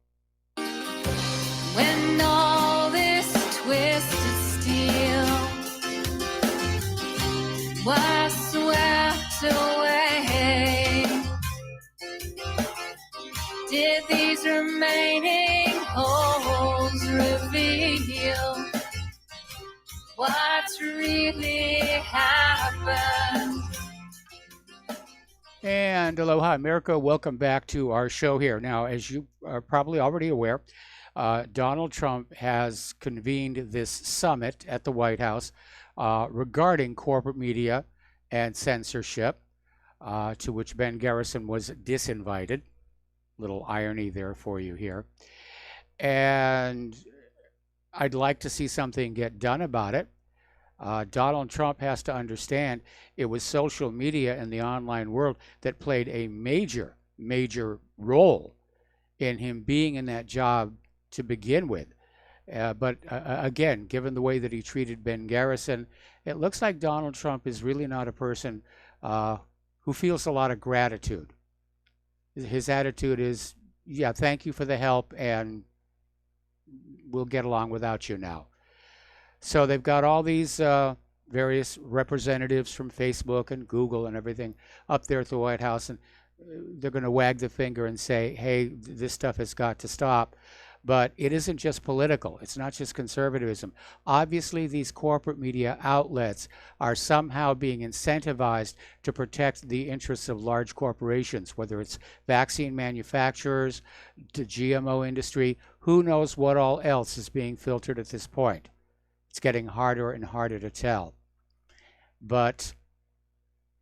When all this twisted steel was swept away, did these remaining holes reveal what's really happened? And aloha, America. Welcome back to our show here. Now, as you are probably already aware, Donald Trump has convened this summit at the White House regarding corporate media and censorship, to which Ben Garrison was disinvited. Little irony there for you here. And I'd like to see something get done about it. Donald Trump has to understand it was social media and the online world that played a major, major role in him being in that job to begin with. But again, given the way that he treated Ben Garrison, it looks like Donald Trump is really not a person who feels a lot of gratitude. His attitude is, yeah, thank you for the help, and we'll get along without you now. So they've got all these various representatives from Facebook and Google and everything up there at the White House, and they're going to wag the finger and say, hey, this stuff has got to stop. But it isn't just political. It's not just conservatism. Obviously, these corporate media outlets are somehow being incentivized to protect the interests of large corporations, whether it's vaccine manufacturers, the GMO industry, who knows what all else is being filtered at this point. It's getting harder and harder to tell. But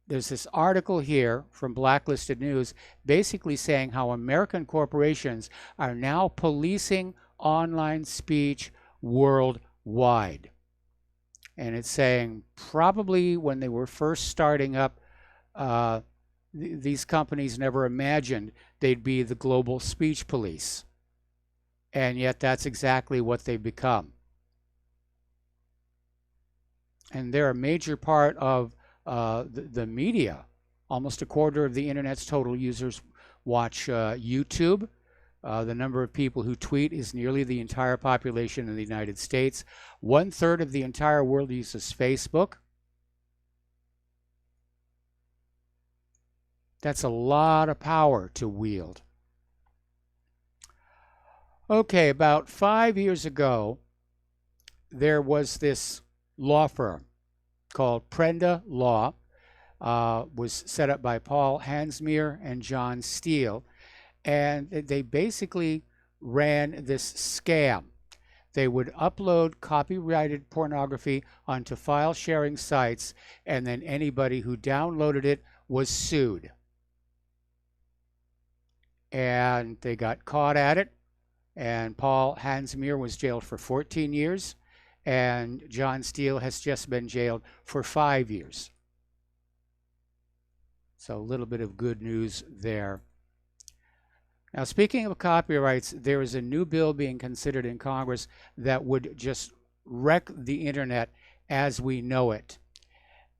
there's this article here from Blacklisted News basically saying how American corporations are now policing online speech worldwide. And it's saying probably when they were first starting up, these companies never imagined they'd be the global speech police. And yet that's exactly what they've become. And they're a major part of the media. Almost a quarter of the internet's total users watch YouTube. The number of people who tweet is nearly the entire population in the United States. 1/3 of the entire world uses Facebook. That's a lot of power to wield. Okay, about 5 years ago, there was this law firm called Prenda Law, was set up by Paul Hansmere and John Steele, and they basically ran this scam. They would upload copyrighted pornography onto file sharing sites, and then anybody who downloaded it was sued. And they got caught at it, and Paul Hansmere was jailed for 14 years. And John Steele has just been jailed for 5 years. So a little bit of good news there. Now, speaking of copyrights, there is a new bill being considered in Congress that would just wreck the internet as we know it.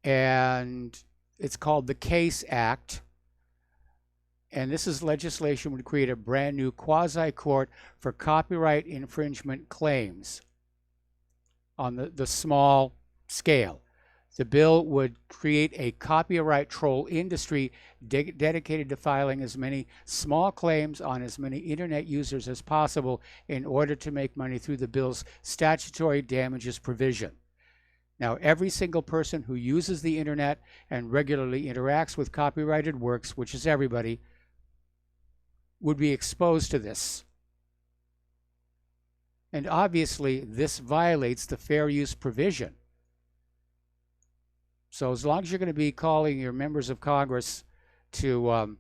And it's called the CASE Act. And this is legislation would create a brand new quasi-court for copyright infringement claims on the small scale. The bill would create a copyright troll industry dedicated to filing as many small claims on as many internet users as possible in order to make money through the bill's statutory damages provision. Now, every single person who uses the internet and regularly interacts with copyrighted works, which is everybody, would be exposed to this. And obviously, this violates the fair use provision. So as long as you're going to be calling your members of Congress to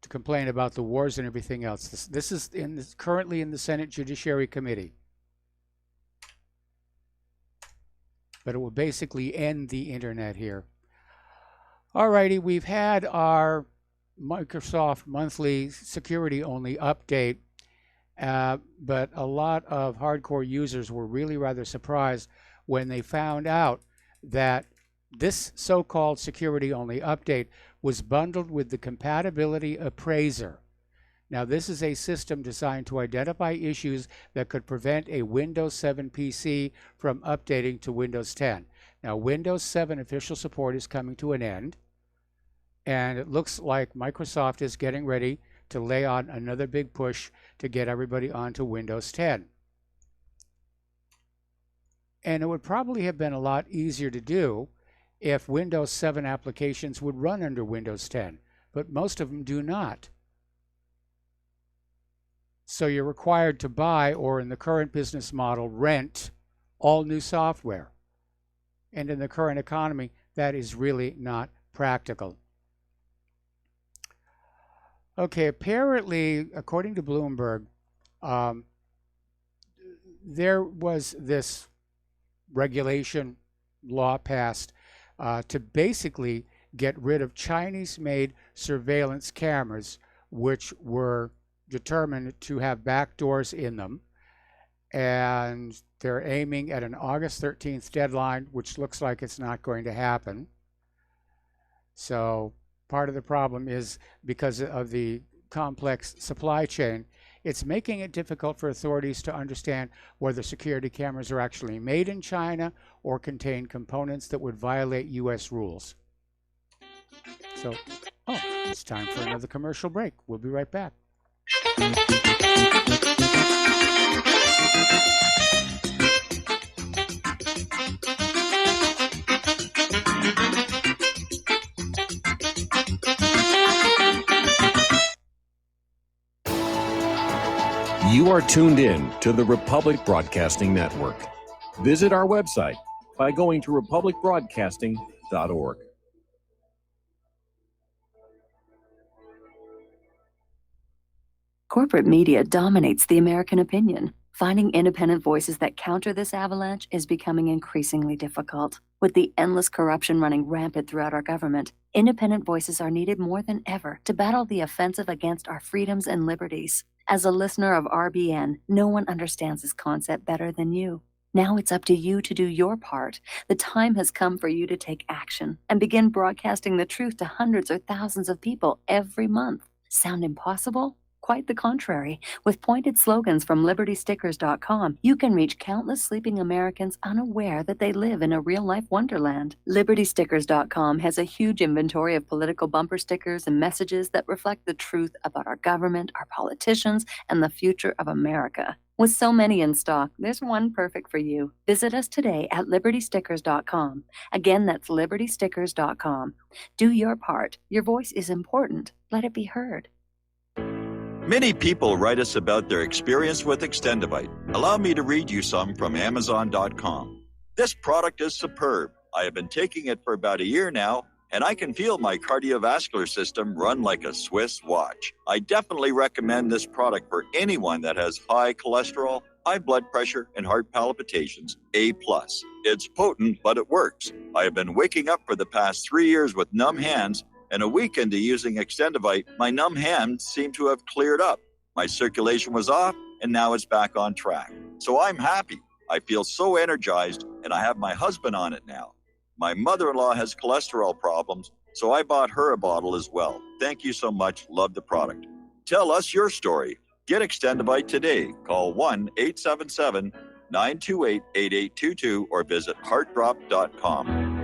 complain about the wars and everything else, this is currently in the Senate Judiciary Committee. But it will basically end the internet here. Alrighty, we've had our Microsoft monthly security-only update. But a lot of hardcore users were really rather surprised when they found out that this so-called security-only update was bundled with the Compatibility Appraiser. Now, this is a system designed to identify issues that could prevent a Windows 7 PC from updating to Windows 10. Now, Windows 7 official support is coming to an end, and it looks like Microsoft is getting ready to lay on another big push to get everybody onto Windows 10. And it would probably have been a lot easier to do if Windows 7 applications would run under Windows 10, but most of them do not. So you're required to buy, or in the current business model, rent all new software. And in the current economy, that is really not practical. Okay, apparently, according to Bloomberg, there was this regulation law passed to basically get rid of Chinese-made surveillance cameras, which were determined to have backdoors in them. And they're aiming at an August 13th deadline, which looks like it's not going to happen. So part of the problem is because of the complex supply chain, it's making it difficult for authorities to understand whether security cameras are actually made in China or contain components that would violate U.S. rules. So, it's time for another commercial break. We'll be right back. You are tuned in to the Republic Broadcasting Network. Visit our website by going to republicbroadcasting.org. Corporate media dominates the American opinion. Finding independent voices that counter this avalanche is becoming increasingly difficult. With the endless corruption running rampant throughout our government, independent voices are needed more than ever to battle the offensive against our freedoms and liberties. As a listener of RBN, no one understands this concept better than you. Now it's up to you to do your part. The time has come for you to take action and begin broadcasting the truth to hundreds or thousands of people every month. Sound impossible? Quite the contrary. With pointed slogans from LibertyStickers.com, you can reach countless sleeping Americans unaware that they live in a real-life wonderland. LibertyStickers.com has a huge inventory of political bumper stickers and messages that reflect the truth about our government, our politicians, and the future of America. With so many in stock, there's one perfect for you. Visit us today at LibertyStickers.com. Again, that's LibertyStickers.com. Do your part. Your voice is important. Let it be heard. Many people write us about their experience with Extendivite. Allow me to read you some from Amazon.com. This product is superb. I have been taking it for about a year now, and I can feel my cardiovascular system run like a Swiss watch. I definitely recommend this product for anyone that has high cholesterol, high blood pressure, and heart palpitations, A+. It's potent, but it works. I have been waking up for the past 3 years with numb hands, and a week into using Extendivite, my numb hands seem to have cleared up. My circulation was off, and now it's back on track. So I'm happy. I feel so energized, and I have my husband on it now. My mother-in-law has cholesterol problems, so I bought her a bottle as well. Thank you so much. Love the product. Tell us your story. Get Extendivite today. Call 1-877-928-8822 or visit heartdrop.com.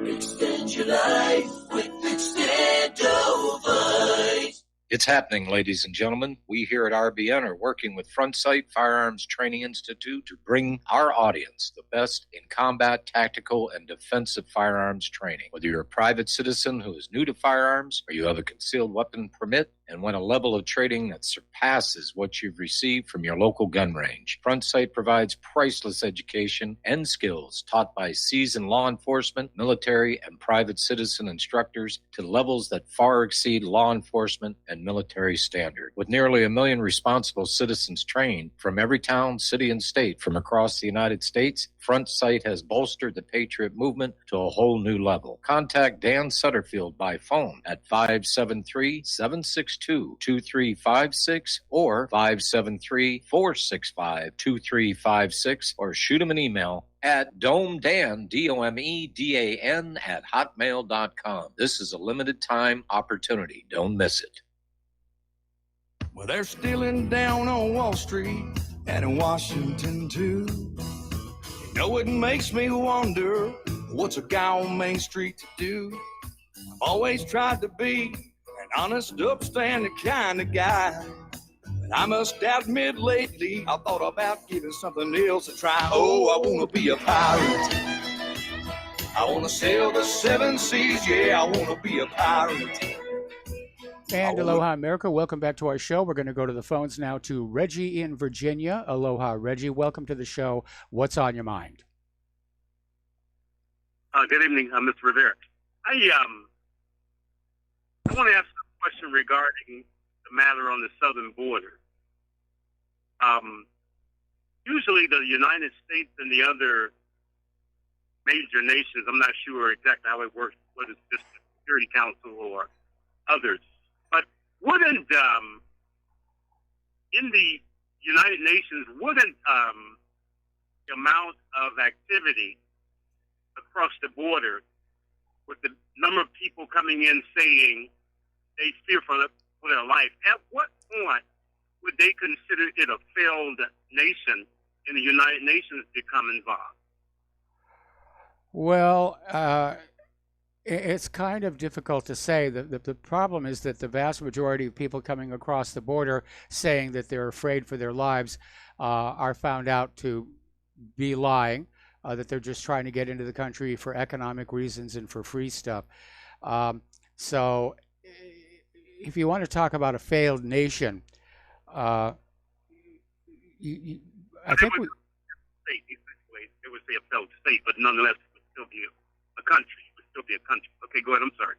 Extend your life with Extendovite. It's happening, ladies and gentlemen. We here at RBN are working with Front Sight Firearms Training Institute to bring our audience the best in combat, tactical, and defensive firearms training. Whether you're a private citizen who is new to firearms or you have a concealed weapon permit and want a level of training that surpasses what you've received from your local gun range, Front Sight provides priceless education and skills taught by seasoned law enforcement, military, and private citizen instructors to levels that far exceed law enforcement and military standard. With nearly 1 million responsible citizens trained from every town, city, and state from across the United States, Front Sight has bolstered the Patriot movement to a whole new level. Contact Dan Sutterfield by phone at 573-762-2356 or 573-465-2356 or shoot him an email at domedan, DOMEDAN at hotmail.com. This is a limited time opportunity. Don't miss it. Well, they're stealing down on Wall Street and in Washington, too. You know, it makes me wonder, what's a guy on Main Street to do? I've always tried to be an honest, upstanding kind of guy. But I must admit lately, I thought about giving something else a try. Oh, I want to be a pirate. I want to sail the 7 seas, yeah, I want to be a pirate. And aloha, America. Welcome back to our show. We're going to go to the phones now to Reggie in Virginia. Aloha, Reggie. Welcome to the show. What's on your mind? Good evening, Mr. Rivera. I want to ask a question regarding the matter on the southern border. Usually the United States and the other major nations, I'm not sure exactly how it works, whether it's just the Security Council or others, but wouldn't, in the United Nations, wouldn't the amount of activity across the border with the number of people coming in saying they fear for their life, at what point would they consider it a failed nation in the United Nations become involved? Well, it's kind of difficult to say. The problem is that the vast majority of people coming across the border saying that they're afraid for their lives are found out to be lying, that they're just trying to get into the country for economic reasons and for free stuff. So if you want to talk about a failed nation, I think we... It would say a failed state, but nonetheless, it would still be a country. It would still be a country. Okay, go ahead. I'm sorry.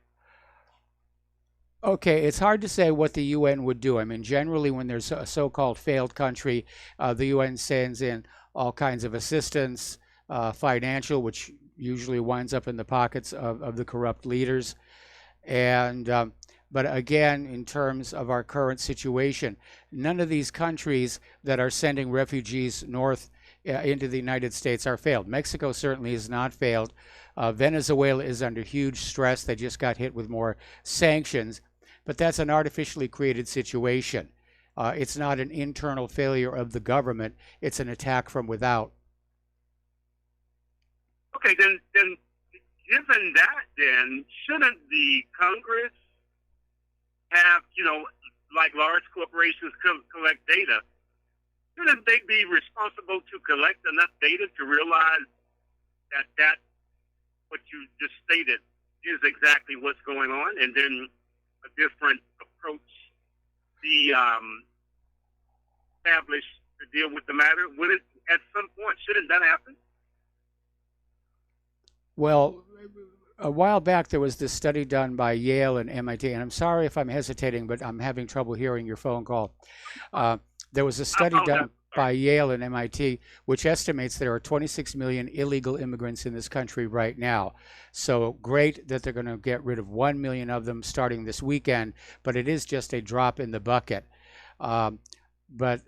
Okay, it's hard to say what the UN would do. I mean, generally, when there's a so-called failed country, the UN sends in all kinds of assistance, financial, which usually winds up in the pockets of the corrupt leaders. And but again, in terms of our current situation, none of these countries that are sending refugees north into the United States are failed. Mexico certainly is not failed. Venezuela is under huge stress. They just got hit with more sanctions, but that's an artificially created situation. It's not an internal failure of the government. It's an attack from without. Okay, then given that, then shouldn't the Congress have, like large corporations collect data? Shouldn't they be responsible to collect enough data to realize that what you just stated is exactly what's going on, and then a different approach be established to deal with the matter? Would it, at some point, shouldn't that happen? Well, a while back there was this study done by Yale and MIT, and I'm sorry if I'm hesitating, but I'm having trouble hearing your phone call. There was a study done by Yale and MIT, which estimates there are 26 million illegal immigrants in this country right now. So great that they're going to get rid of 1 million of them starting this weekend, but it is just a drop in the bucket. But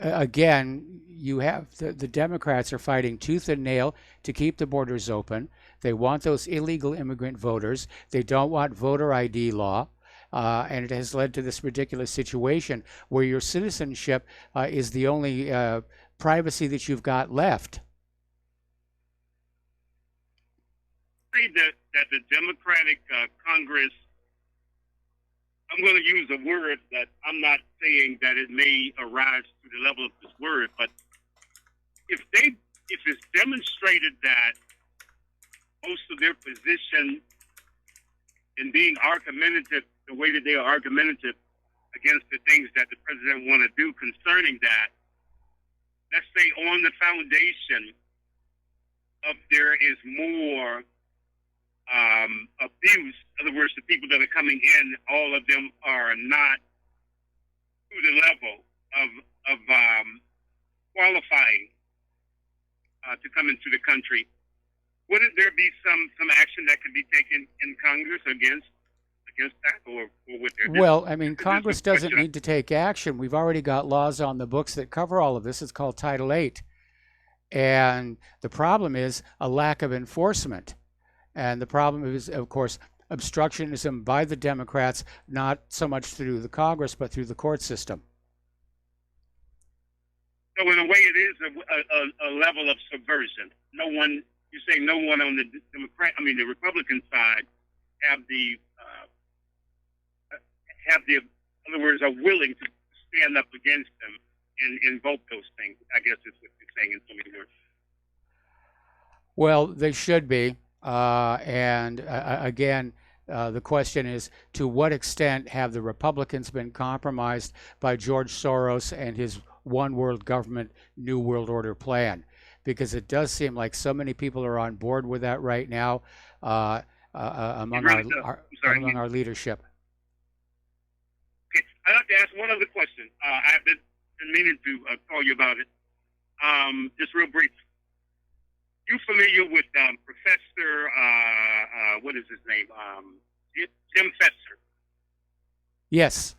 again, you have the Democrats are fighting tooth and nail to keep the borders open. They want those illegal immigrant voters. They don't want voter ID law. And it has led to this ridiculous situation where your citizenship is the only privacy that you've got left. Say that the Democratic Congress, I'm going to use a word that I'm not saying that it may arise to the level of this word, but if it's demonstrated that most of their position in being argumentative the way that they are argumentative against the things that the president want to do concerning that, let's say on the foundation of there is more abuse, in other words, the people that are coming in, all of them are not to the level of qualifying to come into the country, wouldn't there be some action that could be taken in Congress against that, or what they're doing? Well, I mean, Congress doesn't need to take action. We've already got laws on the books that cover all of this. It's called Title VIII. And the problem is a lack of enforcement. And the problem is, of course, obstructionism by the Democrats, not so much through the Congress, but through the court system. So in a way, it is a level of subversion. You say no one on the the Republican side in other words, are willing to stand up against them and invoke those things. I guess is what you're saying in so many words. Well, they should be. And again, the question is, to what extent have the Republicans been compromised by George Soros and his one world government, new world order plan? Because it does seem like so many people are on board with that right now among our leadership. I'd like to ask one other question. I've been meaning to call you about it. Just real brief. You familiar with Professor, what is his name? Jim Fetzer. Yes.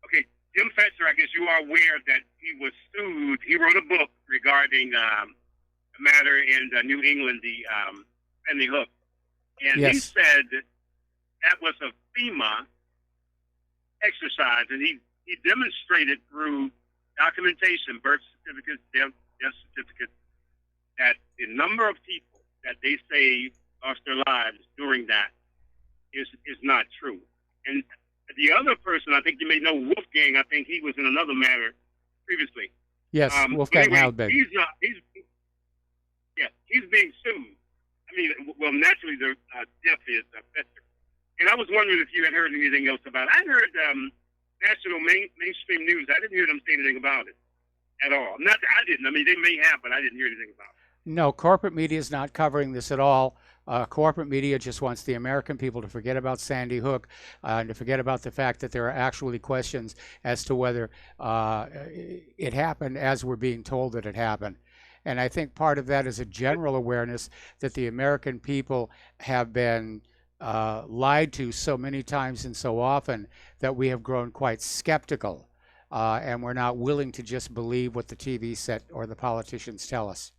Okay, Jim Fetzer, I guess you are aware that he was sued. He wrote a book regarding a matter in New England, the Sandy Hook. And he Yes. said that was a FEMA exercise, and he demonstrated through documentation, birth certificates, death certificates, that the number of people that they say lost their lives during that is not true. And the other person, I think you may know Wolfgang. I think he was in another matter previously. Yes, But Wolfgang anyway, Halbig. He's being sued. I mean, well, naturally, the Jeff is Fetzer. And I was wondering if you had heard anything else about it. I heard national mainstream news. I didn't hear them say anything about it at all. Not that I didn't. I mean, they may have, but I didn't hear anything about it. No, corporate media is not covering this at all. Corporate media just wants the American people to forget about Sandy Hook and to forget about the fact that there are actually questions as to whether it happened as we're being told that it happened. And I think part of that is a general awareness that the American people have been lied to so many times and so often that we have grown quite skeptical and we're not willing to just believe what the TV set or the politicians tell us.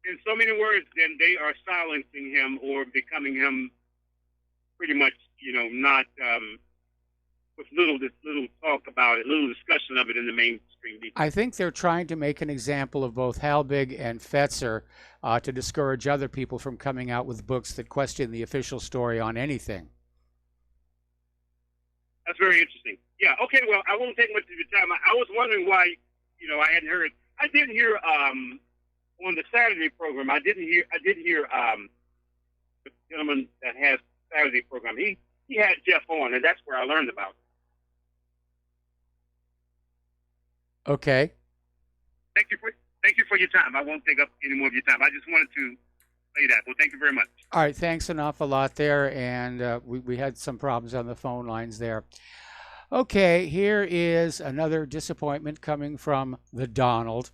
In so many words, then they are silencing him or becoming him pretty much, not with little talk about it, little discussion of it in the mainstream media. I think they're trying to make an example of both Halbig and Fetzer to discourage other people from coming out with books that question the official story on anything. That's very interesting. Yeah. Okay. Well, I won't take much of your time. I was wondering why, I hadn't heard. I did hear on the Saturday program. I did hear the gentleman that has Saturday program. He had Jeff on, and that's where I learned about it. Okay. Thank you for your time. I won't take up any more of your time. I just wanted to say that. Well, thank you very much. All right. Thanks an awful lot there. And we had some problems on the phone lines there. Okay. Here is another disappointment coming from the Donald.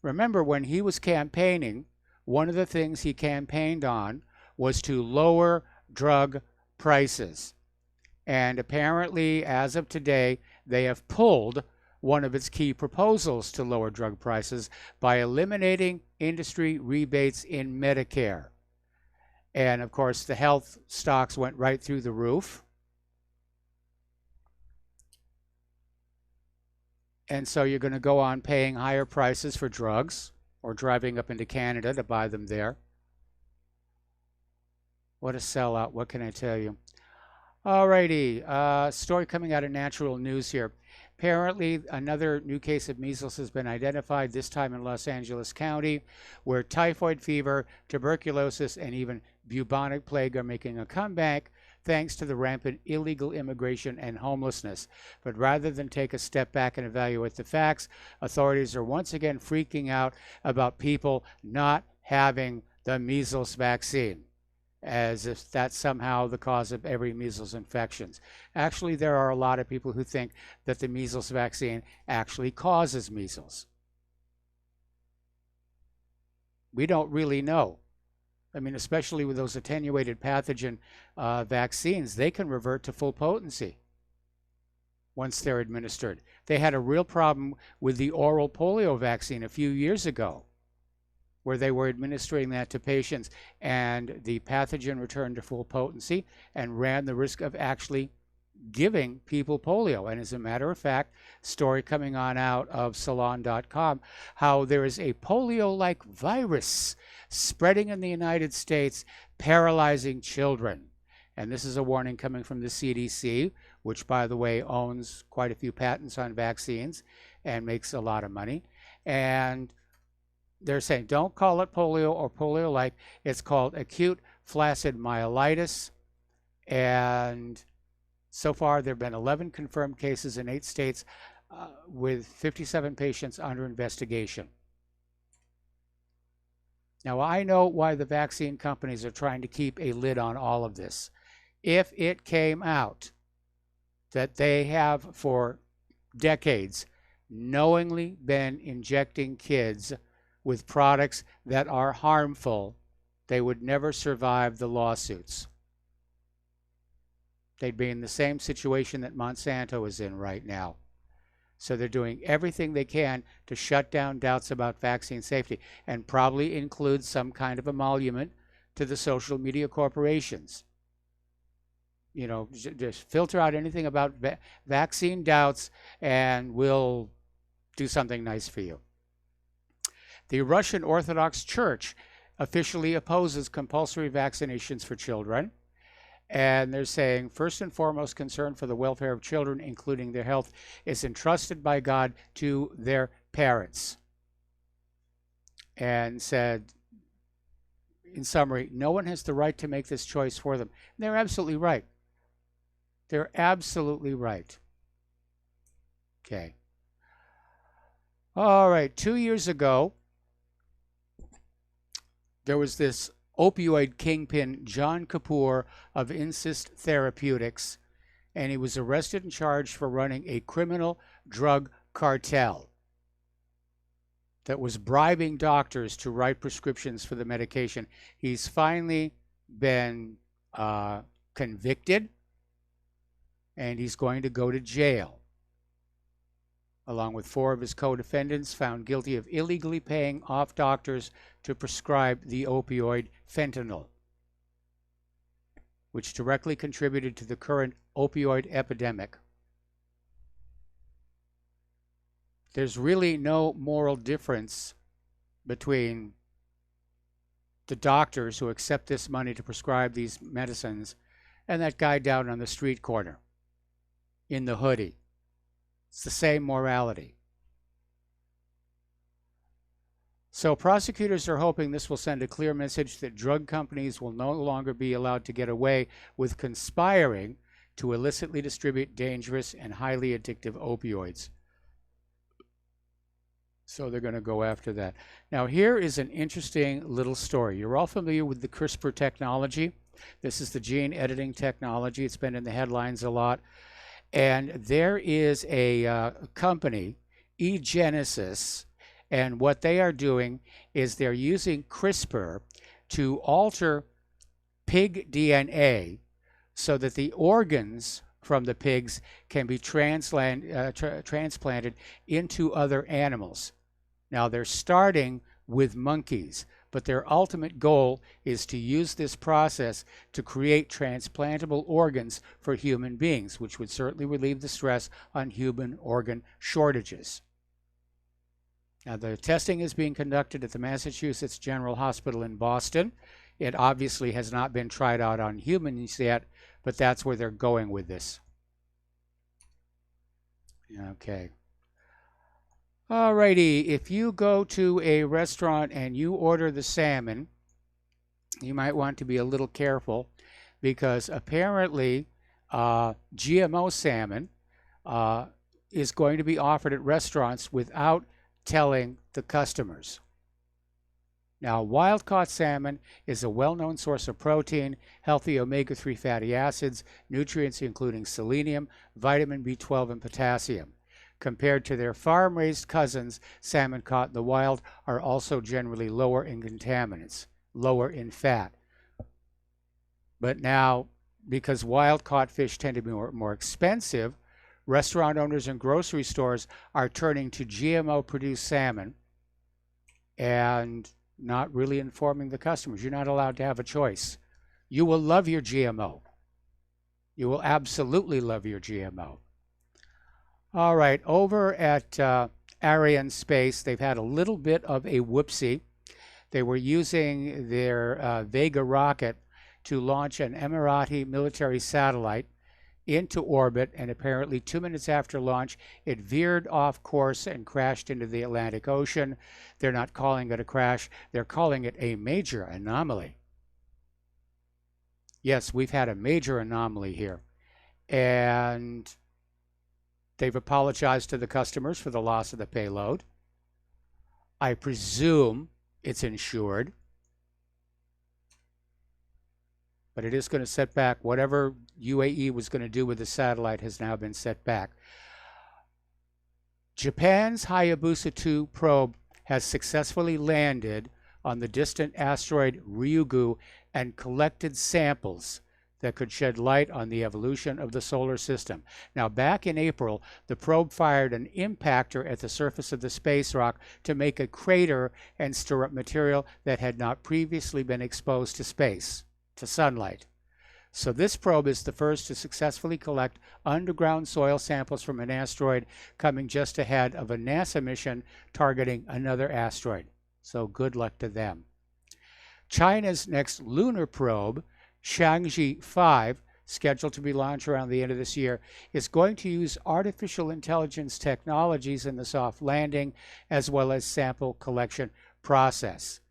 Remember, when he was campaigning, one of the things he campaigned on was to lower drug prices. And apparently, as of today, they have pulled one of its key proposals to lower drug prices by eliminating industry rebates in Medicare. And of course, the health stocks went right through the roof. And so you're going to go on paying higher prices for drugs or driving up into Canada to buy them there. What a sellout. What can I tell you? All righty. Story coming out of Natural News here. Apparently, another new case of measles has been identified, this time in Los Angeles County, where typhoid fever, tuberculosis, and even bubonic plague are making a comeback, thanks to the rampant illegal immigration and homelessness. But rather than take a step back and evaluate the facts, authorities are once again freaking out about people not having the measles vaccine, as if that's somehow the cause of every measles infection. Actually, there are a lot of people who think that the measles vaccine actually causes measles. We don't really know. I mean, especially with those attenuated pathogen vaccines, they can revert to full potency once they're administered. They had a real problem with the oral polio vaccine a few years ago, where they were administering that to patients, and the pathogen returned to full potency and ran the risk of actually giving people polio. And as a matter of fact, story coming on out of Salon.com, how there is a polio-like virus spreading in the United States, paralyzing children. And this is a warning coming from the CDC, which, by the way, owns quite a few patents on vaccines and makes a lot of money. And they're saying, don't call it polio or polio-like. It's called acute flaccid myelitis. And so far, there have been 11 confirmed cases in 8 states with 57 patients under investigation. Now, I know why the vaccine companies are trying to keep a lid on all of this. If it came out that they have for decades knowingly been injecting kids with products that are harmful, they would never survive the lawsuits. They'd be in the same situation that Monsanto is in right now. So they're doing everything they can to shut down doubts about vaccine safety, and probably include some kind of emolument to the social media corporations. You know, just filter out anything about vaccine doubts and we'll do something nice for you. The Russian Orthodox Church officially opposes compulsory vaccinations for children. And they're saying, first and foremost, concern for the welfare of children, including their health, is entrusted by God to their parents. And said, in summary, no one has the right to make this choice for them. And they're absolutely right. They're absolutely right. Okay. All right. 2 years ago, there was this opioid kingpin, John Kapoor of Insist Therapeutics, and he was arrested and charged for running a criminal drug cartel that was bribing doctors to write prescriptions for the medication. He's finally been convicted, and he's going to go to jail, along with 4 of his co-defendants found guilty of illegally paying off doctors to prescribe the opioid fentanyl, which directly contributed to the current opioid epidemic. There's really no moral difference between the doctors who accept this money to prescribe these medicines and that guy down on the street corner in the hoodie. It's the same morality. So prosecutors are hoping this will send a clear message that drug companies will no longer be allowed to get away with conspiring to illicitly distribute dangerous and highly addictive opioids. So they're going to go after that. Now, here is an interesting little story. You're all familiar with the CRISPR technology. This is the gene editing technology. It's been in the headlines a lot. And there is a company, eGenesis, and what they are doing is they're using CRISPR to alter pig DNA so that the organs from the pigs can be transplanted into other animals. Now, they're starting with monkeys, but their ultimate goal is to use this process to create transplantable organs for human beings, which would certainly relieve the stress on human organ shortages. Now, the testing is being conducted at the Massachusetts General Hospital in Boston. It obviously has not been tried out on humans yet, but that's where they're going with this. Okay. Alrighty, if you go to a restaurant and you order the salmon, you might want to be a little careful, because apparently GMO salmon is going to be offered at restaurants without telling the customers. Now, wild-caught salmon is a well-known source of protein, healthy omega-3 fatty acids, nutrients including selenium, vitamin B12, and potassium. Compared to their farm-raised cousins, salmon caught in the wild are also generally lower in contaminants, lower in fat. But now, because wild-caught fish tend to be more expensive, restaurant owners and grocery stores are turning to GMO-produced salmon and not really informing the customers. You're not allowed to have a choice. You will love your GMO. You will absolutely love your GMO. All right, over at Ariane Space, they've had a little bit of a whoopsie. They were using their Vega rocket to launch an Emirati military satellite into orbit, and apparently 2 minutes after launch, it veered off course and crashed into the Atlantic Ocean. They're not calling it a crash. They're calling it a major anomaly. Yes, we've had a major anomaly here. And they've apologized to the customers for the loss of the payload. I presume it's insured. but it is going to set back whatever UAE was going to do with the satellite has now been set back. Japan's Hayabusa 2 probe has successfully landed on the distant asteroid Ryugu and collected samples that could shed light on the evolution of the solar system. Now, back in April, the probe fired an impactor at the surface of the space rock to make a crater and stir up material that had not previously been exposed to space, to sunlight. So this probe is the first to successfully collect underground soil samples from an asteroid coming just ahead of a NASA mission targeting another asteroid. So good luck to them. China's next lunar probe, Chang'e 5, scheduled to be launched around the end of this year, is going to use artificial intelligence technologies in the soft landing as well as sample collection process.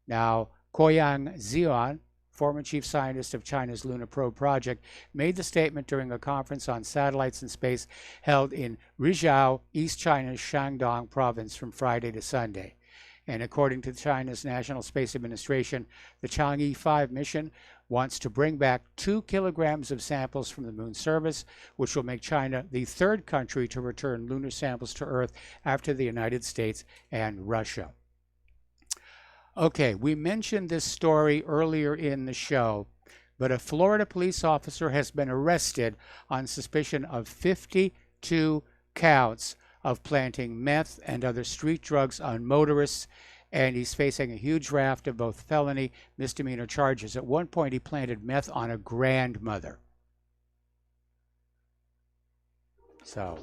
Now, Guoyang Zion, former chief scientist of China's Lunar Probe Project, made the statement during a conference on satellites in space held in Rizhao, East China's Shandong province from Friday to Sunday. And according to China's National Space Administration, the Chang'e 5 mission wants to bring back 2 kilograms of samples from the moon surface, which will make China the third country to return lunar samples to Earth after the United States and Russia. Okay, we mentioned this story earlier in the show, but a Florida police officer has been arrested on suspicion of 52 counts of planting meth and other street drugs on motorists, and he's facing a huge raft of both felony misdemeanor charges. At one point, he planted meth on a grandmother. So,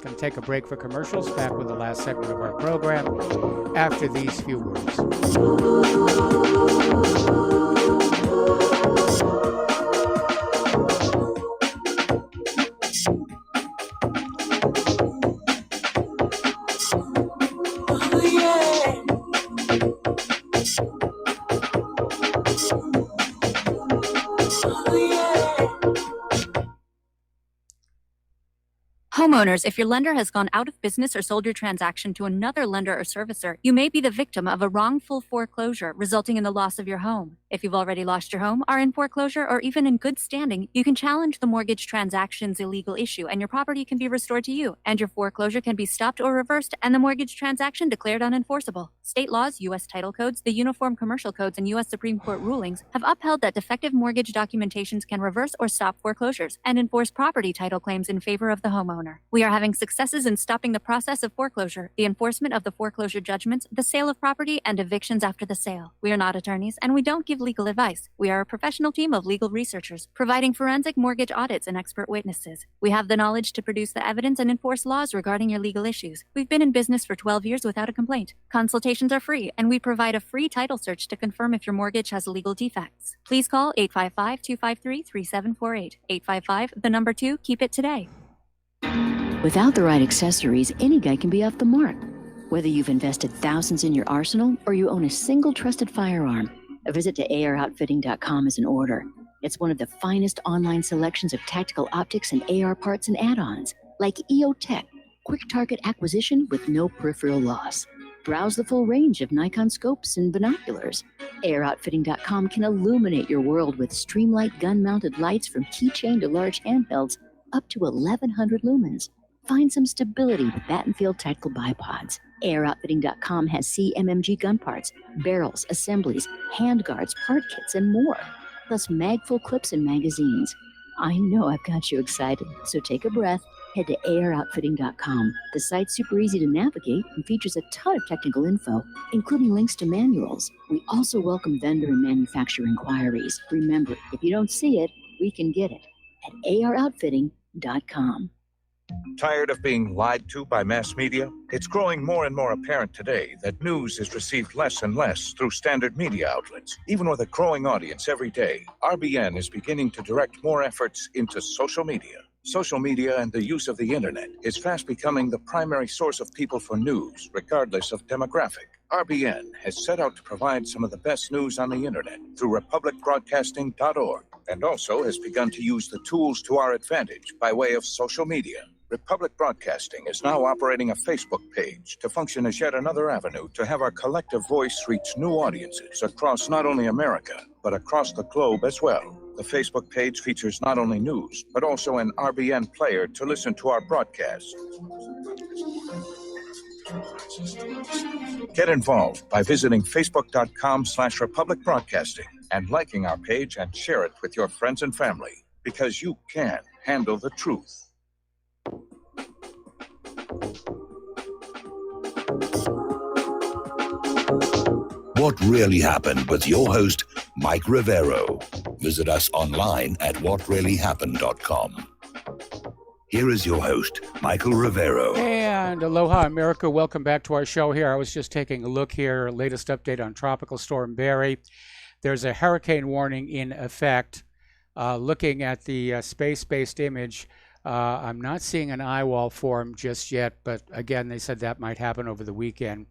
going to take a break for commercials. Back with the last segment of our program after these few words. Homeowners, if your lender has gone out of business or sold your transaction to another lender or servicer, you may be the victim of a wrongful foreclosure, resulting in the loss of your home. If you've already lost your home, are in foreclosure, or even in good standing, you can challenge the mortgage transaction's illegal issue, and your property can be restored to you, and your foreclosure can be stopped or reversed, and the mortgage transaction declared unenforceable. State laws, U.S. title codes, the Uniform Commercial Codes, and U.S. Supreme Court rulings have upheld that defective mortgage documentations can reverse or stop foreclosures and enforce property title claims in favor of the homeowner. We are having successes in stopping the process of foreclosure, the enforcement of the foreclosure judgments, the sale of property, and evictions after the sale. We are not attorneys, and we don't give legal advice. We are a professional team of legal researchers, providing forensic mortgage audits and expert witnesses. We have the knowledge to produce the evidence and enforce laws regarding your legal issues. We've been in business for 12 years without a complaint. Consultations are free, and we provide a free title search to confirm if your mortgage has legal defects. Please call 855-253-3748. 855, 2, keep it today. Without the right accessories, any guy can be off the mark. Whether you've invested thousands in your arsenal or you own a single trusted firearm, a visit to AROutfitting.com is in order. It's one of the finest online selections of tactical optics and AR parts and add-ons, like EOTech, quick target acquisition with no peripheral loss. Browse the full range of Nikon scopes and binoculars. AROutfitting.com can illuminate your world with Streamlight gun-mounted lights from keychain to large handhelds up to 1,100 lumens. Find some stability with Battenfield tactical bipods. AROutfitting.com has CMMG gun parts, barrels, assemblies, handguards, part kits, and more, plus mag-full clips and magazines. I know I've got you excited, so take a breath. Head to AROutfitting.com. The site's super easy to navigate and features a ton of technical info, including links to manuals. We also welcome vendor and manufacturer inquiries. Remember, if you don't see it, we can get it at AROutfitting.com. Tired of being lied to by mass media? It's growing more and more apparent today that news is received less and less through standard media outlets. Even with a growing audience every day, RBN is beginning to direct more efforts into social media. Social media and the use of the internet is fast becoming the primary source of people for news, regardless of demographic. RBN has set out to provide some of the best news on the internet through republicbroadcasting.org, and also has begun to use the tools to our advantage by way of social media. Republic Broadcasting is now operating a Facebook page to function as yet another avenue to have our collective voice reach new audiences across not only America, but across the globe as well. The Facebook page features not only news, but also an RBN player to listen to our broadcast. Get involved by visiting facebook.com/Republic Broadcasting and liking our page and share it with your friends and family, because you can handle the truth. What Really Happened with your host, Mike Rivero. Visit us online at whatreallyhappened.com. Here is your host, Michael Rivero. And aloha, America. Welcome back to our show here. I was just taking a look here, latest update on Tropical Storm Barry. There's a hurricane warning in effect. Looking at the space-based image, I'm not seeing an eye wall form just yet, but again, they said that might happen over the weekend.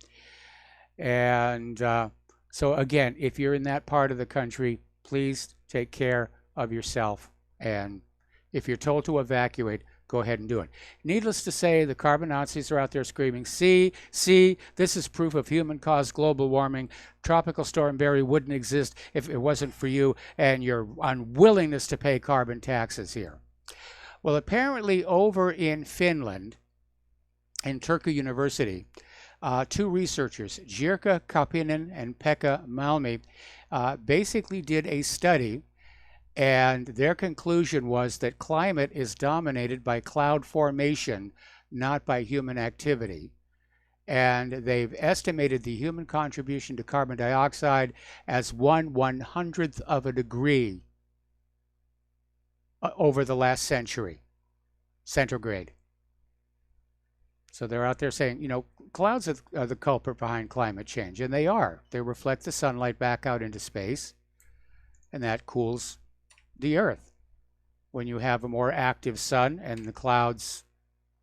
And so again, if you're in that part of the country, please take care of yourself. And if you're told to evacuate, go ahead and do it. Needless to say, the carbon Nazis are out there screaming, see, this is proof of human-caused global warming. Tropical Storm Barry wouldn't exist if it wasn't for you and your unwillingness to pay carbon taxes here. Well, apparently over in Finland, in Turku University, two researchers, Jirka Kaupinen and Pekka Malmi, basically did a study, and their conclusion was that climate is dominated by cloud formation, not by human activity. And they've estimated the human contribution to carbon dioxide as 1/100th of a degree over the last century, centigrade. So they're out there saying, you know, clouds are the culprit behind climate change, and they are. They reflect the sunlight back out into space, and that cools the Earth. When you have a more active sun and the clouds,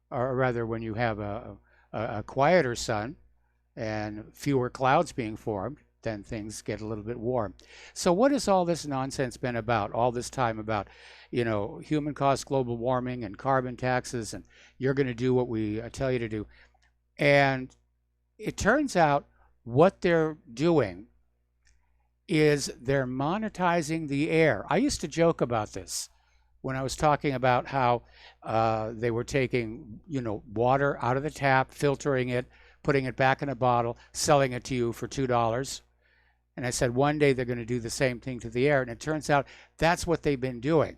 or rather when you have a quieter sun and fewer clouds being formed, then things get a little bit warm. So what has all this nonsense been about, all this time about, you know, human-caused global warming and carbon taxes, and you're going to do what we tell you to do? And it turns out what they're doing is they're monetizing the air. I used to joke about this when I was talking about how they were taking, you know, water out of the tap, filtering it, putting it back in a bottle, selling it to you for $2. And I said one day they're going to do the same thing to the air. And it turns out that's what they've been doing.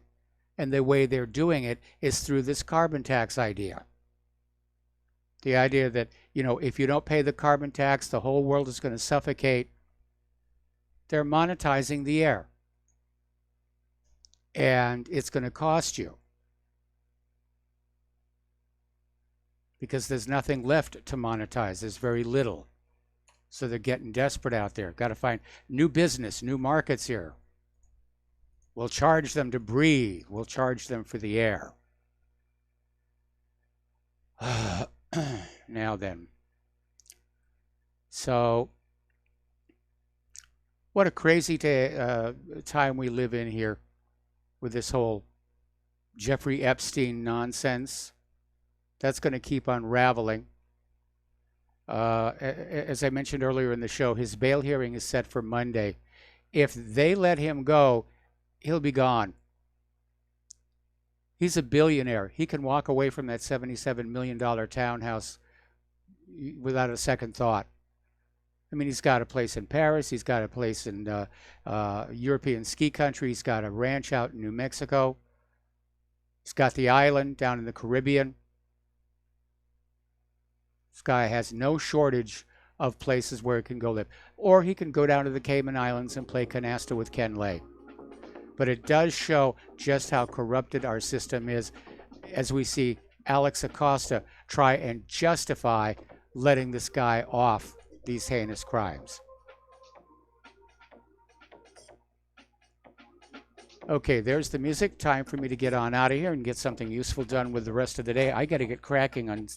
And the way they're doing it is through this carbon tax idea. The idea that, you know, if you don't pay the carbon tax, the whole world is going to suffocate. They're monetizing the air. And it's going to cost you. Because there's nothing left to monetize. There's very little. So they're getting desperate out there. Got to find new business, new markets here. We'll charge them to breathe. We'll charge them for the air. Now then. So, what a crazy time we live in here with this whole Jeffrey Epstein nonsense. That's going to keep unraveling. As I mentioned earlier in the show, his bail hearing is set for Monday. If they let him go, he'll be gone. He's a billionaire. He can walk away from that $77 million townhouse without a second thought. I mean, he's got a place in Paris. He's got a place in European ski country. He's got a ranch out in New Mexico. He's got the island down in the Caribbean. This guy has no shortage of places where he can go live. Or he can go down to the Cayman Islands and play canasta with Ken Lay. But it does show just how corrupted our system is as we see Alex Acosta try and justify letting this guy off these heinous crimes. Okay, there's the music. Time for me to get on out of here and get something useful done with the rest of the day. I got to get cracking on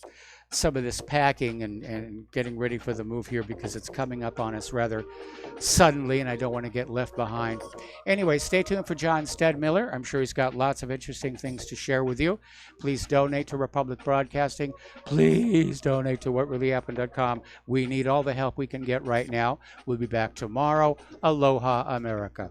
some of this packing and getting ready for the move here because it's coming up on us rather suddenly and I don't want to get left behind. Anyway, stay tuned for John Stedmiller. I'm sure he's got lots of interesting things to share with you. Please donate to Republic Broadcasting. Please donate to whatreallyhappened.com. We need all the help we can get right now. We'll be back tomorrow. Aloha, America.